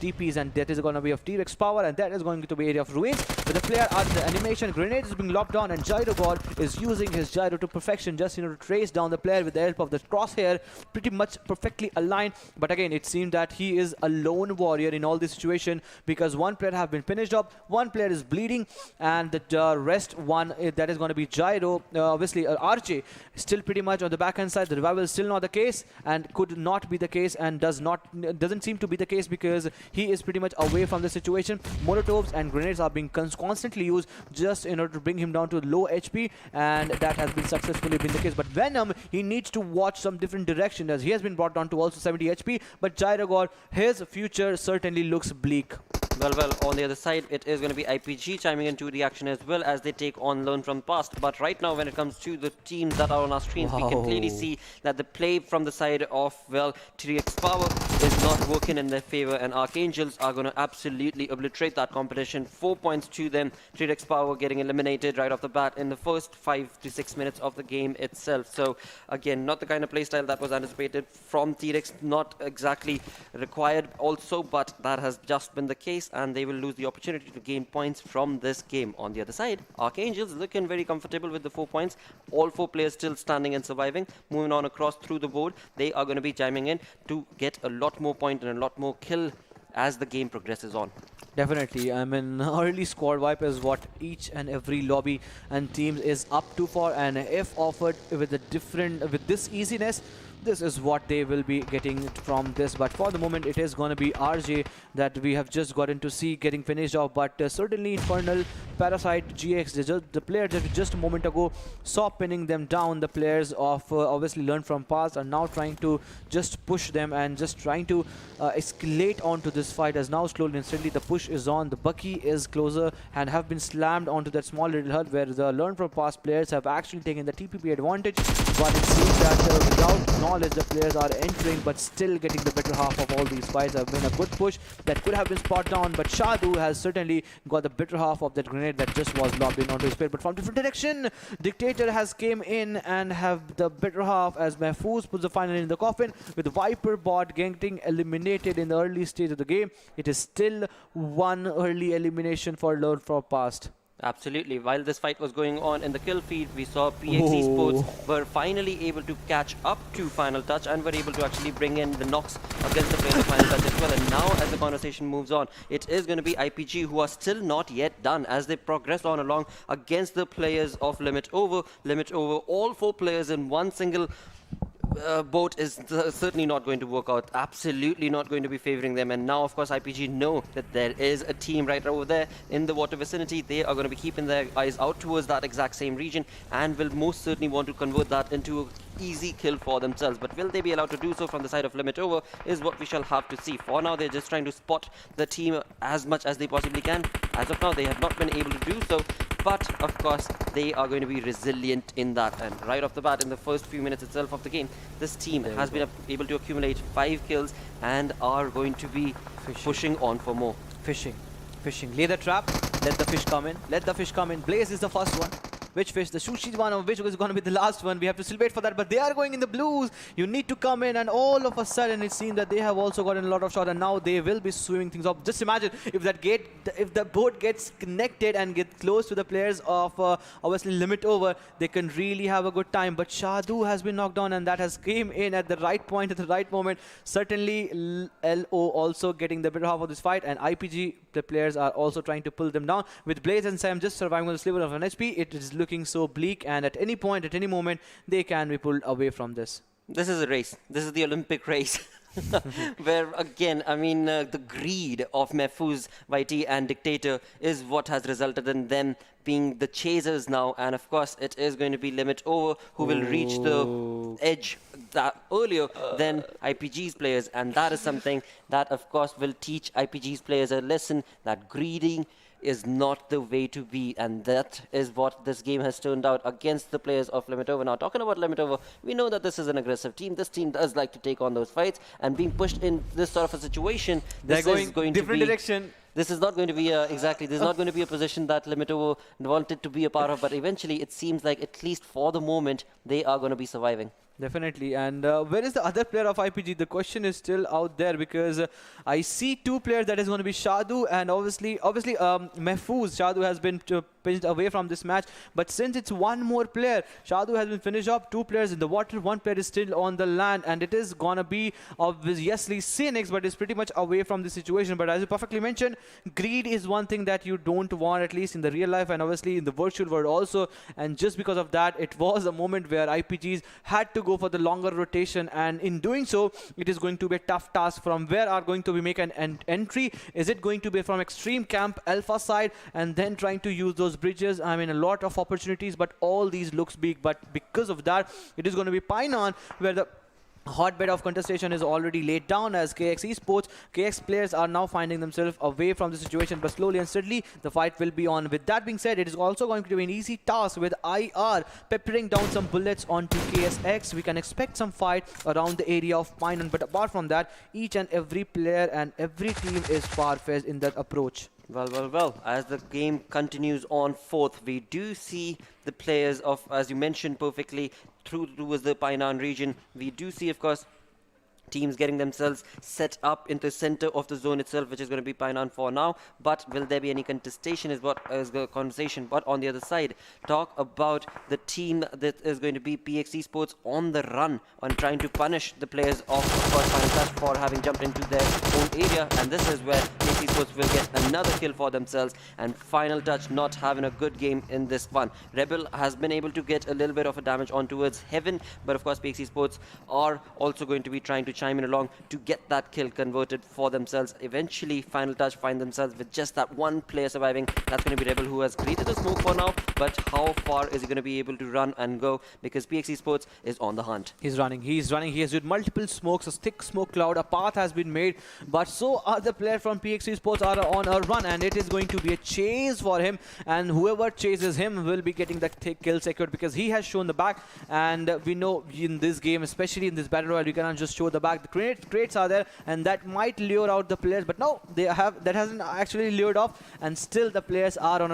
TPs, and that is going to be of TREX power, and that is going to be area of ruins. But the player at the animation, grenade is being locked down, and Gyro God is using his gyro to perfection, just to trace down the player with the help of the crosshair, pretty much perfectly aligned. But again, it seems that he is a lone warrior in all this situation, because one player have been finished up, one player is bleeding, and the rest one that is going to be Gyro, obviously RJ still pretty much on the backhand side. The revival is still not the case, and could not be the case, and doesn't seem to be the case, because he is pretty much away from the situation. Molotovs and grenades are being constantly used just in order to bring him down to low HP, and that has been successfully been the case. But Venom, he needs to watch some different direction, as he has been brought down to also 70 HP. But Gyro God, his future certainly looks bleak. Well, on the other side, it is going to be IPG chiming into the action as well, as they take on Learn from Past. But right now, when it comes to the teams that are on our screens, we can clearly see that the play from the side of, well, TREX Power is not working in their favor, and Archangels are going to absolutely obliterate that competition. 4 points to them. TREX Power getting eliminated right off the bat in the first 5 to 6 minutes of the game itself. So, again, not the kind of playstyle that was anticipated from TREX, not exactly required also, but that has just been the case, and they will lose the opportunity to gain points from this game. On the other side, Archangels looking very comfortable with the 4 points. All 4 players still standing and surviving. Moving on across through the board, they are going to be chiming in to get a lot more point and a lot more kill as the game progresses on. Definitely, I mean, early squad wipe is what each and every lobby and team is up to for, and if offered with this easiness, this is what they will be getting from this. But for the moment, it is going to be RJ that we have just gotten to see getting finished off. But certainly Infernal, Parasite, GX, the players that we just a moment ago saw pinning them down, the players of obviously Learn from Past, are now trying to just push them and just trying to escalate onto this fight, as now slowly and steadily the push is on. The Bucky is closer and have been slammed onto that small little hut where the Learn from Past players have actually taken the TPP advantage. But it seems that without knowledge, the players are entering but still getting the better half of all these fights. Have been a good push that could have been spot down, but Shadu has certainly got the better half of that grenade that just was lobbed in onto his plate. But from different direction, Dictator has came in and have the better half, as Mahfouz puts the final in the coffin, with Viper bot getting eliminated in the early stage of the game. It is still one early elimination for Learn from Past. Absolutely. While this fight was going on in the kill feed, we saw PX Esports were finally able to catch up to Final Touch and were able to actually bring in the knocks against the players of Final Touch as well. And now, as the conversation moves on, it is going to be IPG who are still not yet done as they progress on along against the players of Limit Over. All 4 players in one single boat is certainly not going to work out, absolutely not going to be favoring them. And now, of course, IPG know that there is a team right over there in the water vicinity. They are going to be keeping their eyes out towards that exact same region and will most certainly want to convert that into an easy kill for themselves. But will they be allowed to do so from the side of Limit Over is what we shall have to see. For now, they're just trying to spot the team as much as they possibly can. As of now, they have not been able to do so. But, of course, they are going to be resilient in that. And right off the bat, in the first few minutes itself of the game, this team has been able to accumulate 5 kills and are going to be pushing on for more. Fishing. Lay the trap. Let the fish come in. Blaze is the first one. Which fish? The sushi one, or which is going to be the last one? We have to still wait for that, but they are going in the blues. You need to come in, and all of a sudden it seems that they have also gotten a lot of shots, and now they will be swimming things up. Just imagine if the boat gets connected and gets close to the players of obviously Limit Over, they can really have a good time. But Shadu has been knocked down, and that has came in at the right point at the right moment. Certainly LO also getting the better half of this fight, and IPG, the players are also trying to pull them down. With Blaze and Sam just surviving on the sliver of an HP, it is looking so bleak, and at any point, at any moment, they can be pulled away from this. This is a race. This is the Olympic race. Where, again, I mean, the greed of Mahfouz, YT and Dictator is what has resulted in them being the chasers now. And of course, it is going to be Limit Over who will reach the edge earlier than IPG's players. And that is something that, of course, will teach IPG's players a lesson that greedy is not the way to be, and that is what this game has turned out against the players of Limitova. Now, talking about Limitova, we know that this is an aggressive team. This team does like to take on those fights, and being pushed in this sort of a situation, this is going different to be direction. This is not going to be exactly. This is not going to be a position that Limitova wanted to be a part of. But eventually, it seems like at least for the moment, they are going to be surviving. Definitely. And where is the other player of IPG? The question is still out there because I see two players. That is going to be Shadu and obviously Mehfooz. Shadu has been pinched away from this match. But since it's one more player, Shadu has been finished up. Two players in the water. One player is still on the land. And it is going to be obviously Phoenix, but it's pretty much away from the situation. But as you perfectly mentioned, greed is one thing that you don't want, at least in the real life and obviously in the virtual world also. And just because of that, it was a moment where IPGs had to go for the longer rotation, and in doing so, it is going to be a tough task. From where are going to be make an entry? Is it going to be from extreme camp alpha side and then trying to use those bridges? I mean, a lot of opportunities, but all these looks big. But because of that, it is going to be Painan where the hotbed of contestation is already laid down as KX Esports. KX players are now finding themselves away from the situation, but slowly and steadily the fight will be on. With that being said, it is also going to be an easy task with IR peppering down some bullets onto KSX. We can expect some fight around the area of Painan, but apart from that, each and every player and every team is far-fetched in that approach. Well, as the game continues on fourth, we do see the players of, as you mentioned perfectly, through towards the Painan region. We do see, of course, teams getting themselves set up in the center of the zone itself, which is going to be Painan for now. But will there be any contestation is what is the conversation. But on the other side, talk about the team that is going to be PX Esports on the run on trying to punish the players of Final Touch for having jumped into their own area. And this is where PX Esports will get another kill for themselves, and Final Touch not having a good game in this one. Rebel has been able to get a little bit of a damage on towards Heaven, but of course PX Esports are also going to be trying to chime in along to get that kill converted for themselves. Eventually, Final Touch find themselves with just that one player surviving. That's going to be Rebel, who has created a smoke for now, but how far is he going to be able to run and go, because PX Esports is on the hunt. He's running. He has used multiple smokes, a thick smoke cloud, a path has been made, but so are the players from PX Esports are on a run, and it is going to be a chase for him, and whoever chases him will be getting the kill secured, because he has shown the back. And we know in this game, especially in this battle royale, you cannot just show the back. The crates are there, and that might lure out the players, but no, that hasn't actually lured off, and still the players are on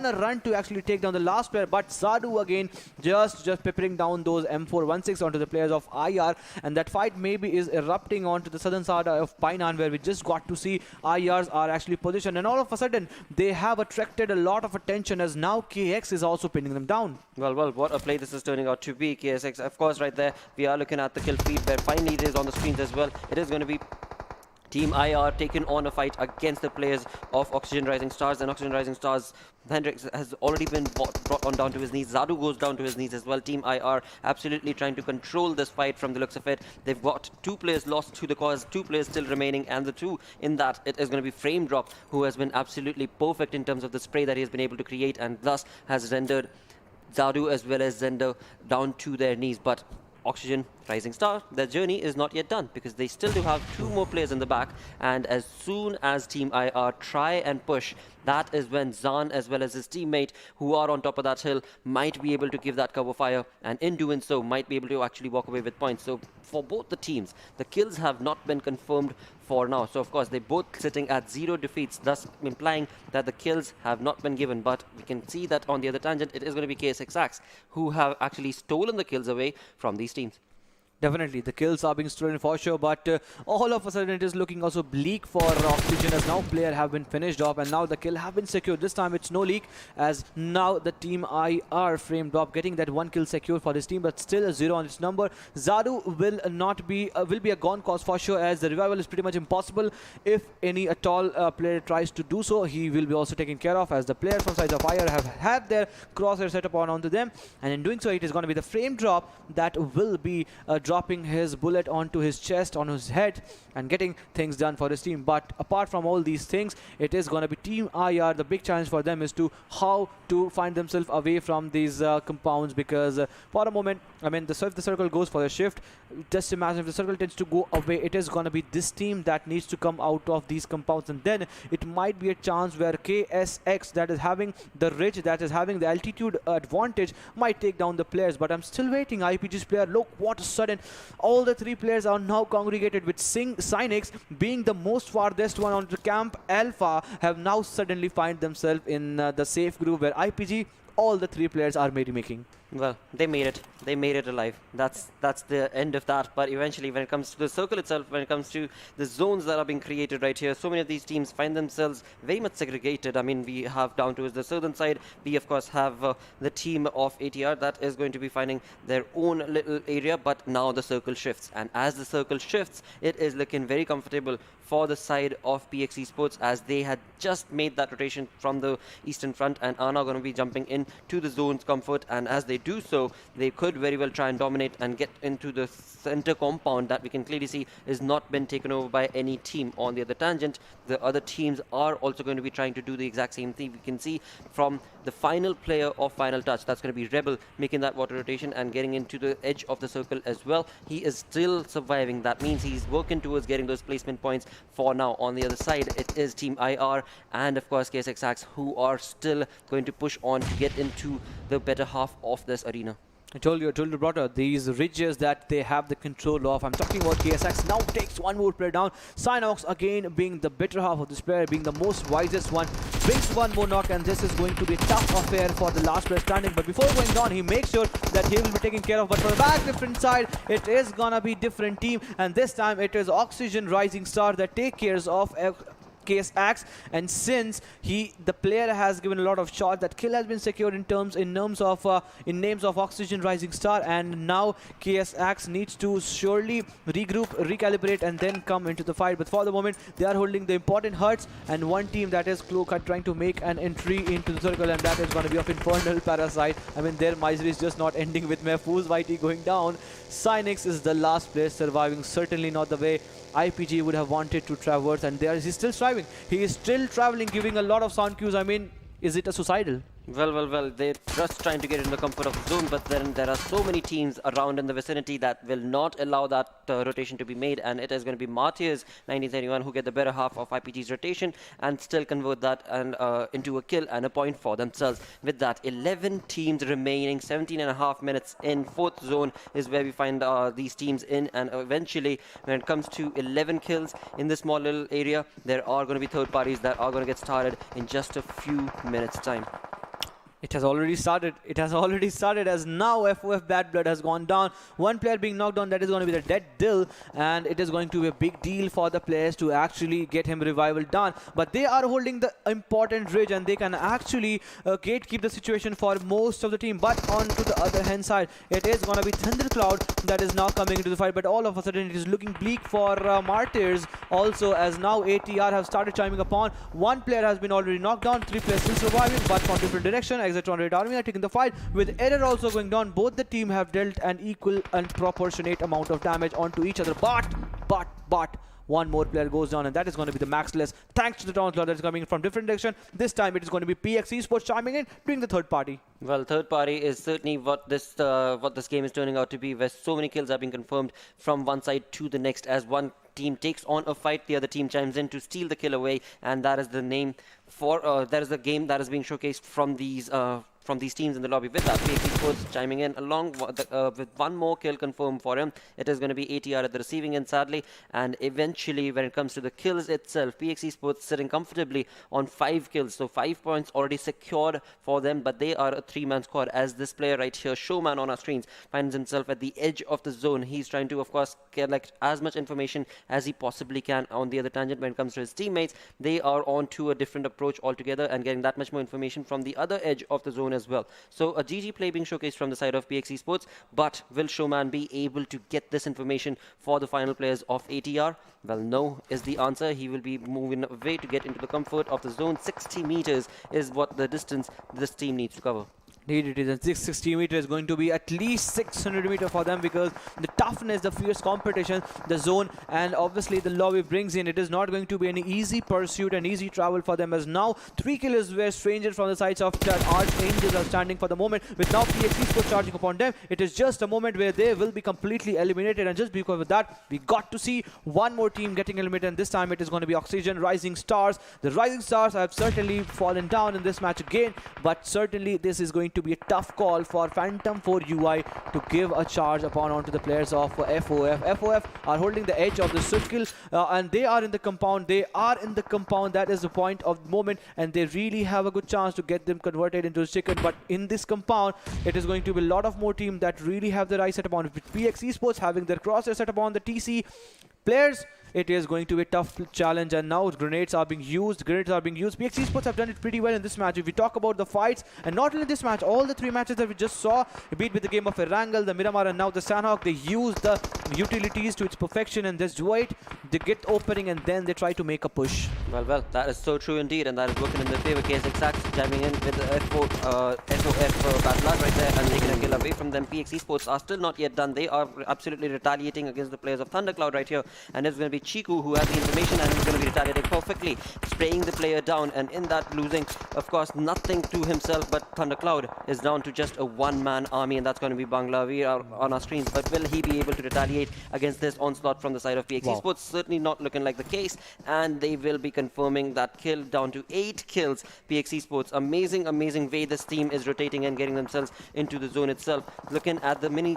a run to actually take down the last player. But Sadu again just peppering down those M416 onto the players of IR, and that fight maybe is erupting onto the southern side of Painan, where we just got to see IRs are actually positioned, and all of a sudden they have attracted a lot of attention as now KX is also pinning them down. Well, what a play this is turning out to be. KSX, of course, right there we are looking at the kill feed where finally it is on the screens as well. It is going to be Team IR taking on a fight against the players of Oxygen Rising Stars, and Oxygen Rising Stars, Hendrix has already been brought on down to his knees. Zadu goes down to his knees as well. Team IR absolutely trying to control this fight from the looks of it. They've got two players lost to the cause, two players still remaining, and the two in that it is going to be Frame Drop, who has been absolutely perfect in terms of the spray that he has been able to create, and thus has rendered Zadu as well as Zendo down to their knees. But Oxygen Rising Star, their journey is not yet done, because they still do have two more players in the back, and as soon as Team IR try and push, that is when Zan as well as his teammate, who are on top of that hill, might be able to give that cover fire, and in doing so might be able to actually walk away with points. So for both the teams, the kills have not been confirmed for now. So of course they're both sitting at 0 defeats, thus implying that the kills have not been given. But we can see that on the other tangent, it is going to be KSX Axe who have actually stolen the kills away from these teams. Definitely, the kills are being stolen for sure, but all of a sudden it is looking also bleak for Oxygen, as now player have been finished off, and now the kill have been secured. This time it's no leak, as now the Team IR Frame Drop getting that one kill secured for this team, but still a 0 on its number. Zadu will not be will be a gone cause for sure, as the revival is pretty much impossible. If any at all player tries to do so, he will be also taken care of, as the players from sides of IR have had their crosshair set up onto them, and in doing so it is going to be the Frame Drop that will be dropped dropping his bullet onto his chest, on his head, and getting things done for his team. But apart from all these things, it is going to be Team IR. The big challenge for them is to how to find themselves away from these compounds, because for a moment, I mean, if the circle goes for a shift, just imagine if the circle tends to go away, it is going to be this team that needs to come out of these compounds, and then it might be a chance where KSX, that is having the ridge, that is having the altitude advantage, might take down the players. But I'm still waiting. IPG's player, look what a sudden, all the three players are now congregated, with Synix being the most farthest one onto Camp Alpha, have now suddenly find themselves in the safe group where IPG, all the three players are merrymaking. Well, they made it. They made it alive. That's the end of that. But eventually, when it comes to the circle itself, when it comes to the zones that are being created right here, so many of these teams find themselves very much segregated. I mean, we have down towards the southern side. We, of course, have the team of ATR that is going to be finding their own little area. But now the circle shifts. And as the circle shifts, it is looking very comfortable for the side of PX Esports, as they had just made that rotation from the eastern front and are now going to be jumping into the zone's comfort. And as they do so, they could very well try and dominate and get into the center compound that we can clearly see is not been taken over by any team on the other tangent. The other teams are also going to be trying to do the exact same thing. We can see from the final player of Final Touch, that's going to be Rebel, making that water rotation and getting into the edge of the circle as well. He is still surviving. That means he's working towards getting those placement points for now. On the other side, it is Team IR and of course KSX who are still going to push on to get into the better half of this arena. I told you, brother, these ridges that they have the control of. I'm talking about KSX now takes one more player down. Sanhok again being the better half of this player, being the most wisest one, brings one more knock, and this is going to be a tough affair for the last player standing. But before going down, he makes sure that he will be taken care of. But for the back different side, it is gonna be different team, and this time it is Oxygen Rising Star that take care of KSX, and since the player has given a lot of shots, that kill has been secured in names of Oxygen Rising Star, and now KSX needs to surely regroup, recalibrate, and then come into the fight. But for the moment, they are holding the important hurts, and one team, that is Cloak, trying to make an entry into the circle, and that is going to be of Infernal Parasite. I mean, their misery is just not ending with Mehfooz YT going down. Synix is the last player surviving, certainly not the way IPG would have wanted to traverse, and he's still striving. He is still traveling, giving a lot of sound cues. I mean, is it a suicidal? Well, they're just trying to get in the comfort of the zone, but then there are so many teams around in the vicinity that will not allow that rotation to be made, and it is going to be Martyrs 1931 who get the better half of IPG's rotation and still convert that and into a kill and a point for themselves. With that, 11 teams remaining, 17.5 minutes in. Fourth zone is where we find these teams in, and eventually, when it comes to 11 kills in this small little area, there are going to be third parties that are going to get started in just a few minutes' time. It has already started. It has already started, as now FOF BadBlood has gone down. One player being knocked down, that is going to be the dead Dill, and it is going to be a big deal for the players to actually get him revival done. But they are holding the important ridge, and they can actually gatekeep the situation for most of the team. But on to the other hand side, it is going to be Thundercloud that is now coming into the fight. But all of a sudden, it is looking bleak for Martyrs also, as now ATR have started chiming upon. One player has been already knocked down, three players still surviving, but from different direction. Exit Army are taking the fight, with Error also going down. Both the team have dealt an equal and proportionate amount of damage onto each other. But one more player goes down, and that is going to be the Maxless, thanks to the Onslaught that is coming from different direction. This time it is going to be PX Esports chiming in, doing the third party. Well, third party is certainly what this game is turning out to be, where so many kills are being confirmed from one side to the next. As one team takes on a fight, the other team chimes in to steal the kill away, and that is the name for that is the game that is being showcased from these teams in the lobby. With that, PX Esports chiming in along with one more kill confirmed for him. It is going to be ATR at the receiving end, sadly. And eventually, when it comes to the kills itself, PX Esports sitting comfortably on 5 kills. So 5 points already secured for them, but they are a 3-man squad, as this player right here, Showman on our screens, finds himself at the edge of the zone. He's trying to, of course, collect as much information as he possibly can on the other tangent. When it comes to his teammates, they are on to a different approach altogether and getting that much more information from the other edge of the zone as well. So a GG play being showcased from the side of PX Esports, but will Showman be able to get this information for the final players of ATR? Well, no is the answer. He will be moving away to get into the comfort of the zone. 60 meters is what the distance this team needs to cover. Indeed, it is. And 660 meter is going to be at least 600 meter for them because the toughness, the fierce competition, the zone, and obviously the lobby brings in. It is not going to be an easy pursuit and easy travel for them, as now 3 kills were strangers from the sides of Archangels are standing for the moment. With now PXC Sports charging upon them, it is just a moment where they will be completely eliminated. And just because of that, we got to see one more team getting eliminated, and this time it is going to be Oxygen Rising Stars. The Rising Stars have certainly fallen down in this match again, but certainly this is going to be a tough call for Phantom 4 UI to give a charge upon onto the players of FOF. FOF are holding the edge of the circle, and they are in the compound. They are in the compound. That is the point of the moment, and they really have a good chance to get them converted into chicken. But in this compound, it is going to be a lot of more teams that really have their eyes set upon. With PX Esports having their crosshairs set upon the TC players, it is going to be a tough challenge, and now grenades are being used. PX Esports have done it pretty well in this match. If we talk about the fights, and not only this match, all the 3 matches that we just saw, be it with the game of Erangel, the Miramar, and now the Sanhok, they use the utilities to its perfection and just wait. They get opening and then they try to make a push. Well, that is so true indeed, and that is working in their favor. KSX jamming in with the FOF BadBlood right there and taking a kill away from them. PX Esports are still not yet done. They are absolutely retaliating against the players of Thundercloud right here, and it's going to be Chiku who has the information and is going to be retaliating perfectly, spraying the player down, and in that losing, of course, nothing to himself, but Thundercloud is down to just a one-man army, and that's going to be Bangla. We are on our screens, but will he be able to retaliate against this onslaught from the side of PX Esports? Certainly not looking like the case, and they will be confirming that kill down to 8 kills. PX Esports, amazing way this team is rotating and getting themselves into the zone itself. Looking at the mini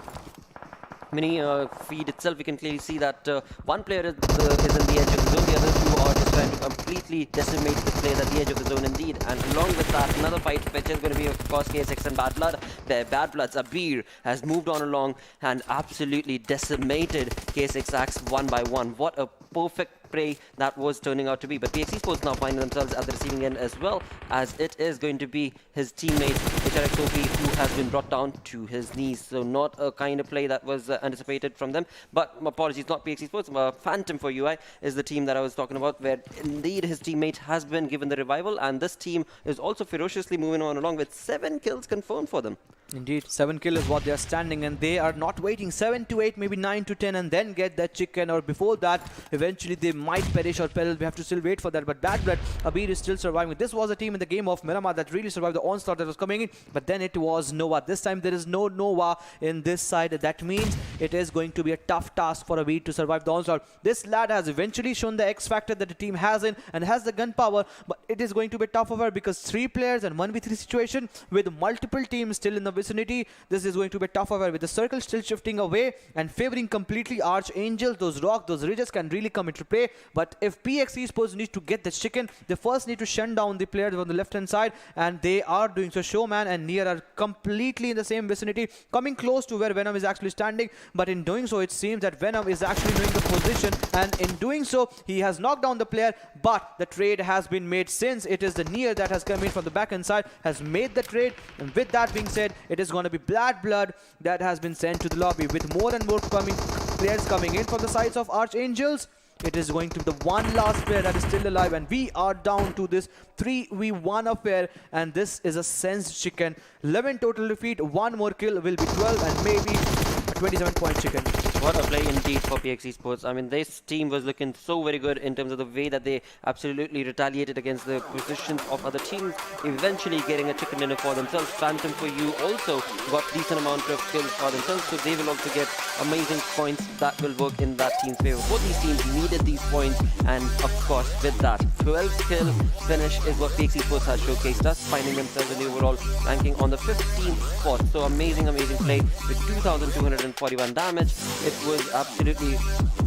feed itself, we can clearly see that one player is in the edge of the zone, the other 2 are just trying to completely decimate the players at the edge of the zone indeed. And along with that, another fight which is going to be of course KSX and BadBlood. Their BadBlood's Abir has moved on along and absolutely decimated KSX Axe 1 by 1. What a perfect prey that was turning out to be. But PX Esports now finding themselves at the receiving end as well, as it is going to be his teammate TREX who has been brought down to his knees. So not a kind of play that was anticipated from them. But apologies, not PX Esports. Phantom 4 UI is the team that I was talking about, where indeed his teammate has been given the revival, and this team is also ferociously moving on along with 7 kills confirmed for them. Indeed, 7 kills is what they are standing, and they are not waiting 7 to 8, maybe 9 to 10, and then get that chicken, or before that, eventually they might perish or peril. We have to still wait for that. But BadBlood, Abir is still surviving. This was a team in the game of Miramar that really survived the onslaught that was coming in, but then it was Nova. This time there is no Nova in this side. That means it is going to be a tough task for Abir to survive the onslaught. This lad has eventually shown the X factor that the team has in and has the gun power, but it is going to be tough over because 3 players and 1v3 situation with multiple teams still in the vicinity. This is going to be tough over with the circle still shifting away and favoring completely Archangels. Those rocks, those ridges can really come into play. But if PX Esports needs to get the chicken, they first need to shut down the players on the left hand side, and they are doing so. Showman and Nier are completely in the same vicinity, coming close to where Venom is actually standing. But in doing so, it seems that Venom is actually knowing the position, and in doing so, he has knocked down the player. But the trade has been made, since it is the Nier that has come in from the back end side, has made the trade. And with that being said, it is going to be BadBlood that has been sent to the lobby with more and more players coming in from the sides of Archangels. It is going to be the one last player that is still alive, and we are down to this 3v1 affair, and this is a sense chicken. 11 total defeat, 1 more kill will be 12, and maybe a 27-point chicken. What a play indeed for PX Esports. I mean, this team was looking so very good in terms of the way that they absolutely retaliated against the positions of other teams, eventually getting a chicken dinner for themselves. Phantom for you also got decent amount of kills for themselves, so they will also get amazing points that will work in that team's favor. Both these teams needed these points, and of course with that 12 kill finish is what PX Esports has showcased us, finding themselves in the overall ranking on the 15th spot. So amazing play with 2,241 damage. It was absolutely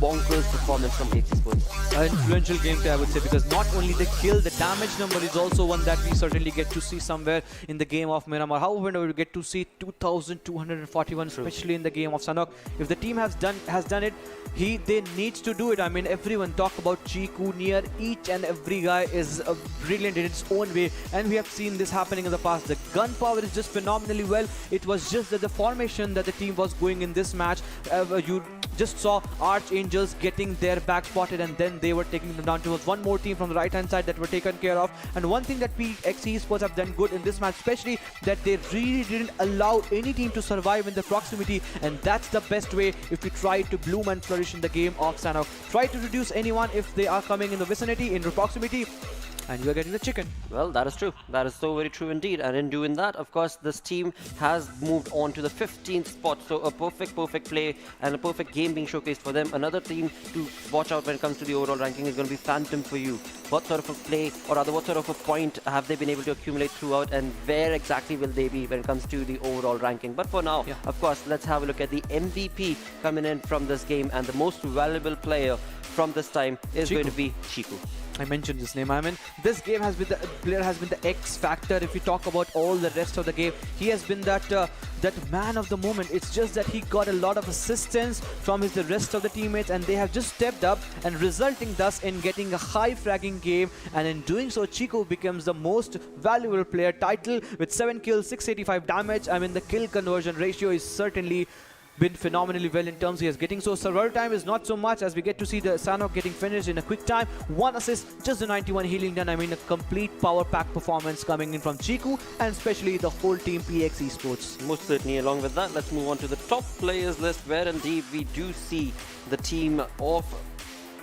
bonkers performance from PX Esports. An influential gameplay, I would say, because not only the kill, the damage number is also one that we certainly get to see somewhere in the game of Miramar. However, we get to see 2,241, especially in the game of Sanhok. If the team has done it, they need to do it. I mean, everyone talk about Chiku, Nier, each and every guy is brilliant in its own way, and we have seen this happening in the past. The gun power is just phenomenally well. It was just that the formation that the team was going in this match, just saw Archangels getting their back spotted, and then they were taking them down towards one more team from the right hand side that were taken care of. And one thing that PMCO Esports have done good in this match, especially that they really didn't allow any team to survive in the proximity, and that's the best way if you try to bloom and flourish in the game of Sanhok. Try to reduce anyone if they are coming in the vicinity, in the proximity, and you are getting the chicken. Well, that is true. That is so very true indeed. And in doing that, of course, this team has moved on to the 15th spot. So a perfect play and a perfect game being showcased for them. Another team to watch out when it comes to the overall ranking is going to be Phantom for you. What sort of a play, or rather what sort of a point have they been able to accumulate throughout, and where exactly will they be when it comes to the overall ranking? But for now, of course, let's have a look at the MVP coming in from this game, and the most valuable player from this time is going to be Chiku. I mentioned this name. I mean, this game has been the player has been the X factor. If you talk about all the rest of the game, he has been that that man of the moment. It's just that he got a lot of assistance from the rest of the teammates, and they have just stepped up, and resulting thus in getting a high fragging game. And in doing so, Chiku becomes the most valuable player title with 7 kills, 685 damage. I mean, the kill conversion ratio is certainly been phenomenally well in terms he is getting. So survival time is not so much, as we get to see the Sanhok getting finished in a quick time. 1 assist, just the 91 healing done. I mean, a complete power pack performance coming in from Chiku, and especially the whole team PMCO Esports. Most certainly. Along with that, let's move on to the top players list, where indeed we do see the team of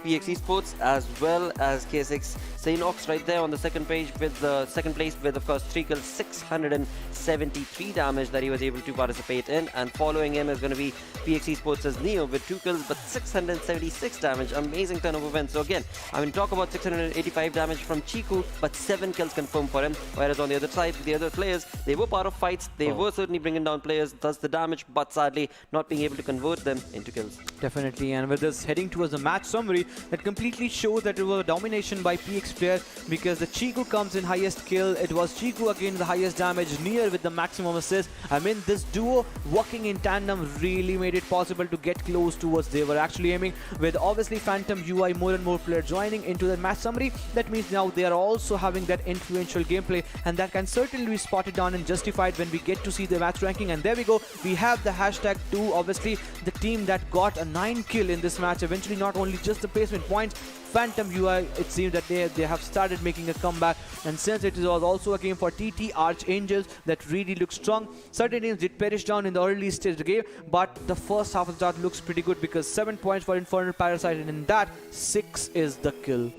PMCO Esports as well as KSX Sanhok right there on the second page with the second place with, of course, 3 kills, 673 damage that he was able to participate in. And following him is going to be PMCO Esports' Neo with 2 kills but 676 damage. Amazing turn of events. So again, I mean, talk about 685 damage from Chiku, but 7 kills confirmed for him. Whereas on the other side, the other players, they were part of fights. They were certainly bringing down players, thus the damage, but sadly not being able to convert them into kills. Definitely. And with this heading towards the match summary, that completely shows that it was a domination by PX player, because the Chiku comes in highest kill. It was Chiku again the highest damage, Near with the maximum assist. I mean, this duo working in tandem really made it possible to get close towards they were actually aiming, with obviously Phantom UI more and more players joining into the match summary. That means now they are also having that influential gameplay, and that can certainly be spotted down and justified when we get to see the match ranking. And there we go, we have the hashtag 2, obviously the team that got a 9 kill in this match. Eventually not only just the placement points, Phantom UI, it seems that they have started making a comeback. And since it was also a game for TT Archangels that really looks strong, certain teams did perish down in the early stage of the game, but the first half of the start looks pretty good, because 7 points for Infernal Parasite, and in that 6 is the kill.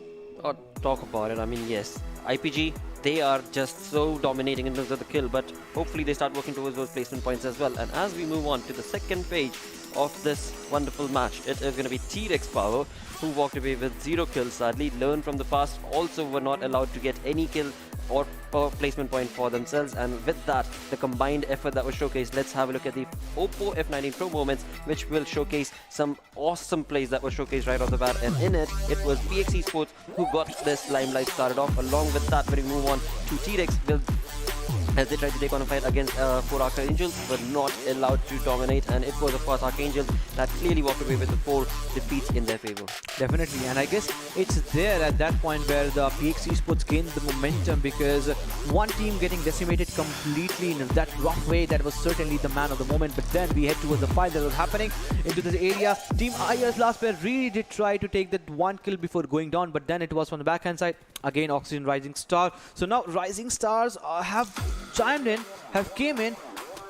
Oh, talk about it. I mean, yes, IPG, they are just so dominating in terms of the kill, but hopefully they start working towards those placement points as well. And as we move on to the second page of this wonderful match, it is going to be TREX Power, who walked away with 0 kills. Sadly, learn from the past, also were not allowed to get any kill or placement point for themselves. And with that, the combined effort that was showcased, let's have a look at the Oppo F19 Pro moments, which will showcase some awesome plays that were showcased right off the bat. And in it, it was PMCO Esports who got this limelight started off. Along with that, when we move on to TREX, as they tried to take on a fight against 4 Archangels, were not allowed to dominate, and it was, of course, Archangels that clearly walked away with the 4 defeats in their favor. Definitely, and I guess it's there at that point where the PMCO Esports gained the momentum, because one team getting decimated completely in that rough way, that was certainly the man of the moment. But then we head towards the fight that was happening into this area. Team IR's last player really did try to take that 1 kill before going down, but then it was from the backhand side. Again, Oxygen Rising Star. So now Rising Stars have chimed in, have came in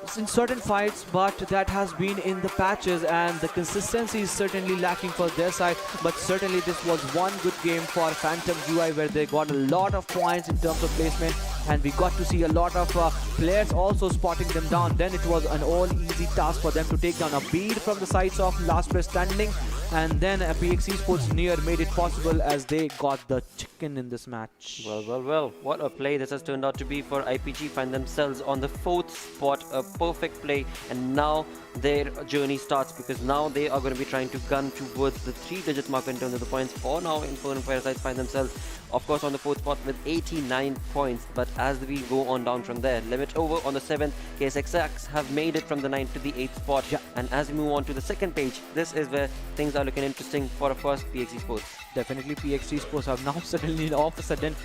certain fights, but that has been in the patches, and the consistency is certainly lacking for their side. But certainly this was one good game for Phantom UI, where they got a lot of points in terms of placement, and we got to see a lot of players also spotting them down. Then it was an all easy task for them to take down a bead from the sides of last player standing, and then PMCO Esports Near made it possible as they got the chicken in this match. Well, what a play this has turned out to be for IPG. Find themselves on the 4th spot, a perfect play, and now their journey starts, because now they are going to be trying to gun towards the 3-digit mark in terms of the points. For now, Infernal Parasites find themselves, of course, on the 4th spot with 89 points. But as we go on down from there, Limit Over on the 7th, KSX have made it from the 9th to the 8th spot. Yeah. And as we move on to the second page, this is where things are looking interesting for, of course, PMCO Esports. Definitely PMCO Esports have now suddenly all of a sudden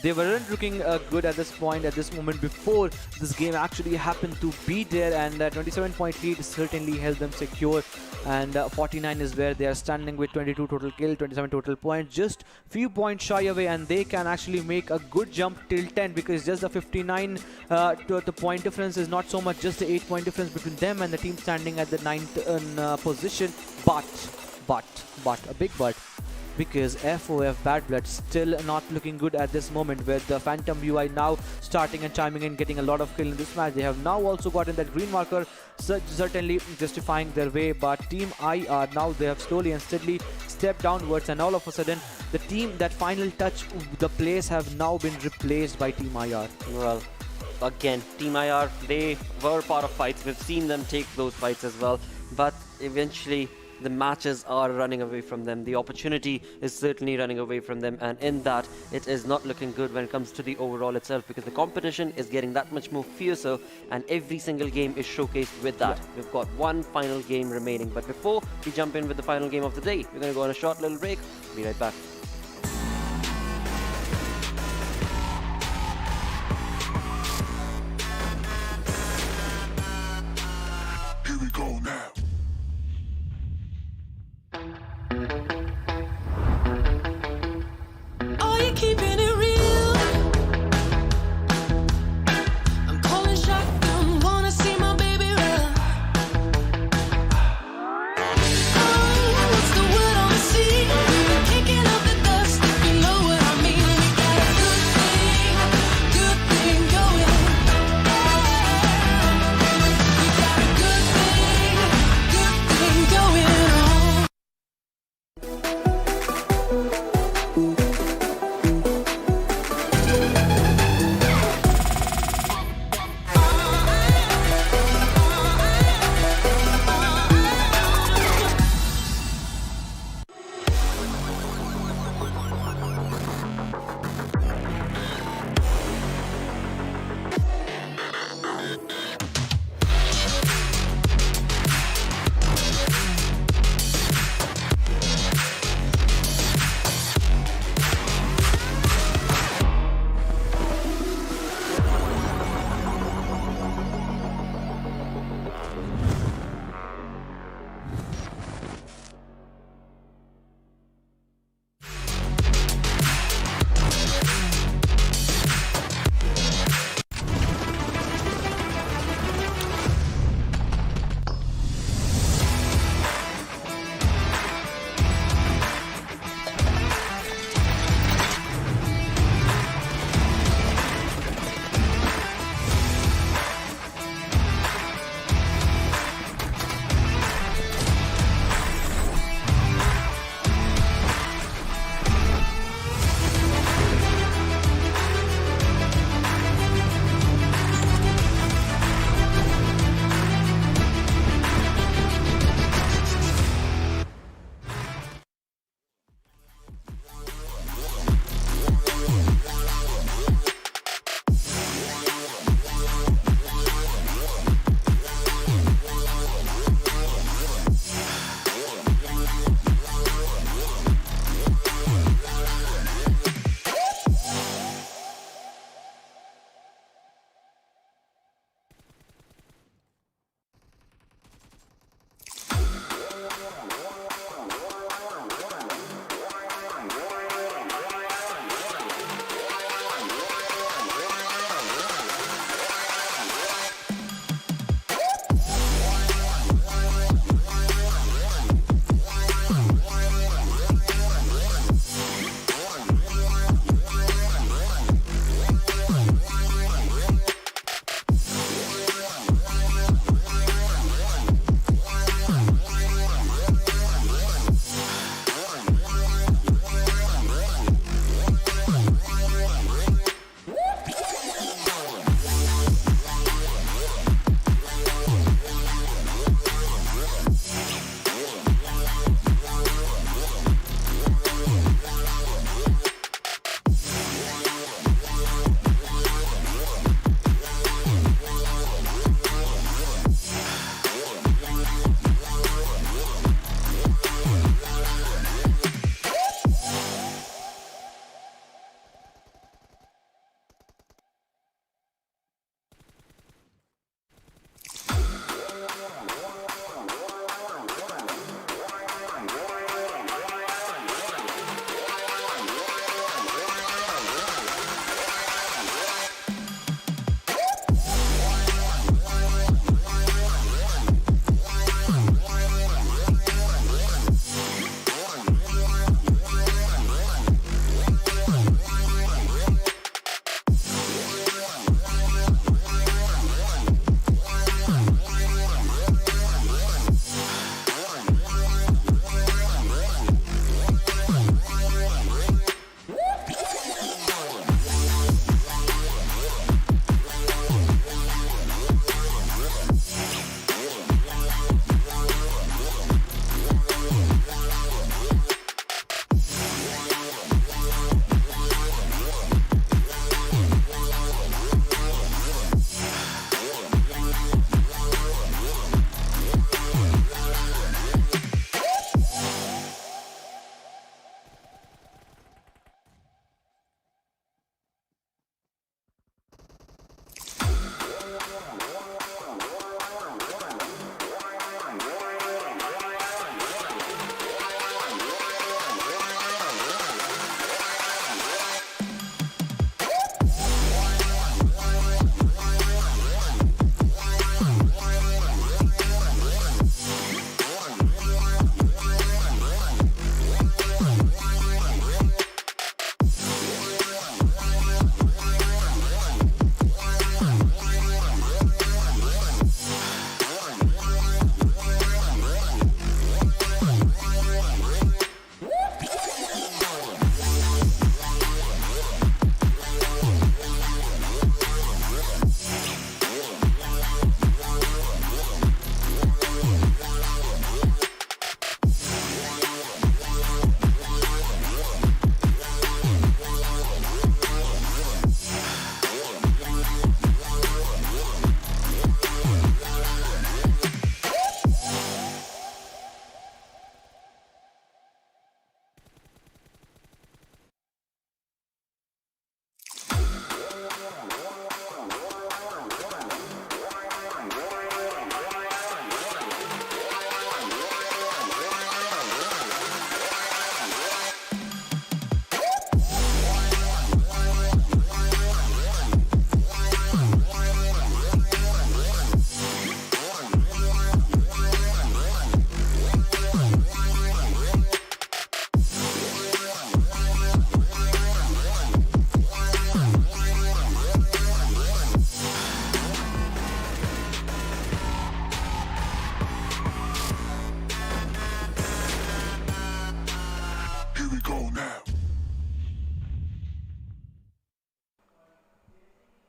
They weren't looking good at this point, at this moment, before this game actually happened to be there, and 27-point lead certainly held them secure. And 49 is where they are standing with 22 total kill, 27 total points, just few points shy away, and they can actually make a good jump till 10, because just the 59 the point difference is not so much, just the 8-point difference between them and the team standing at the 9th position. But a big but, because FOF BadBlood still not looking good at this moment, with the Phantom UI now starting and chiming in, getting a lot of kill in this match. They have now also gotten that green marker, certainly justifying their way, but Team IR now, they have slowly and steadily stepped downwards, and all of a sudden the team that final touch the place have now been replaced by Team IR. Well, again, Team IR, they were part of fights. We've seen them take those fights as well, but eventually the matches are running away from them. The opportunity is certainly running away from them, and in that, it is not looking good when it comes to the overall itself, because the competition is getting that much more fiercer, and every single game is showcased with that. We've got one final game remaining, but before we jump in with the final game of the day, we're going to go on a short little break. Be right back. Here we go now. Are you keeping it real? I'm calling shotgun, wanna see my baby run. Oh, what's the word on the sea? Kicking up the dust, if you know what I mean. We got a good thing going. We got a good thing going on.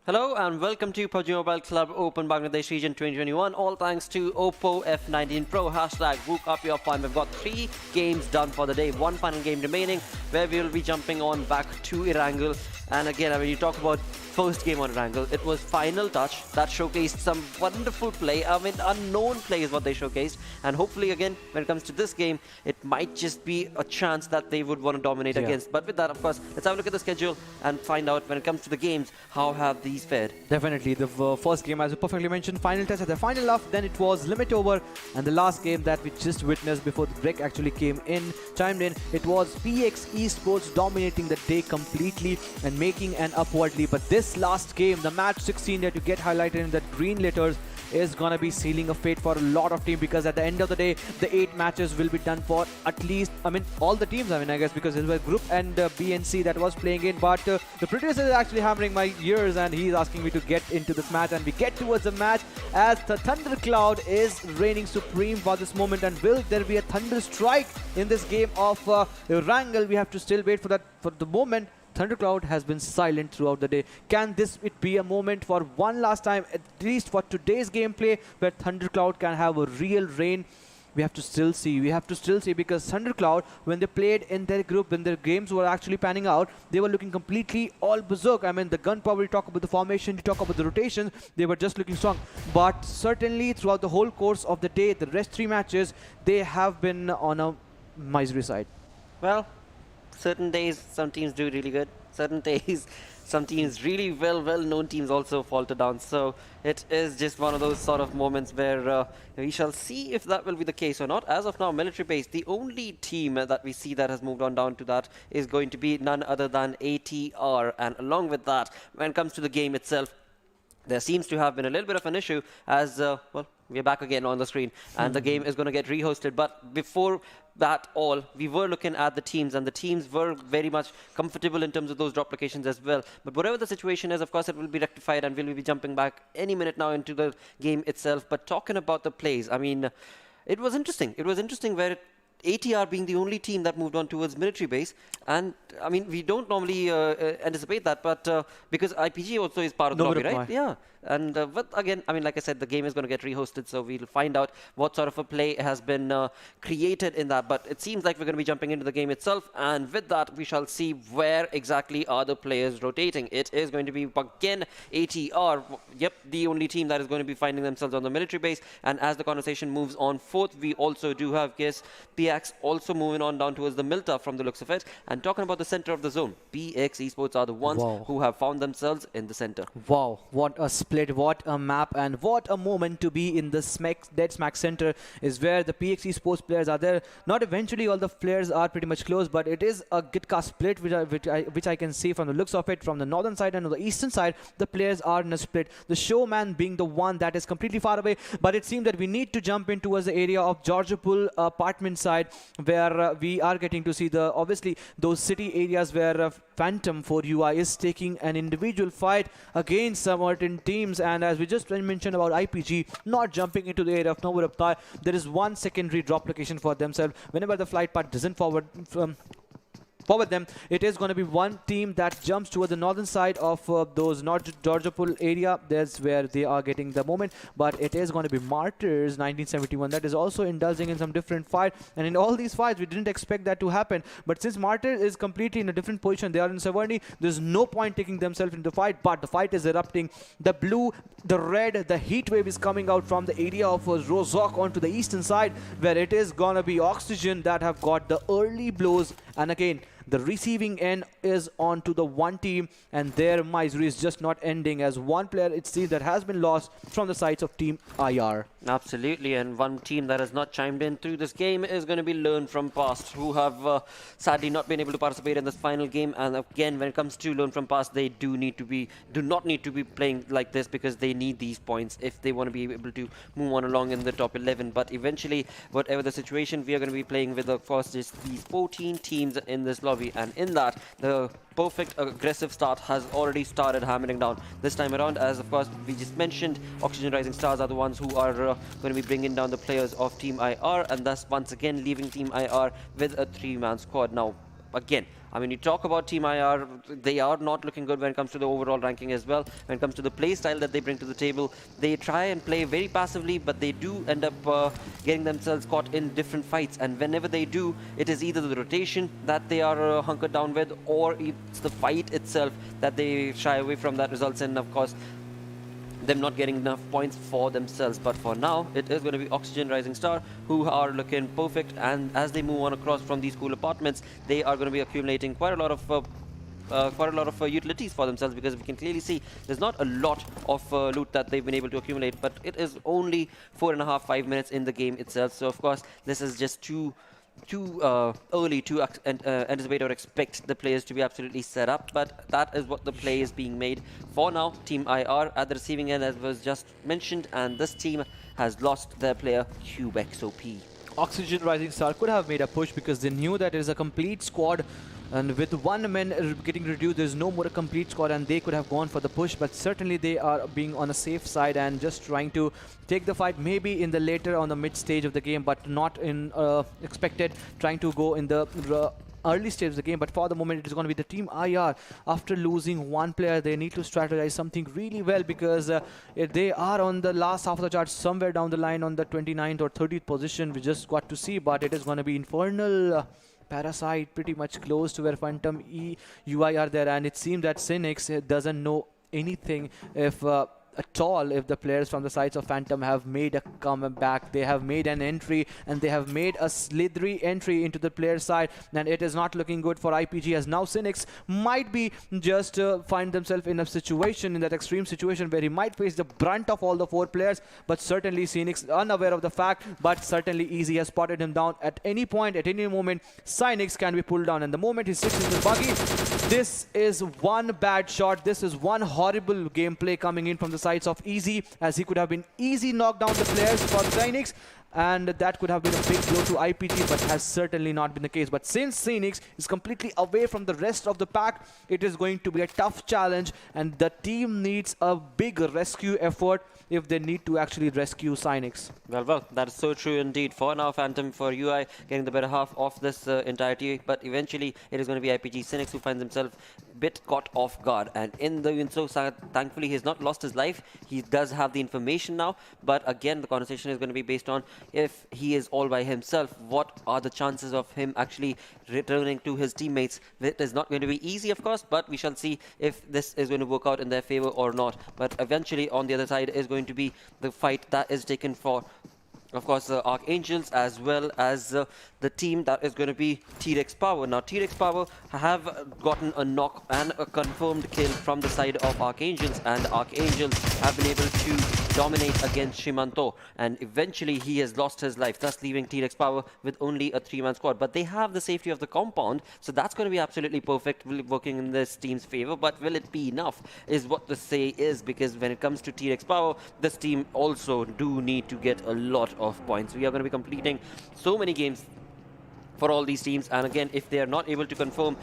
Hello and welcome to PUBG Mobile Club Open Bangladesh Region 2021. All thanks to Oppo F19 Pro. Hashtag book up your fun. We've got 3 games done for the day. 1 final game remaining where we will be jumping on back to Erangel. And again, I mean, you talk about first game on Erangel. It was final touch that showcased some wonderful play. I mean, unknown play is what they showcased. And hopefully, again, when it comes to this game, it might just be a chance that they would want to dominate against. But with that, of course, let's have a look at the schedule and find out when it comes to the games, how have these fared? Definitely, the first game, as you perfectly mentioned, final touch at the final off, then it was limit over, and the last game that we just witnessed before the break actually chimed in, it was PX Esports dominating the day completely and making an upward leap. But this last game, the match 16 that you get highlighted in the green letters, is gonna be sealing a fate for a lot of teams, because at the end of the day, the 8 matches will be done for at least, I mean, all the teams, I guess, because it was Group and B and C that was playing in, but the producer is actually hammering my ears and he's asking me to get into this match, and we get towards the match as the Thundercloud is reigning supreme for this moment. And will there be a Thunder Strike in this game of Erangel? We have to still wait for that. For the moment, Thundercloud has been silent throughout the day. Can this be a moment for one last time, at least for today's gameplay, where Thundercloud can have a real reign? We have to still see. Because Thundercloud, when they played in their group, when their games were actually panning out, they were looking completely all berserk. I mean, the gunpowder, you talk about the formation, you talk about the rotations, they were just looking strong. But certainly, throughout the whole course of the day, the rest 3 matches, they have been on a misery side. Well, certain days some teams do really good. Certain days some teams, really well-known teams, also falter down. So it is just one of those sort of moments where we shall see if that will be the case or not. As of now, military base, the only team that we see that has moved on down to that is going to be none other than ATR. And along with that, when it comes to the game itself, there seems to have been a little bit of an issue as, well, we're back again on the screen and the game is going to get rehosted. But before that all, we were looking at the teams, and the teams were very much comfortable in terms of those drop locations as well. But whatever the situation is, of course, it will be rectified and we'll be jumping back any minute now into the game itself. But talking about the plays, I mean, it was interesting. It was interesting where ATR being the only team that moved on towards military base, and I mean, we don't normally anticipate that, but because IPG also is part of the lobby, right? Yeah. And but again, I mean, like I said, the game is going to get rehosted, so we'll find out what sort of a play has been created in that. But it seems like we're going to be jumping into the game itself, and with that, we shall see where exactly are the players rotating. It is going to be again ATR, yep, the only team that is going to be finding themselves on the military base. And as the conversation moves on forth, we also do have PX also moving on down towards the Milta from the looks of it. And talking about the center of the zone, PX Esports are the ones who have found themselves in the center. Wow, what a split, what a map, and what a moment to be in the dead smack center is where the PX Esports players are there. Not eventually, all the players are pretty much close, but it is a Gitka split, which I can see from the looks of it. From the northern side and the eastern side, the players are in a split. The showman being the one that is completely far away, but it seems that we need to jump in towards the area of Georgiapul apartment side, where we are getting to see the, obviously, those city areas where Phantom for UI is taking an individual fight against some certain teams. And as we just mentioned about IPG not jumping into the area of Nowhere Uptai, there is one secondary drop location for themselves. Whenever the flight path doesn't forward them, it is going to be one team that jumps towards the northern side of those Georgiapul area. That's where they are getting the moment. But it is going to be Martyrs 1971 that is also indulging in some different fight. And in all these fights, we didn't expect that to happen. But since Martyrs is completely in a different position, they are in Savarni, there's no point taking themselves into the fight. But the fight is erupting. The blue, the red, the heat wave is coming out from the area of Rozok onto the eastern side, where it is going to be Oxygen that have got the early blows. And again, the receiving end is on to the one team, and their misery is just not ending, as one player, it seems, that has been lost from the sides of Team IR. Absolutely, and one team that has not chimed in through this game is going to be Learn From Past, who have sadly not been able to participate in this final game. And again, when it comes to Learn From Past, they do not need to be playing like this, because they need these points if they want to be able to move on along in the top 11. But eventually, whatever the situation, we are going to be playing with, of course, just these 14 teams in this lobby. And in that, the perfect aggressive start has already started hammering down this time around, as of course we just mentioned, Oxygen Rising Stars are the ones who are going to be bringing down the players of Team IR, and thus once again leaving Team IR with a 3-man squad. Now, again, I mean, you talk about Team IR, they are not looking good when it comes to the overall ranking as well. When it comes to the play style that they bring to the table, they try and play very passively, but they do end up getting themselves caught in different fights. And whenever they do, it is either the rotation that they are hunkered down with, or it's the fight itself that they shy away from. That results in, of course, them not getting enough points for themselves. But for now, it is going to be Oxygen Rising Star who are looking perfect, and as they move on across from these cool apartments, they are going to be accumulating quite a lot of utilities for themselves, because we can clearly see there's not a lot of loot that they've been able to accumulate, but it is only 4.5-5 minutes in the game itself. So of course this is just too early to anticipate or expect the players to be absolutely set up, but that is what the play is being made for now. Team IR at the receiving end, as was just mentioned, and this team has lost their player QXOP. Oxygen Rising Star could have made a push because they knew that it is a complete squad, and with one man getting reduced, there's no more a complete squad, and they could have gone for the push, but certainly they are being on a safe side and just trying to take the fight maybe in the later on the mid stage of the game, but not in expected trying to go in the early stage of the game. But for the moment, it is going to be the Team IR. After losing one player, they need to strategize something really well, because they are on the last half of the chart, somewhere down the line on the 29th or 30th position. We just got to see, but it is going to be Infernal Parasite pretty much close to where Phantom UI are there, and it seems that Cynics doesn't know anything if at all if the players from the sides of Phantom have made a comeback. They have made an entry, and they have made a slithery entry into the player side, and it is not looking good for IPG, as now Cynics might be just find themselves in a situation, in that extreme situation where he might face the brunt of all the 4 players. But certainly Cynics unaware of the fact, but certainly Easy has spotted him down. At any point, at any moment, Cynics can be pulled down, and the moment he sits in the buggy, this is one bad shot, this is one horrible gameplay coming in from the sides of Easy, as he could have been easy knocked down the players for Cynics, and that could have been a big blow to IPG, but has certainly not been the case. But since Cynics is completely away from the rest of the pack, it is going to be a tough challenge, and the team needs a big rescue effort if they need to actually rescue Cynics. Well, that is so true indeed. For now, Phantom for UI getting the better half of this entirety, but eventually it is going to be IPG Cynics who finds himself a bit caught off guard, and in doing so, thankfully he's not lost his life. He does have the information now, but again the conversation is going to be based on, if he is all by himself, what are the chances of him actually returning to his teammates? It is not going to be easy, of course, but we shall see if this is going to work out in their favor or not. But eventually on the other side is going to be the fight that is taken for, of course, Archangels, as well as the team that is going to be TREX Power. Now, TREX Power have gotten a knock and a confirmed kill from the side of Archangels, and Archangels have been able to dominate against Shimanto, and eventually he has lost his life, thus leaving TREX Power with only a 3-man squad. But they have the safety of the compound, so that's going to be absolutely perfect, working in this team's favor. But will it be enough is what the say is, because when it comes to TREX Power, this team also do need to get a lot of points. We are going to be completing so many games for all these teams, and again, if they are not able to confirm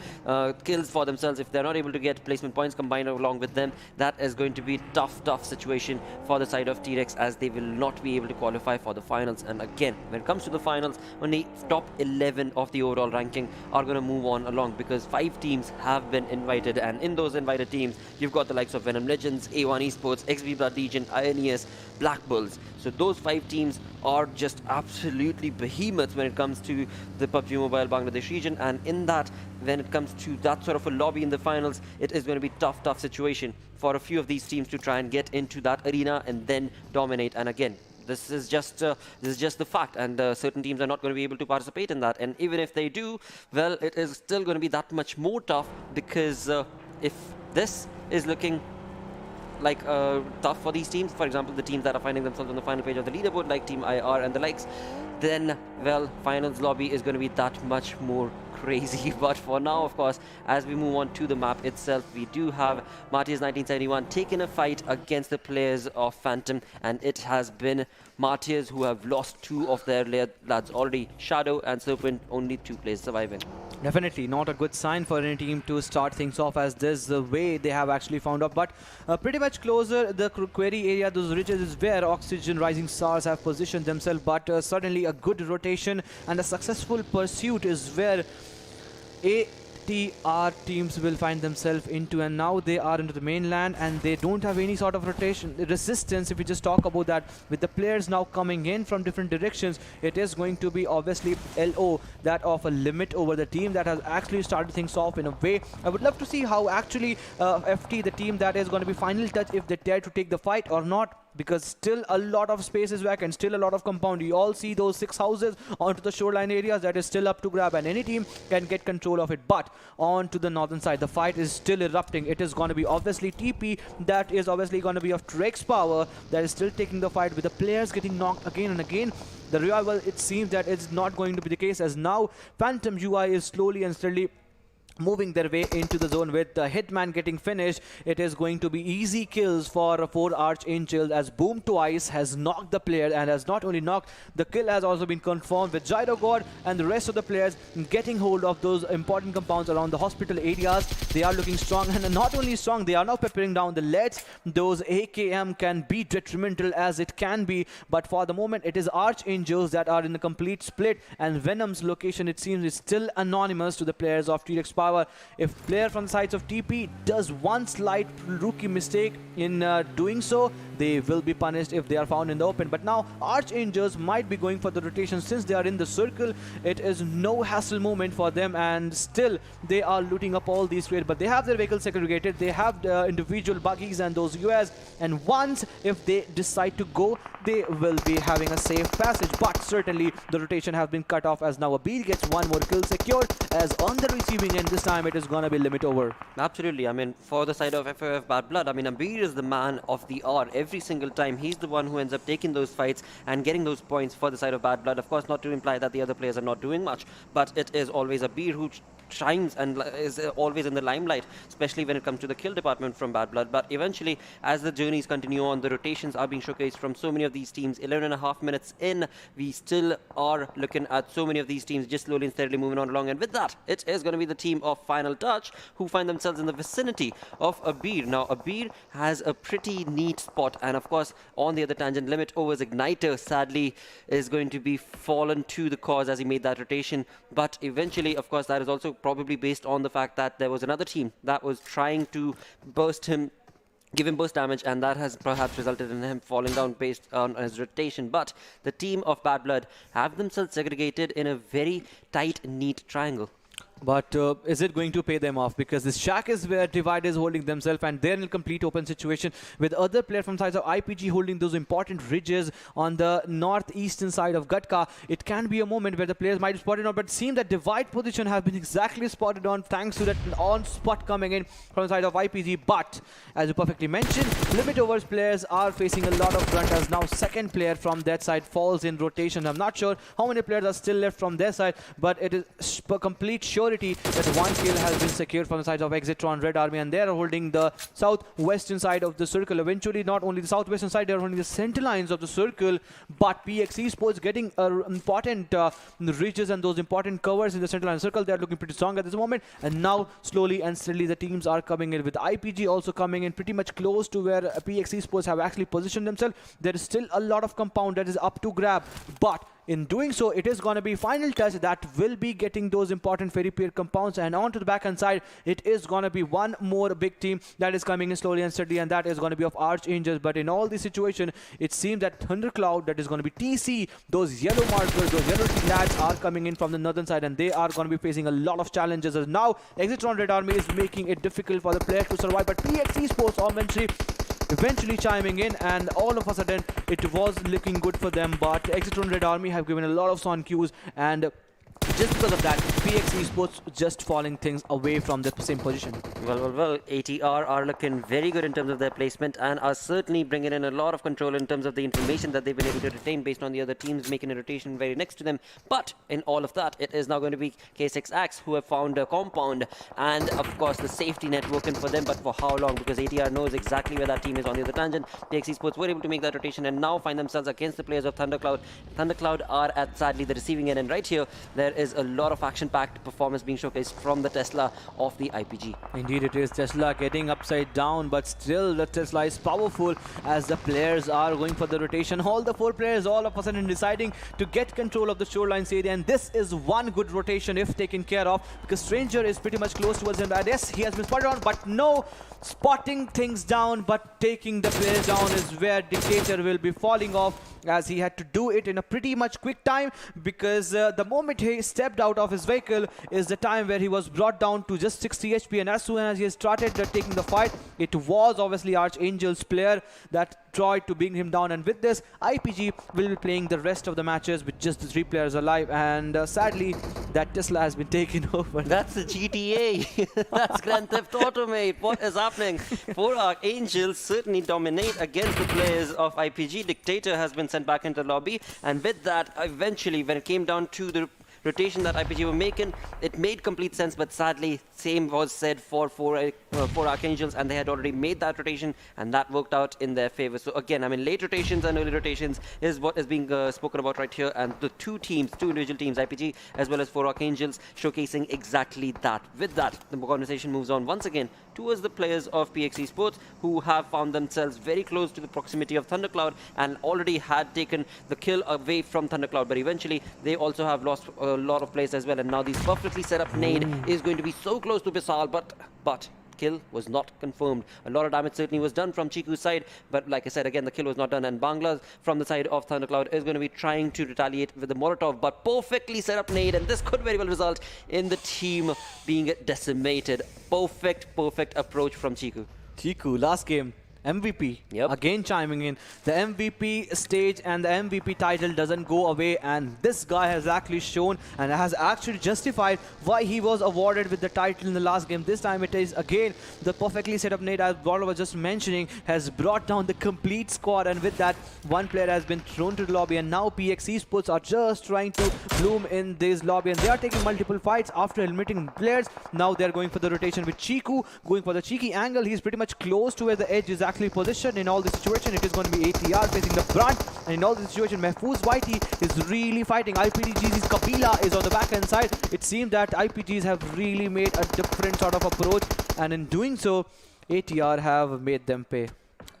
kills for themselves, if they're not able to get placement points combined along with them, that is going to be tough situation for the side of TREX, as they will not be able to qualify for the finals. And again, when it comes to the finals, only top 11 of the overall ranking are going to move on along, because 5 teams have been invited, and in those invited teams you've got the likes of Venom Legends, A1 Esports, XB Blood Legion, INES, Black Bulls. So those 5 teams are just absolutely behemoths when it comes to the PUBG Mobile Bangladesh region, and in that, when it comes to that sort of a lobby in the finals, it is going to be tough situation for a few of these teams to try and get into that arena and then dominate. And again, this is just the fact, and certain teams are not going to be able to participate in that, and even if they do, well, it is still going to be that much more tough, because if this is looking like tough for these teams, for example, the teams that are finding themselves on the final page of the leaderboard, like Team IR and the likes, then, well, finals lobby is going to be that much more crazy. But for now, of course, as we move on to the map itself, we do have MARTYRS 1971 taking a fight against the players of Phantom, and it has been MARTYRS who have lost 2 of their lads already. Shadow and Serpent, only 2 players surviving. Definitely not a good sign for any team to start things off, as this is the way they have actually found out. But pretty much closer, the query area, those ridges, is where Oxygen Rising Stars have positioned themselves. But suddenly a good rotation and a successful pursuit is where TR teams will find themselves into, and now they are into the mainland and they don't have any sort of rotation resistance. If we just talk about that, with the players now coming in from different directions, it is going to be obviously LO that of a limit over the team that has actually started things off in a way. I would love to see how actually FT, the team that is going to be final touch, if they dare to take the fight or not, because still a lot of space is vacant, still a lot of compound. You all see those 6 houses onto the shoreline areas, that is still up to grab, and any team can get control of it. But on to the northern side, the fight is still erupting. It is going to be obviously TP that is obviously going to be of TREX power that is still taking the fight, with the players getting knocked again and again. The revival, it seems that it's not going to be the case, as now Phantom UI is slowly and steadily moving their way into the zone. With the Hitman getting finished, it is going to be easy kills for 4 Archangels, as Boom Twice has knocked the player, and has not only knocked, the kill has also been confirmed, with Gyro God and the rest of the players getting hold of those important compounds around the hospital areas. They are looking strong, and not only strong, they are now peppering down the leads. Those AKM can be detrimental as it can be, but for the moment it is Archangels that are in a complete split, and Venom's location, it seems, is still anonymous to the players of TREX power. If player from the sides of TP does one slight rookie mistake in doing so, they will be punished if they are found in the open. But now Archangels might be going for the rotation since they are in the circle. It is no hassle moment for them, and still they are looting up all these crates, but they have their vehicles segregated. They have individual buggies and those US, and once if they decide to go, they will be having a safe passage. But certainly the rotation has been cut off, as now Abir gets one more kill secured, as on the receiving end this time it is gonna be limit over. Absolutely. I mean, for the side of FOF BadBlood, I mean, Abir is the man of the hour every single time. He's the one who ends up taking those fights and getting those points for the side of BadBlood. Of course, not to imply that the other players are not doing much, but it is always Abir who shines and is always in the limelight, especially when it comes to the kill department from BadBlood. But eventually, as the journeys continue on, the rotations are being showcased from so many of these teams. 11.5 minutes in, we still are looking at so many of these teams just slowly and steadily moving on along. And with that, it is going to be the team of Final Touch who find themselves in the vicinity of Abir. Now, Abir has a pretty neat spot, and of course, on the other tangent, Limit Over's Igniter sadly is going to be fallen to the cause as he made that rotation. But eventually, of course, that is also probably based on the fact that there was another team that was trying to burst him, give him burst damage, and that has perhaps resulted in him falling down based on his rotation. But the team of BadBlood have themselves segregated in a very tight, neat triangle. But is it going to pay them off? Because this shack is where Divide is holding themselves, and they're in a complete open situation, with other players from sides of IPG holding those important ridges on the northeastern side of Gatka. It can be a moment where the players might be spotted on, but it seems that Divide position has been exactly spotted on thanks to that on spot coming in from the side of IPG. But as you perfectly mentioned, Limit Overs players are facing a lot of grunt, as now second player from that side falls in rotation. I'm not sure how many players are still left from their side, but it is complete sure that one kill has been secured from the side of Exitron Red Army, and they are holding the southwestern side of the circle. Eventually, not only the southwestern side, they are holding the center lines of the circle, but PX Esports getting important ridges and those important covers in the center line circle. They are looking pretty strong at this moment, and now slowly and steadily the teams are coming in, with IPG also coming in pretty much close to where PX Esports have actually positioned themselves. There is still a lot of compound that is up to grab, but in doing so, it is going to be Final Touch that will be getting those important fairy pair compounds, and onto the backhand side, it is going to be one more big team that is coming in slowly and steadily, and that is going to be of Archangels. But in all this situation, it seems that Thundercloud, that is going to be TC, those yellow markers, those yellow lads are coming in from the northern side, and they are going to be facing a lot of challenges, as now Exitron Red Army is making it difficult for the player to survive. But PX Esports eventually chiming in, and all of a sudden it was looking good for them. But Exitron Red Army have given a lot of son cues, and just because of that, PX Esports just falling things away from the same position. Well, ATR are looking very good in terms of their placement, and are certainly bringing in a lot of control in terms of the information that they've been able to retain based on the other teams making a rotation very next to them. But in all of that, it is now going to be K6X who have found a compound, and of course the safety net working for them. But for how long? Because ATR knows exactly where that team is on the other tangent. PX Esports were able to make that rotation and now find themselves against the players of Thundercloud. Thundercloud are at sadly the receiving end, and right here there there is a lot of action-packed performance being showcased from the Tesla of the IPG. Indeed it is. Tesla getting upside down, but still the Tesla is powerful as the players are going for the rotation. All the 4 players all of a sudden deciding to get control of the shorelines area, and this is one good rotation if taken care of, because Stranger is pretty much close towards him. And yes, he has been spotted on, but no, spotting things down, but taking the players down is where Dictator will be falling off, as he had to do it in a pretty much quick time, because the moment he stepped out of his vehicle is the time where he was brought down to just 60 HP, and as soon as he started taking the fight, it was obviously Archangel's player that tried to bring him down, and with this IPG will be playing the rest of the matches with just the 3 players alive, and sadly that Tesla has been taken over. That's the GTA. That's Grand Theft Auto, mate. What is happening? 4 Archangels certainly dominate against the players of IPG. Dictator has been sent back into the lobby, and with that, eventually, when it came down to the rotation that IPG were making, it made complete sense, but sadly, same was said for 4 Archangels, and they had already made that rotation, and that worked out in their favor. So again, I mean, late rotations and early rotations is what is being spoken about right here, and the 2 individual teams, IPG as well as 4 Archangels, showcasing exactly that. With that, the conversation moves on once again towards the players of PX Esports, who have found themselves very close to the proximity of Thundercloud and already had taken the kill away from Thundercloud, but eventually they also have lost a lot of plays as well, and now this perfectly set up nade is going to be so close to Bisal, but kill was not confirmed. A lot of damage certainly was done from Chiku's side, but like I said, again, the kill was not done, and Bangla's from the side of Thundercloud is going to be trying to retaliate with the Molotov, but perfectly set up nade, and this could very well result in the team being decimated. Perfect approach from Chiku. Chiku, last game, MVP, again chiming in. The MVP stage and the MVP title doesn't go away, and this guy has actually shown and has actually justified why he was awarded with the title in the last game. This time it is again the perfectly set up nade, as Borla was just mentioning, has brought down the complete squad, and with that, 1 player has been thrown to the lobby, and now PX Esports are just trying to bloom in this lobby, and they are taking multiple fights after eliminating players. Now they're going for the rotation with Chiku, going for the cheeky angle. He's pretty much close to where the edge is actually positioned. In all this situation, it is going to be ATR facing the front, and in all this situation, Mehfooz Whitey is really fighting. IPG's Kabila is on the backhand side. It seems that IPGs have really made a different sort of approach, and in doing so, ATR have made them pay.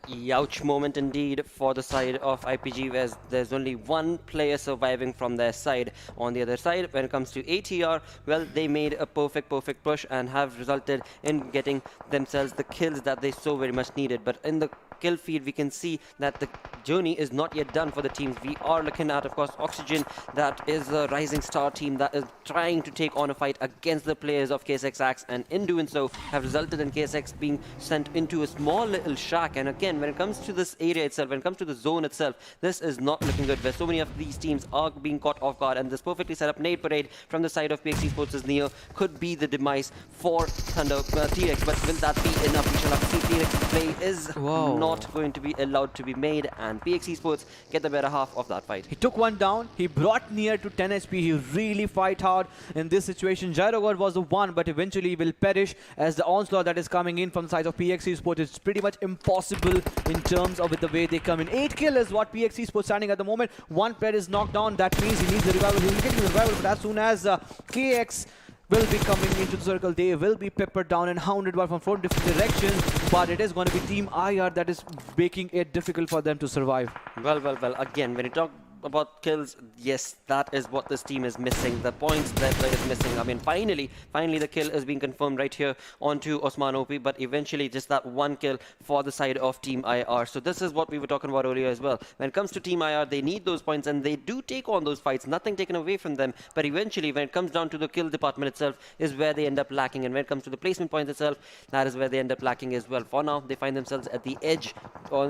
Youch moment indeed for the side of IPG, where there's only 1 player surviving from their side. On the other side, when it comes to ATR, well, they made a perfect push and have resulted in getting themselves the kills that they so very much needed. But in the kill feed, we can see that the journey is not yet done for the teams. We are looking at, of course, Oxygen, that is a rising star team that is trying to take on a fight against the players of KSX Axe, and in doing so have resulted in KSX being sent into a small little shack. And again, when it comes to this area itself, when it comes to the zone itself, this is not looking good, where so many of these teams are being caught off guard, and this perfectly set up nade parade from the side of PX Esports is near could be the demise for TREX, but will that be enough? We shall have to see. TREX's play is not going to be allowed to be made, and PX Esports get the better half of that fight. He took 1 down, he brought near to 10 HP, he really fight hard in this situation. Gyrogod was the one, but eventually will perish as the onslaught that is coming in from the side of PX Esports is pretty much impossible in terms of with the way they come in. 8 kill is what PX Esports standing at the moment. 1 player is knocked down, that means he needs the revival. He will get the revival, but as soon as KX will be coming into the circle, they will be peppered down and hounded by from 4 different directions, but it is going to be Team IR that is making it difficult for them to survive. Well, again, when you talk about kills, yes, that is what this team is missing. The points that is missing. I mean, finally the kill is being confirmed right here onto Osman OP, but eventually just that 1 kill for the side of Team IR. So this is what we were talking about earlier as well. When it comes to Team IR, they need those points, and they do take on those fights, nothing taken away from them, but eventually when it comes down to the kill department itself is where they end up lacking, and when it comes to the placement points itself, that is where they end up lacking as well. For now, they find themselves at the edge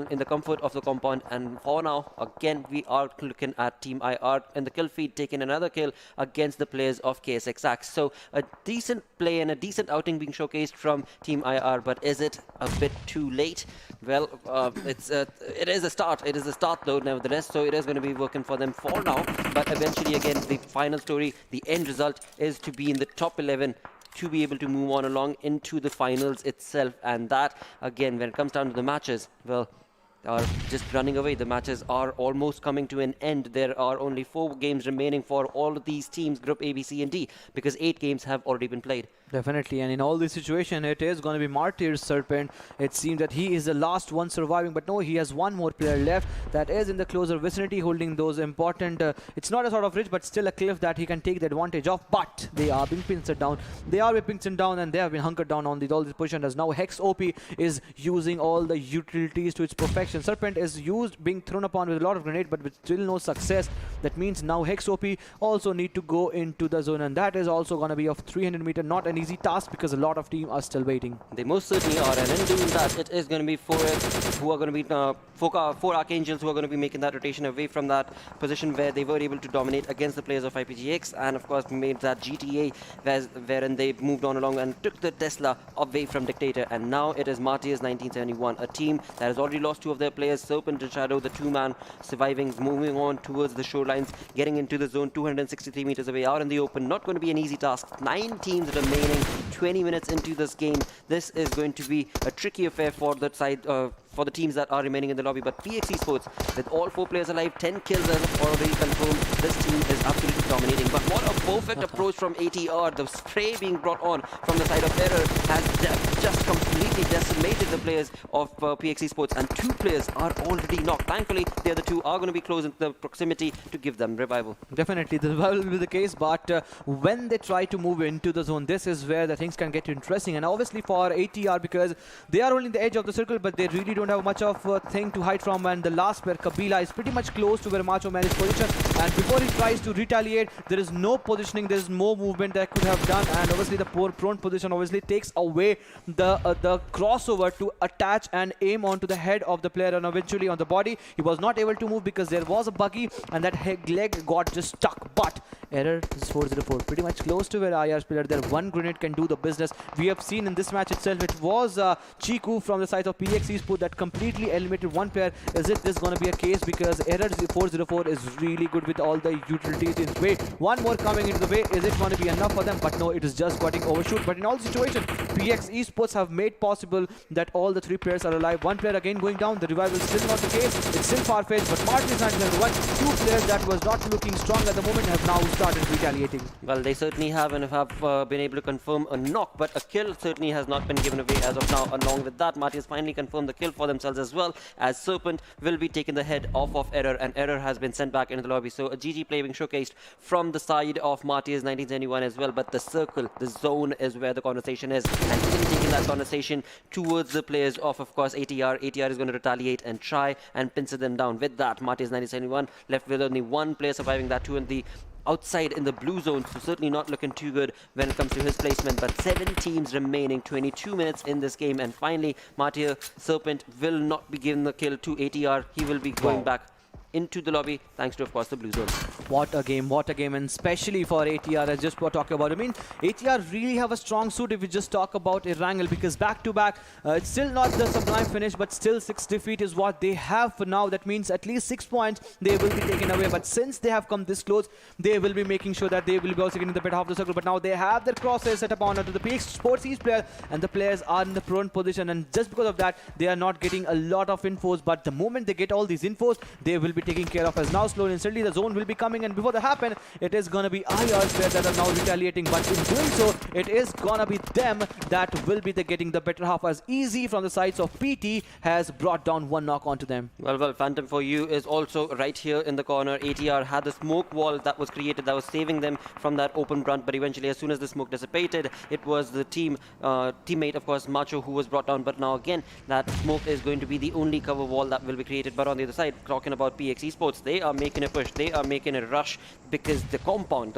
in the comfort of the compound, and for now, again, we are looking at Team IR in the kill feed taking another kill against the players of KSX Axe. So a decent play and a decent outing being showcased from Team IR, but is it a bit too late? Well, it is a start. It is a start though, nevertheless, so it is going to be working for them for now, but eventually again, the final story, the end result is to be in the top 11 to be able to move on along into the finals itself. And that, again, when it comes down to the matches, well, are just running away. The matches are almost coming to an end. There are only 4 games remaining for all of these teams, Group A, B, C and D, because 8 games have already been played. Definitely, and in all this situation, it is going to be Martyrs Serpent. It seems that he is the last one surviving, but no, he has one more player left that is in the closer vicinity, holding those important, it's not a sort of ridge, but still a cliff that he can take the advantage of, but they are being pinched down. They are being pinched down, and they have been hunkered down on all this position, as now Hex OP is using all the utilities to its perfection. Serpent is being thrown upon with a lot of grenade, but with still no success. That means now Hex OP also need to go into the zone, and that is also going to be of 300 meter, not an easy task because a lot of teams are still waiting. They most certainly are, and in doing that, it is going to be 4X who are going to be 4 Archangels who are going to be making that rotation away from that position where they were able to dominate against the players of IPGX, and of course made that GTA wherein they moved on along and took the Tesla away from Dictator. And now it is Martyrs 1971, a team that has already lost 2 of their players, Serpent and Shadow, the 2-man surviving, moving on towards the shorelines, getting into the zone 263 meters away out in the open. Not going to be an easy task. 9 teams remaining, 20 minutes into this game. This is going to be a tricky affair for the side for the teams that are remaining in the lobby. But PX Esports, with all 4 players alive, 10 kills as of already confirmed, this team is absolutely dominating. But what a perfect approach from ATR. The spray being brought on from the side of Error has just completely decimated the players of PX Esports, and 2 players are already knocked. Thankfully, the other 2 are going to be close in the proximity to give them revival. Definitely, the revival will be the case, but when they try to move into the zone, this is where the things can get interesting. And obviously for ATR, because they are only in the edge of the circle, but they really don't have much of a thing to hide from, and the last player, Kabila, is pretty much close to where Macho Man is positioned, and before he tries to retaliate, there is no positioning, there is no movement that could have done, and obviously the poor prone position obviously takes away the crossover to attach and aim onto the head of the player, and eventually on the body. He was not able to move because there was a buggy, and that leg got just stuck. But Error is 404, pretty much close to where IR's player there. One grenade can do the business. We have seen in this match itself, it was Chiku from the side of PX Esports that completely eliminated one player. Is it this going to be a case? Because Error 404 is really good with all the utilities in its way. One more coming into the way. Is it going to be enough for them? But no, it is just getting overshoot. But in all situations, PX Esports have made possible that all the 3 players are alive. 1 player again going down. The revival is still not the case. It's still far-fetched, but Martyrs 1971, 2 players that was not looking strong at the moment have now started retaliating. Well, they certainly have, and have been able to confirm a knock, but a kill certainly has not been given away as of now. Along with that, Martyrs finally confirmed the kill for themselves as well, as Serpent will be taking the head off of Error, and Error has been sent back into the lobby. So a GG play being showcased from the side of Martyrs 1971 as well, but the circle, the zone is where the conversation is, and in taking that conversation towards the players of course, ATR. ATR is going to retaliate and try and pincer them down. With that, Martyrs 1971 left with only 1 player surviving, that 2 in the outside in the blue zone, so certainly not looking too good when it comes to his placement. But 7 teams remaining, 22 minutes in this game, and finally Martyr Serpent will not be given the kill to ATR. He will be going back into the lobby, thanks to, of course, the blue zone. What a game, and especially for ATR, as just talking about. I mean, ATR really have a strong suit if we just talk about Erangel, because back-to-back, it's still not the sublime finish, but still 6 defeat is what they have for now. That means at least 6 points they will be taken away, but since they have come this close, they will be making sure that they will be also getting the better half of the circle. But now they have their crosses set upon onto the PX Sports East player, and the players are in the prone position, and just because of that, they are not getting a lot of infos. But the moment they get all these infos, they will be taken care of, as now slowly and steadily the zone will be coming, and before that happen, it is gonna be IR's players that are now retaliating. But in doing so, it is gonna be them that will be getting the better half, as Easy from the sides of PT has brought down 1 knock onto them. Well, Phantom for you is also right here in the corner. ATR had the smoke wall that was created that was saving them from that open brunt, but eventually as soon as the smoke dissipated, it was the teammate, of course, Macho, who was brought down. But now again, that smoke is going to be the only cover wall that will be created. But on the other side, talking about PX Esports, they are making a push, they are making a rush, because the compound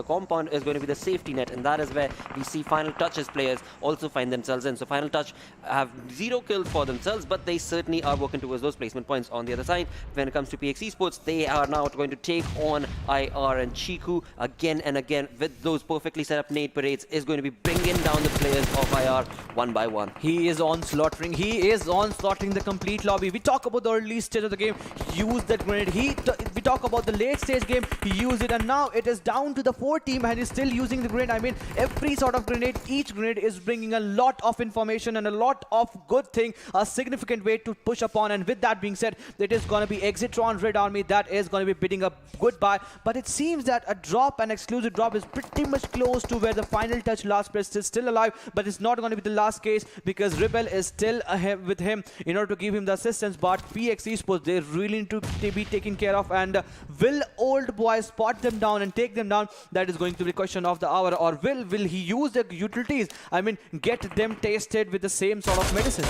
is going to be the safety net, and that is where we see Final Touch's players also find themselves in. So Final Touch have 0 kills for themselves, but they certainly are working towards those placement points. On the other side, when it comes to PX Esports, they are now going to take on IR, and Chiku again and again with those perfectly set up nade parades is going to be bringing down the players of IR 1 by 1. He is onslaughtering the complete lobby. We talk about the early stage of the game. He used that grenade. We talk about the late stage game, he used it, and now it is down to the 4 team and he's still using the grenade. I mean, every sort of grenade, each grenade is bringing a lot of information and a lot of good thing, a significant way to push upon. And with that being said, it is going to be Exitron Red Army that is going to be bidding a goodbye. But it seems that a drop, an exclusive drop, is pretty much close to where the final touch last place is still alive, but it's not going to be the last case because Rebel is still ahead with him in order to give him the assistance. But PX Esports, they really need to be taken care of, and will Old Boy spot them down and take them down? That is going to be the question of the hour. Or will he use the utilities? I mean, get them tasted with the same sort of medicine.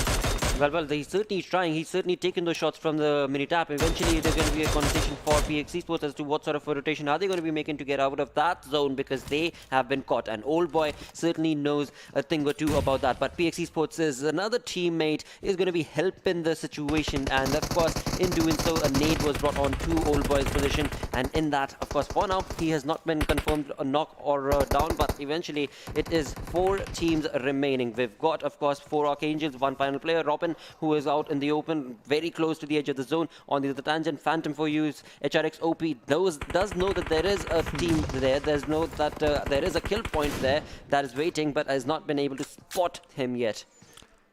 Well, he's certainly trying. He's certainly taken those shots from the mini-tap. Eventually, there's going to be a conversation for PX Esports as to what sort of a rotation are they going to be making to get out of that zone, because they have been caught. And Old Boy certainly knows a thing or two about that. But PX Esports is another teammate is going to be helping the situation. And of course, in doing so, a nade was brought on to Old Boy's position. And in that, of course, for now, he has not been confirmed a knock or a down. But eventually, it is 4 teams remaining. We've got, of course, 4 Archangels, 1 final player, Robin, who is out in the open, very close to the edge of the zone. On the other tangent, Phantom for You's HRX OP does know that there is a team there. There's know that there is a kill point there that is waiting, but has not been able to spot him yet.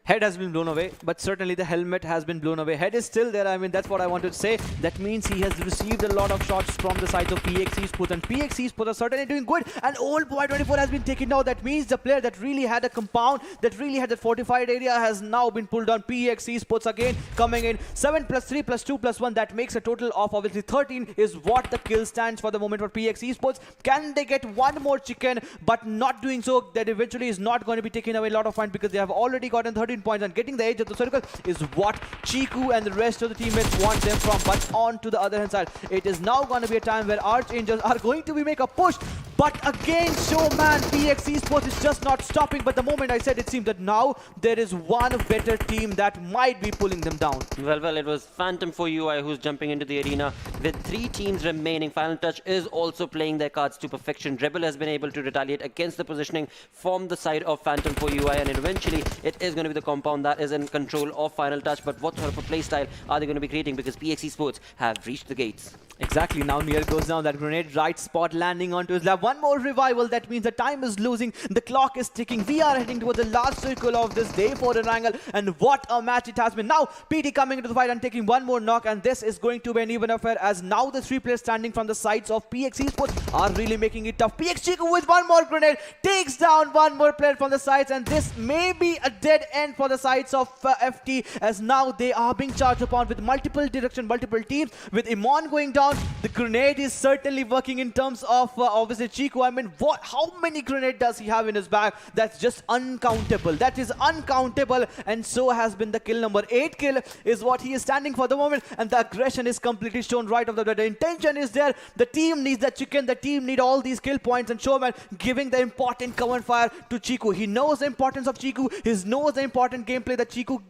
Head has been blown away, but certainly the helmet has been blown away. Head is still there. I mean, that's what I wanted to say. That means he has received a lot of shots from the side of PX Esports, and PX Esports are certainly doing good. And Old Boy 24 has been taken down. That means the player that really had a compound, that really had the fortified area, has now been pulled down. PX Esports again coming in. 7 plus 3 plus 2 plus 1. That makes a total of obviously 13 is what the kill stands for the moment for PX Esports. Can they get one more chicken? But not doing so, that eventually is not going to be taking away a lot of points, because they have already gotten 13 points, and getting the edge of the circle is what Chiku and the rest of the teammates want them from. But on to the other hand side, it is now going to be a time where Archangels are going to make a push. But again, Showman, PX Esports is just not stopping. But the moment I said, it seems that now there is one better team that might be pulling them down. Well, it was Phantom for UI who's jumping into the arena with 3 teams remaining. Final Touch is also playing their cards to perfection. Rebel has been able to retaliate against the positioning from the side of Phantom for UI, and eventually it is going to be the compound that is in control of Final Touch. But what sort of a playstyle are they going to be creating, because PX Esports have reached the gates? Exactly. Now Nier goes down. That grenade right spot landing onto his lap. One more revival. That means the time is losing. The clock is ticking. We are heading towards the last circle of this day for Erangel. And what a match it has been. Now PT coming into the fight and taking one more knock. And this is going to be an even affair, as now the 3 players standing from the sides of PX Esports are really making it tough. PX Chiku with one more grenade takes down one more player from the sides. And this may be a dead end for the sides of FT, as now they are being charged upon with multiple direction, multiple teams. With Iman going down, the grenade is certainly working in terms of obviously Chiku. I mean, how many grenade does he have in his bag? That's just uncountable. That is uncountable. And so has been the kill number. 8 kill is what he is standing for the moment, and the aggression is completely shown right off the bat. The intention is there. The team needs that chicken. The team need all these kill points, and Showman giving the important cover fire to Chiku. He knows the importance of Chiku. He knows the important gameplay that Chiku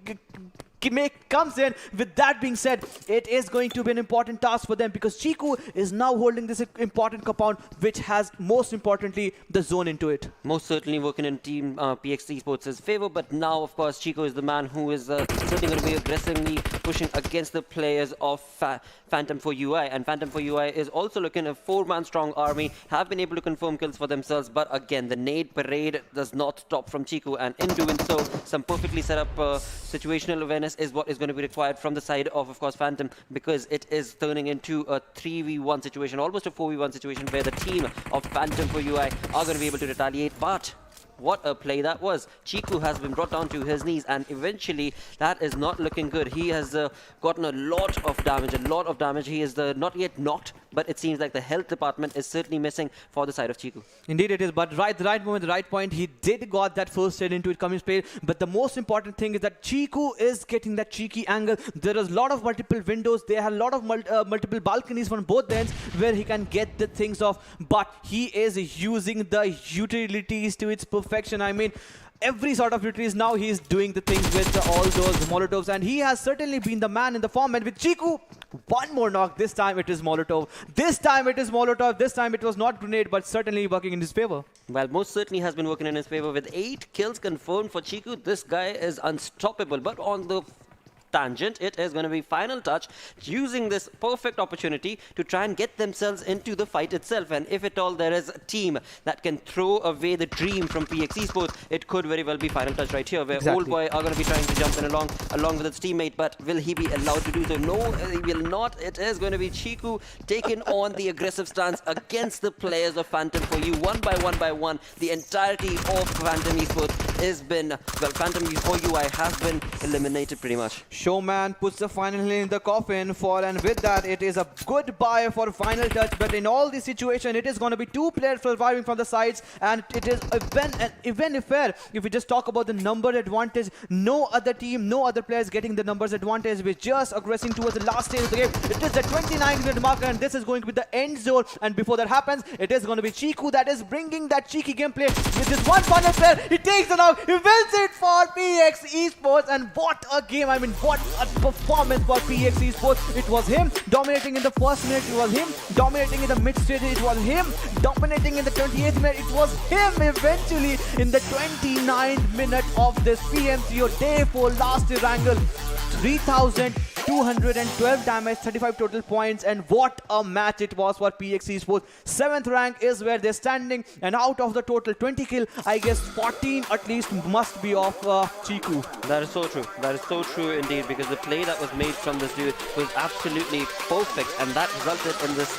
comes in. With that being said, it is going to be an important task for them, because Chiku is now holding this important compound, which has most importantly the zone into it. Most certainly working in team PX Esports' favor, but now of course Chico is the man who is certainly going to be aggressively pushing against the players of Phantom for UI. And Phantom for UI is also looking at a 4-man strong army, have been able to confirm kills for themselves, but again the nade parade does not stop from Chico, and in doing so, some perfectly set up situational awareness is what is going to be required from the side of course, Phantom, because it is turning into a 3v1 situation, almost a 4v1 situation, where the team of Phantom for UI are going to be able to retaliate. But what a play that was. Chiku has been brought down to his knees, and eventually that is not looking good. He has gotten a lot of damage. He is not yet knocked, but it seems like the health department is certainly missing for the side of Chiku. Indeed it is, but the right moment, the right point, he did got that first aid into it coming space. But the most important thing is that Chiku is getting that cheeky angle. There is a lot of multiple windows. There are a lot of multiple balconies from both ends where he can get the things off, but he is using the utilities to its perfection. I mean, every sort of utilities now he is doing the things with all those Molotovs, and he has certainly been the man in the form. And with Chiku, one more knock. This time it is Molotov. This time it was not grenade, but certainly working in his favor. Well, most certainly has been working in his favor with 8 kills confirmed for Chiku. This guy is unstoppable. But on the tangent. It is going to be Final Touch using this perfect opportunity to try and get themselves into the fight itself. And if at all there is a team that can throw away the dream from PX Esports, it could very well be Final Touch right here, where Old Boy are going to be trying to jump in along with its teammate, but will he be allowed to do so? No, he will not. It is going to be Chiku taking on the aggressive stance against the players of Phantom for you. One by one, the entirety of Phantom Esports has been, well, Phantom for UI has been eliminated pretty much. Showman puts the final nail in the coffin and with that it is a good buy for Final Touch, but in all this situation it is going to be two players surviving from the sides, and it is even fair. If we just talk about the number advantage, no other team, no other players getting the numbers advantage. We're just aggressing towards the last stage of the game. It is the 29-minute marker, and this is going to be the end zone, and before that happens, it is going to be Chiku that is bringing that cheeky gameplay with this one final player. He takes it out, he wins it for PX Esports, and what a game. I mean, what a performance for PX Esports. It was him dominating in the first minute, it was him dominating in the mid stage, it was him dominating in the 28th minute, it was him eventually in the 29th minute of this PMCO Day 4 last Erangel. 3,212 damage, 35 total points, and what a match it was for PX Esports. 7th rank is where they're standing, and out of the total 20 kill, I guess 14 at least must be of Chiku. That is so true. That is so true indeed, because the play that was made from this dude was absolutely perfect, and that resulted in this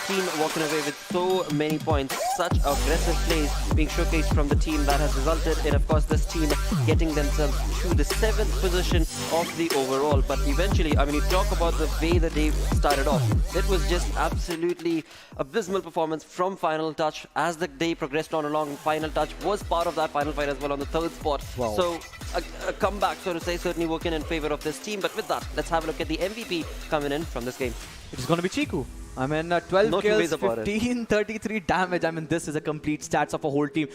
team walking away with so many points. Such aggressive plays being showcased from the team that has resulted in, of course, this team getting themselves to the 7th position of the overall. But eventually, I mean, you talk about the way the day started off, it was just absolutely abysmal performance from Final Touch. As the day progressed on along, Final Touch was part of that final fight as well on the 3rd spot. Wow. So a comeback, so to say, certainly working in favor of this team. But with that, let's have a look at the MVP coming in from this game. It is going to be Chiku. I mean, 12 kills, 1533 damage. I mean, this is a complete stats of a whole team.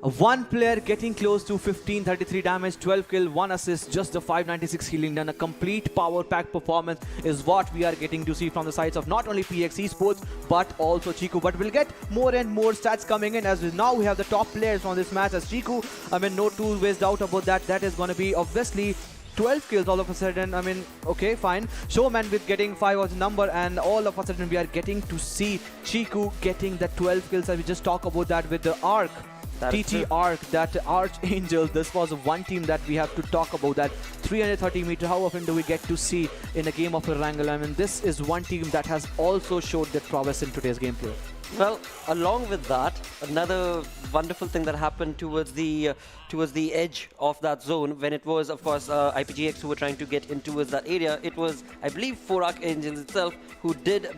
One player getting close to 1533 damage, 12 kill, 1 assist, just the 596 healing done. A complete power pack performance is what we are getting to see from the sides of not only PX Esports but also Chiku. But we'll get more and more stats coming in, as now we have the top players from this match as Chiku. I mean, no two ways doubt about that. That is going to be obviously 12 kills all of a sudden. I mean, okay, fine. Showman with getting 5 was the number, and all of a sudden we are getting to see Chiku getting the 12 kills. And we just talk about that with the Arc. TT Arc, that Archangel. This was one team that we have to talk about. That 330 meter, how often do we get to see in a game of Erangel? I mean, this is one team that has also showed their prowess in today's gameplay. Well, along with that, another wonderful thing that happened towards the edge of that zone, when it was, of course, IPGX who were trying to get in towards that area. It was, I believe, 4 Archangels itself who did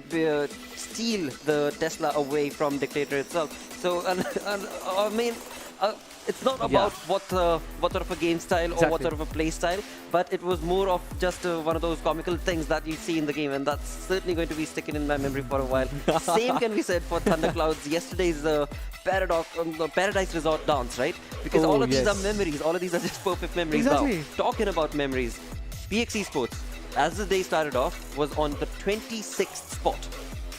steal the Tesla away from Dictator itself. So, I mean, it's not about what sort of a game style or what sort of a play style, but it was more of just one of those comical things that you see in the game, and that's certainly going to be sticking in my memory for a while. Same can be said for Thundercloud's yesterday's Paradise Resort dance, right? Because all of these are memories, all of these are just perfect memories. Exactly. Now, talking about memories, PX Esports, as the day started off, was on the 26th spot.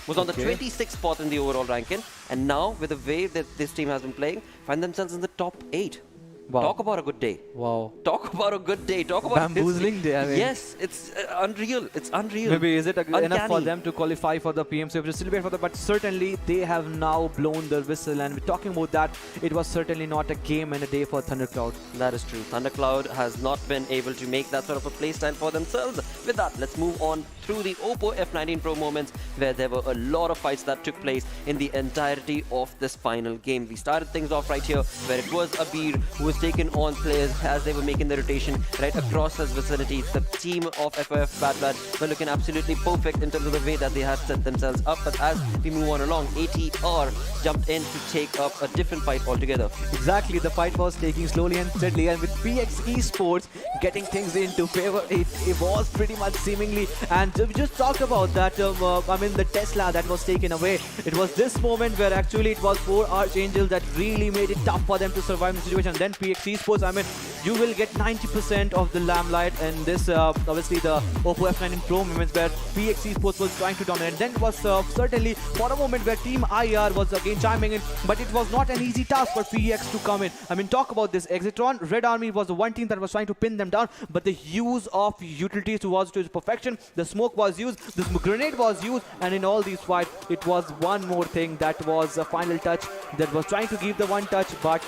Was on the 26th spot in the overall ranking, and now with the way that this team has been playing, find themselves in the top 8. Wow. Talk about a good day. Wow. Talk about a good day. Talk about bamboozling day. I mean, yes, it's unreal. It's unreal. Maybe is it Uncanny. enough for them to qualify for the PMCO? We still wait for that, but certainly they have now blown the whistle. And we're talking about that. It was certainly not a game and a day for Thundercloud. That is true. Thundercloud has not been able to make that sort of a play style for themselves. With that, let's move on through the Oppo F19 Pro moments, where there were a lot of fights that took place in the entirety of this final game. We started things off right here, where it was Abir who was taking on players as they were making the rotation right across his vicinity. The team of FOF BadBlood were looking absolutely perfect in terms of the way that they had set themselves up. But as we move on along, ATR jumped in to take up a different fight altogether. Exactly, the fight was taking slowly and steadily, and with PX Esports getting things into favor, it was pretty much seemingly. And we just talked about that, I mean, the Tesla that was taken away. It was this moment where actually it was 4 Archangels that really made it tough for them to survive the situation. Then PX Esports. I mean, you will get 90% of the limelight in this, obviously the Oppo F19 Pro moments where PX Esports was trying to dominate. Then it was certainly for a moment where Team IR was again chiming in, but it was not an easy task for PX to come in. I mean, talk about this Exitron. Red Army was the one team that was trying to pin them down, but the use of utilities was to its perfection. The smoke was used, the grenade was used, and in all these fights, it was one more thing that was a final touch that was trying to give the one touch, but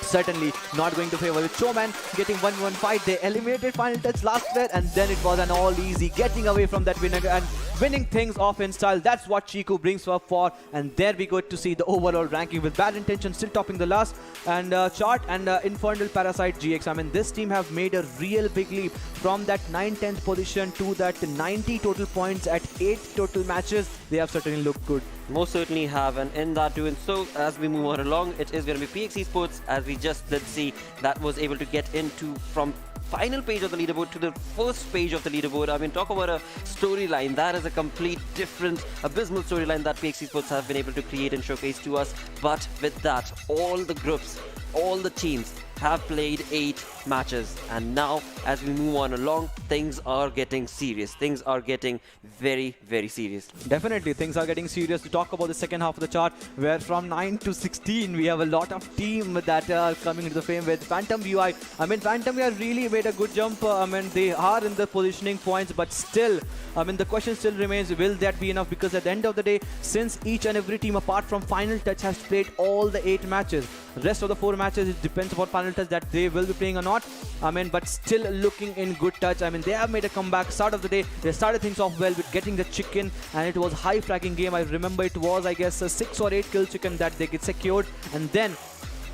certainly not going to favor with Showman getting 1v1 fight. They eliminated final touch last bit, and then it was an all easy getting away from that winner and winning things off in style. That's what Chiku brings up for, and there we go to see the overall ranking with Bad Intention still topping the last and chart, and Infernal Parasite GX. I mean, this team have made a real big leap from that 9th-10th position to that 90 total points at 8 total matches. They have certainly looked good. Most certainly have, and in that doing so, as we move on along, it is going to be PX Esports, as we just did see, that was able to get into from final page of the leaderboard to the first page of the leaderboard. I mean, talk about a storyline. That is a complete different, abysmal storyline that PX Esports have been able to create and showcase to us. But with that, all the groups, all the teams have played 8 matches, and now as we move on along, things are getting serious. Things are getting very, very serious. Definitely, things are getting serious. To talk about the second half of the chart, where from 9 to 16, we have a lot of team that are coming into the frame with Phantom UI. I mean, Phantom UI really made a good jump. I mean, they are in the positioning points, but still, I mean, the question still remains, will that be enough? Because at the end of the day, since each and every team apart from Final Touch has played all the 8 matches, rest of the 4 matches, it depends upon Final Touch that they will be playing or not. I mean, but still looking in good touch. I mean, they have made a comeback. Start of the day, they started things off well with getting the chicken, and it was high fracking game. I remember it was, I guess, a 6 or 8 kill chicken that they get secured, and then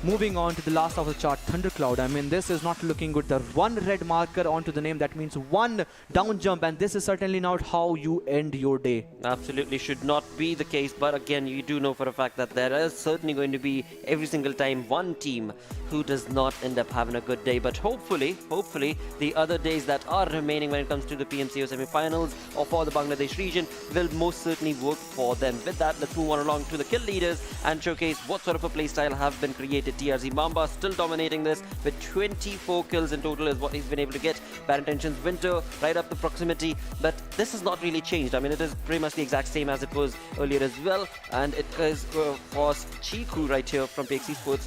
moving on to the last of the chart, Thundercloud. I mean, this is not looking good. The one red marker onto the name, that means one down jump, and this is certainly not how you end your day. Absolutely should not be the case, but again, you do know for a fact that there is certainly going to be every single time one team who does not end up having a good day. But hopefully, the other days that are remaining when it comes to the PMCO semi-finals or for the Bangladesh region will most certainly work for them. With that, let's move on along to the kill leaders and showcase what sort of a playstyle have been created. TRZ Mamba still dominating this with 24 kills in total is what he's been able to get. Bad Intentions Winter right up the proximity, but this has not really changed. I mean, it is pretty much the exact same as it was earlier as well, and it is was Chiku right here from PX Esports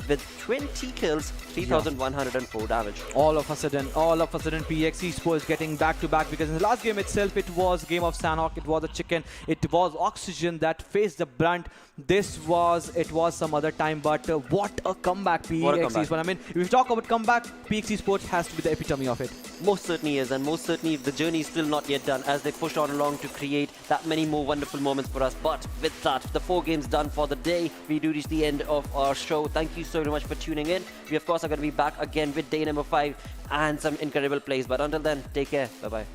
with 20 kills, 3,104 damage. All of a sudden, PX Esports getting back-to-back, because in the last game itself, it was game of Sanhok, it was a chicken, it was Oxygen that faced the brunt. It was some other time, but what a comeback PX Esports. I mean, if you talk about comeback, PX Esports has to be the epitome of it. Most certainly is, and most certainly the journey is still not yet done as they push on along to create that many more wonderful moments for us. But with that, the 4 games done for the day, we do reach the end of our show. Thank you so very much for tuning in. We of course are going to be back again with day number 5 and some incredible plays. But until then, take care. Bye-bye.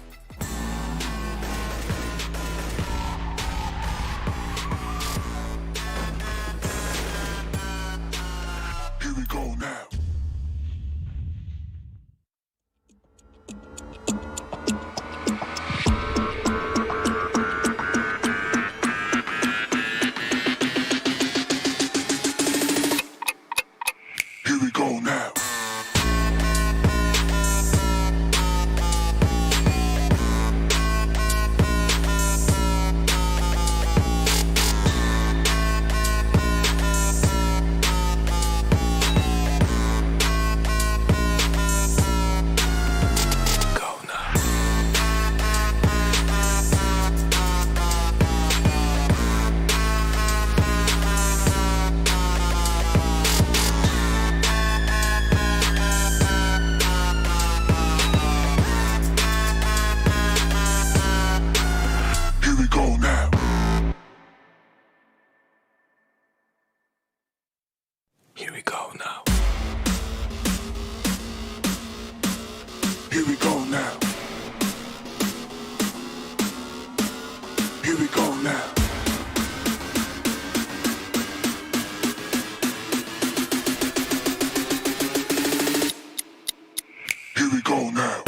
Here we go now. Here we go now. Here we go now. Here we go now. Here we go now. Here we go now.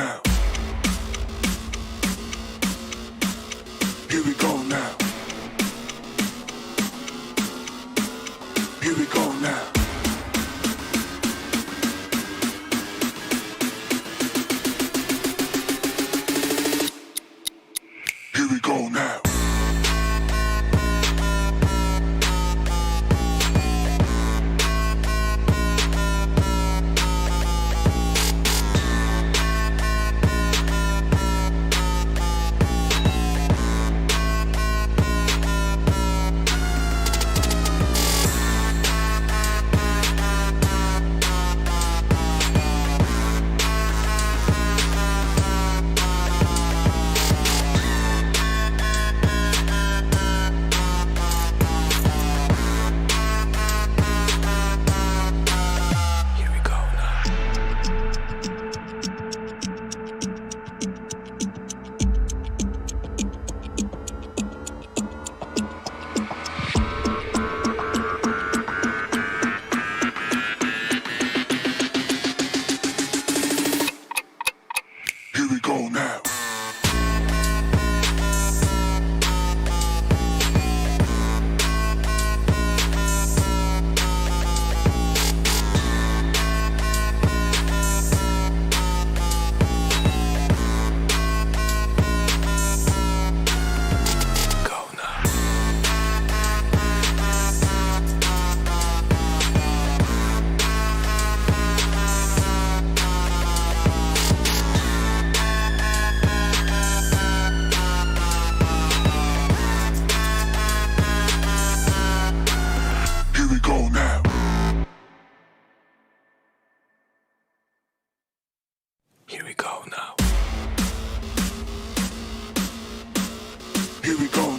now. Here we go now. Here we go now. Here we go now. Here we go now. Here we go now. Go now. Here we go now. Here we go now. Here we go